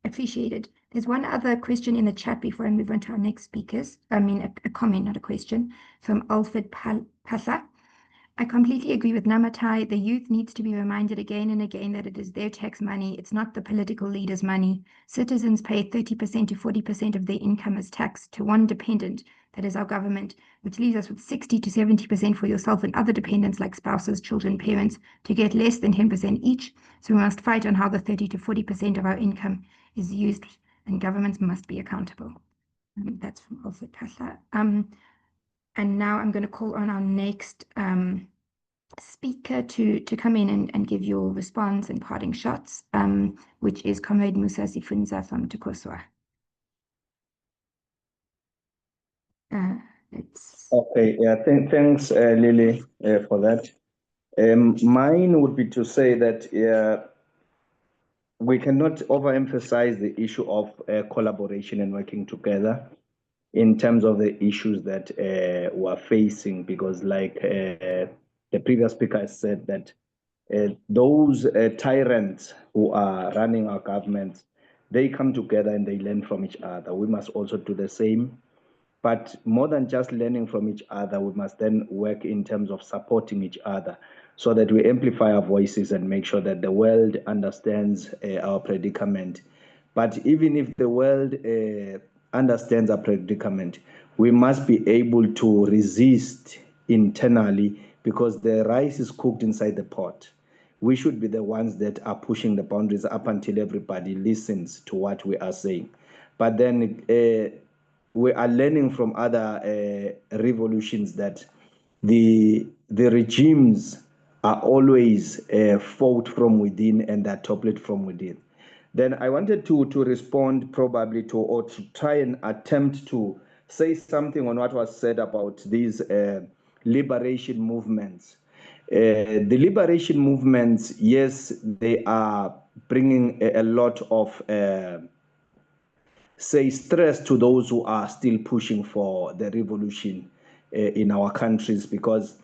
appreciate it. There's one other question in the chat before I move on to our next speakers. I mean, a comment, not a question, from Alfred Pasa. I completely agree with Namatai. The youth needs to be reminded again and again that it is their tax money. It's not the political leaders' money. Citizens pay 30% to 40% of their income as tax to one dependent, that is our government, which leaves us with 60 to 70% for yourself and other dependents like spouses, children, parents, to get less than 10% each. So we must fight on how the 30 to 40% of our income is used, and governments must be accountable. That's from Alfred Pasa. And now I'm going to call on our next speaker to come in and give your response and parting shots, which is Comrade Musa Sifunza from Tukoswa. Okay, yeah, thanks, Lily, for that. Mine would be to say that we cannot overemphasize the issue of collaboration and working together in terms of the issues that we're facing, because like the previous speaker has said, that those tyrants who are running our governments, they come together and they learn from each other. We must also do the same. But more than just learning from each other, we must then work in terms of supporting each other so that we amplify our voices and make sure that the world understands our predicament. But even if the world understands our predicament, we must be able to resist internally because the rice is cooked inside the pot. We should be the ones that are pushing the boundaries up until everybody listens to what we are saying. But then we are learning from other revolutions that the regimes are always fought from within and are toppled from within. Then I wanted to respond probably to, or to try and attempt to say something on what was said about these liberation movements. The liberation movements, yes, they are bringing a lot of say stress to those who are still pushing for the revolution in our countries, because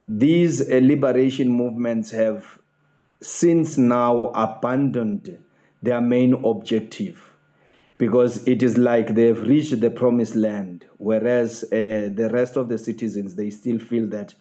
these liberation movements have since now abandoned their main objective, because it is like they've reached the promised land, whereas the rest of the citizens, they still feel that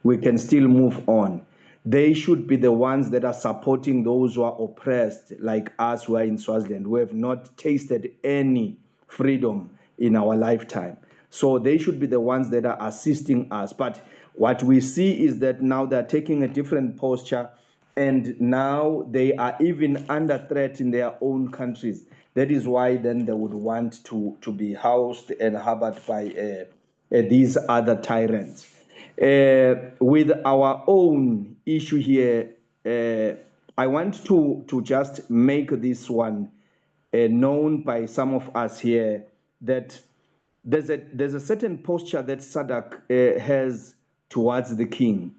we can still move on. They should be the ones that are supporting those who are oppressed, like us who are in Swaziland, who have not tasted any freedom in our lifetime. So they should be the ones that are assisting us. But what we see is that now they're taking a different posture, and now they are even under threat in their own countries. That is why then they would want to be housed and harbored by these other tyrants. With our own issue here, I want to just make this one known by some of us here, that there's a certain posture that SADC has towards the king.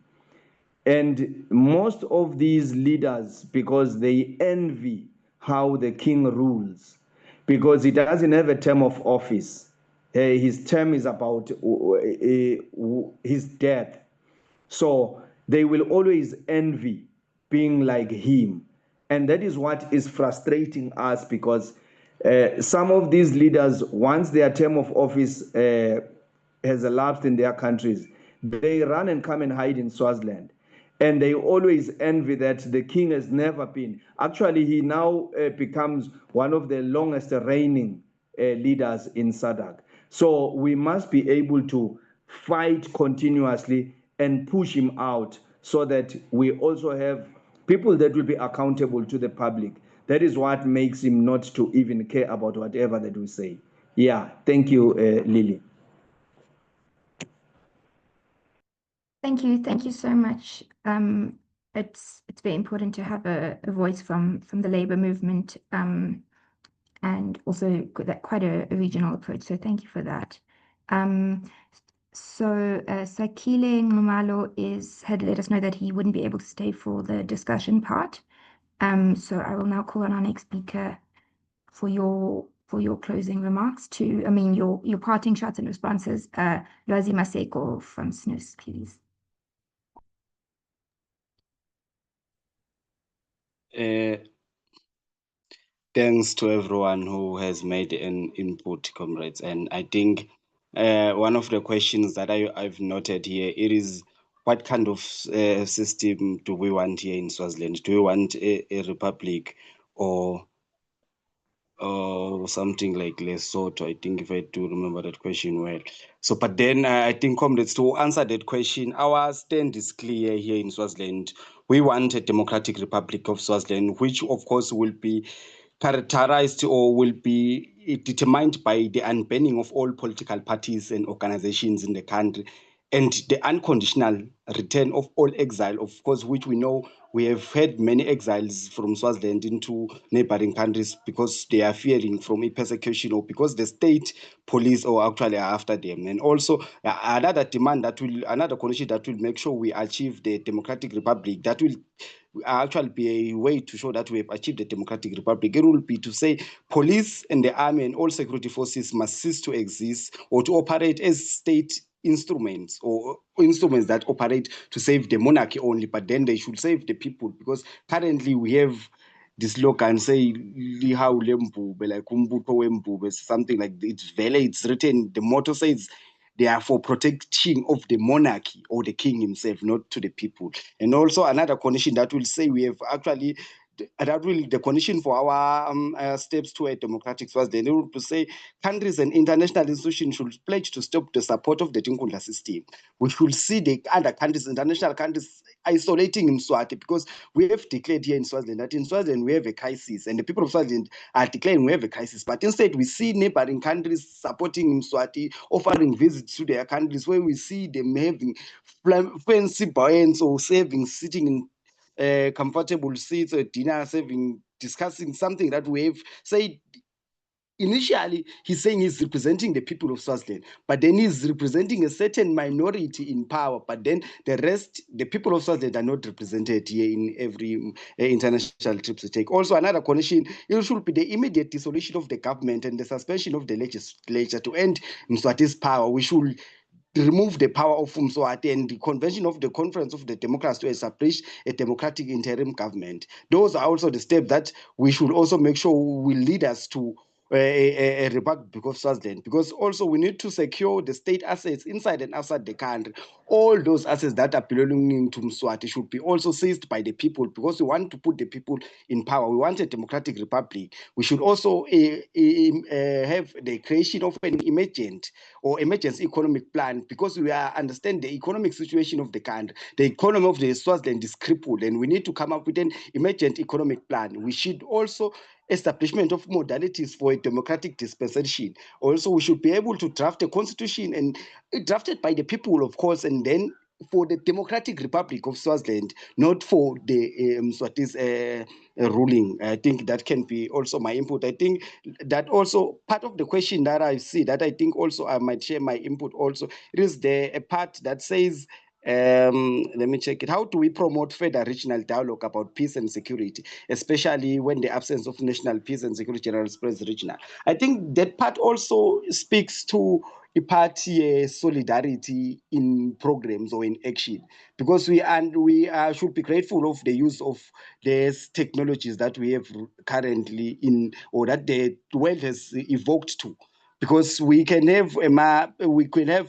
And most of these leaders, because they envy how the king rules, because he doesn't have a term of office. His term is about his death. So they will always envy being like him. And that is what is frustrating us, because some of these leaders, once their term of office has elapsed in their countries, they run and come and hide in Swaziland. And they always envy that the king has never been. Actually, he now becomes one of the longest reigning leaders in SADC. So we must be able to fight continuously and push him out, so that we also have people that will be accountable to the public. That is what makes him not to even care about whatever that we say. Yeah, thank you, Lily. Thank you so much. It's very important to have a voice from the labor movement, and also quite a regional approach. So thank you for that. So Sakile Ngumalo had let us know that he wouldn't be able to stay for the discussion part. So I will now call on our next speaker for your closing remarks your parting shots and responses. Lwazi Maseko from SNUS, please. Thanks to everyone who has made an input, comrades. And I think one of the questions that I've noted here, it is, what kind of system do we want here in Swaziland? Do we want a republic or something like Lesotho? I think, if I do remember that question well. So, but then I think, comrades, to answer that question, our stand is clear here in Swaziland. We want a democratic republic of Swaziland, which of course will be characterized or will be determined by the unbanning of all political parties and organizations in the country, and the unconditional return of all exile, of course, which we know we have had many exiles from Swaziland into neighboring countries because they are fearing from a persecution, or because the state police or actually are after them. And also another condition that will make sure we achieve the democratic republic, that will actually be a way to show that we have achieved the democratic republic. It will be to say police and the army and all security forces must cease to exist or to operate as state instruments, or instruments that operate to save the monarchy only, but then they should save the people, because currently we have this slogan, say like something like it's written, the motto says they are for protection of the monarchy or the king himself, not to the people. And also another condition that will say we have actually the condition for our steps to a democratic Swaziland. It would say countries and international institutions should pledge to stop the support of the Tinkundla system. We should see the other countries, international countries, isolating Mswati, because we have declared here in Swaziland that in Swaziland we have a crisis, and the people of Swaziland are declaring we have a crisis. But instead, we see neighboring countries supporting Mswati, offering visits to their countries, where we see them having fancy buy-ins or savings, sitting in comfortable seats at dinner, discussing something that we have said. Initially, he's saying he's representing the people of Swaziland, but then he's representing a certain minority in power. But then the rest, the people of Swaziland, are not represented here in every international trips we take. Also, another condition, it should be the immediate dissolution of the government and the suspension of the legislature to end Mswati's power. We should remove the power of Mswati, and the convention of the Conference of the Democrats to establish a democratic interim government. Those are also the steps that we should also make sure will lead us to a Republic of Swaziland, because also we need to secure the state assets inside and outside the country. All those assets that are belonging to Mswati should be also seized by the people, because we want to put the people in power. We want a democratic republic. We should also have the creation of an emergency economic plan, because we understand the economic situation of the country. The economy of the Swaziland is crippled, and we need to come up with an emergent economic plan. We should also establishment of modalities for a democratic dispensation. Also, we should be able to draft a constitution, and drafted by the people, of course, and then for the Democratic Republic of Swaziland, not for the Mswati's ruling. I think that can be also my input. I think that also part of the question that I see, that I think also I might share my input also, it is a part that says, let me check it. How do we promote further regional dialogue about peace and security, especially when the absence of national peace and security general spreads regional? I think that part also speaks to a party solidarity in programs or in action, because we should be grateful of the use of these technologies that we have currently in, or that the world has evoked to, because we can have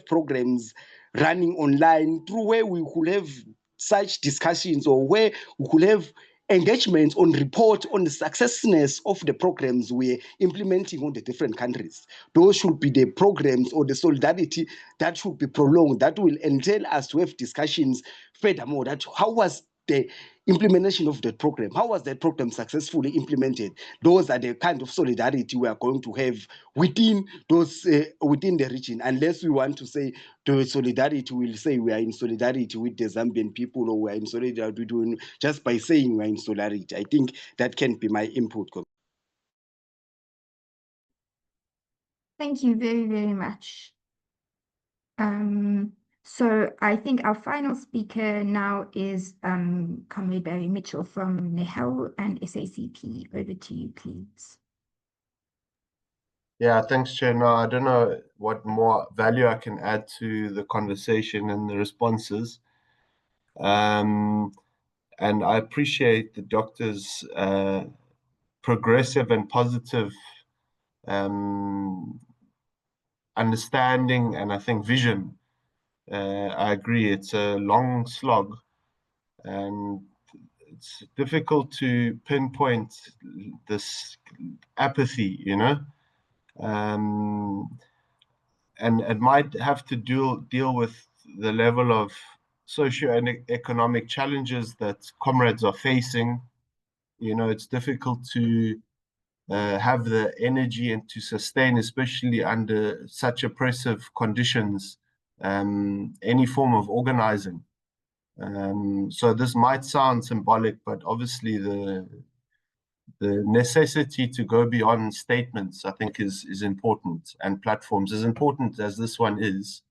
programs running online through where we could have such discussions, or where we could have engagements on report on the successfulness of the programs we're implementing on the different countries. Those should be the programs or the solidarity that should be prolonged, that will entail us to have discussions furthermore, that how was the implementation of the program, how was that program successfully implemented? Those are the kind of solidarity we are going to have within those within the region. Unless we want to say the solidarity, we'll say we are in solidarity with the Zambian people, or we are in solidarity doing just by saying we are in solidarity. I think that can be my input. Thank you very, very much. So I think our final speaker now is Comrade Barry Mitchell from NEHEL and SACP. Over to you, please. Yeah, thanks, Chair. No, I don't know what more value I can add to the conversation and the responses. And I appreciate the doctor's progressive and positive understanding, and I think vision. I agree, it's a long slog, and it's difficult to pinpoint this apathy, and it might have to deal with the level of socio-economic challenges that comrades are facing. It's difficult to have the energy and to sustain, especially under such oppressive conditions, any form of organizing. So this might sound symbolic, but obviously the necessity to go beyond statements, I think, is important, and platforms, as important as this one is,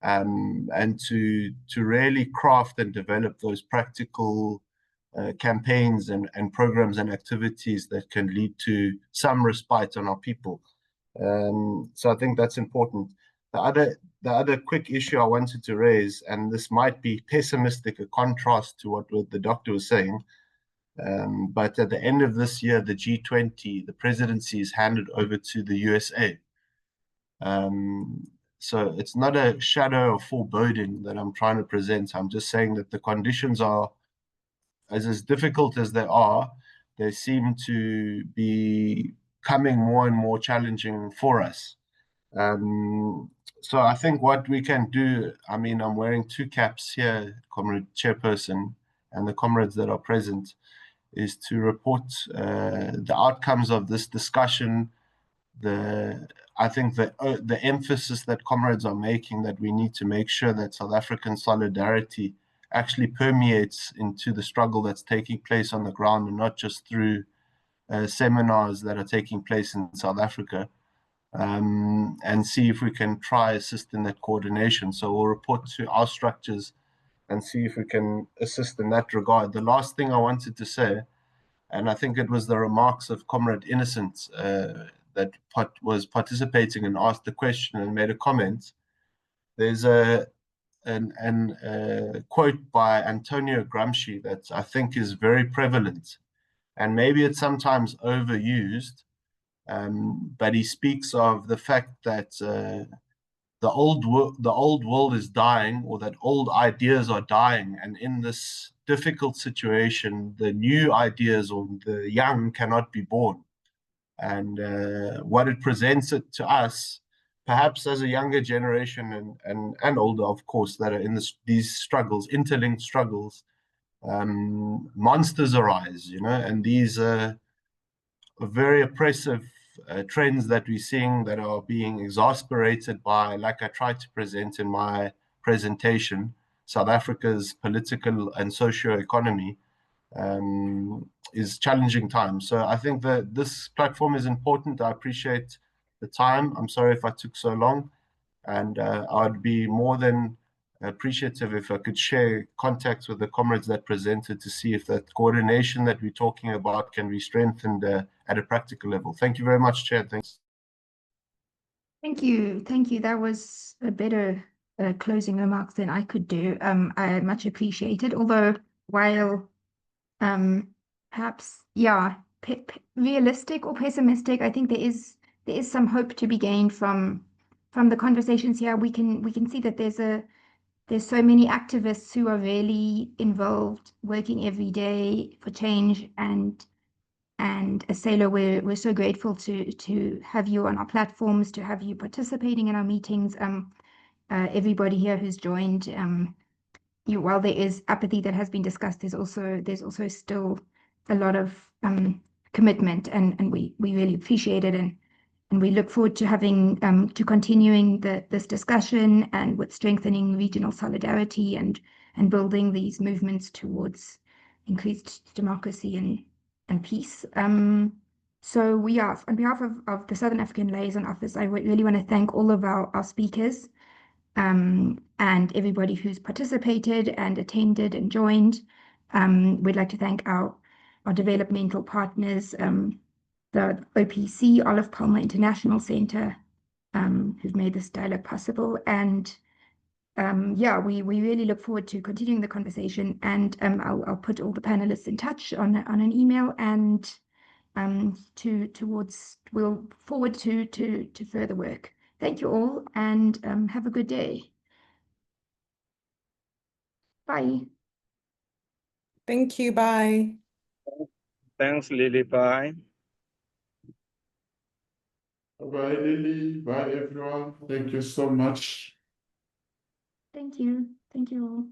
and to really craft and develop those practical campaigns and programs and activities that can lead to some respite on our people. So I think that's important. The other quick issue I wanted to raise, and this might be pessimistic, a contrast to what the doctor was saying, but at the end of this year, the G20, the presidency is handed over to the USA. So it's not a shadow of foreboding that I'm trying to present. I'm just saying that the conditions are as difficult as they are. they seem to be becoming more and more challenging for us. So I think what we can do, I mean, I'm wearing two caps here, Comrade Chairperson, and the comrades that are present, is to report the outcomes of this discussion. I think the emphasis that comrades are making, that we need to make sure that South African solidarity actually permeates into the struggle that's taking place on the ground, and not just through seminars that are taking place in South Africa, and see if we can try assist in that coordination. So we'll report to our structures and see if we can assist in that regard. The last thing I wanted to say, and I think it was the remarks of Comrade Innocent that was participating and asked the question and made a comment. There's a quote by Antonio Gramsci that I think is very prevalent, and maybe it's sometimes overused, but he speaks of the fact that the old world is dying, or that old ideas are dying, and in this difficult situation, the new ideas or the young cannot be born. And what it presents it to us, perhaps as a younger generation and older, of course, that are in these struggles, interlinked struggles, monsters arise, and these very oppressive trends that we're seeing that are being exasperated by, like I tried to present in my presentation, South Africa's political and socio-economy is challenging times. So I think that this platform is important. I appreciate the time. I'm sorry if I took so long, and I'd be more than appreciative if I could share contacts with the comrades that presented to see if that coordination that we're talking about can be strengthened at a practical level. Thank you very much, Chair. Thanks. Thank you. Thank you. That was a better closing remarks than I could do. I much appreciate it. Although while perhaps, yeah, realistic or pessimistic, I think there is some hope to be gained from the conversations here. We can see that there's so many activists who are really involved, working every day for change, and as SALO, we're so grateful to have you on our platforms, to have you participating in our meetings. Everybody here who's joined, while there is apathy that has been discussed, there's also still a lot of commitment, and we really appreciate it, and we look forward to having to continuing this discussion, and with strengthening regional solidarity and building these movements towards increased democracy and peace. So we are, on behalf of the Southern African Liaison Office, I really want to thank all of our speakers, and everybody who's participated and attended and joined. We'd like to thank our developmental partners, the OPC, Olive Palmer International Center, who've made this dialogue possible. And yeah, we really look forward to continuing the conversation, and I'll put all the panelists in touch on an email, and we'll forward to further work. Thank you all, and have a good day. Bye. Thank you. Bye. Thanks, Lily. Bye. Bye, Lily. Bye, everyone. Thank you so much. Thank you. Thank you all.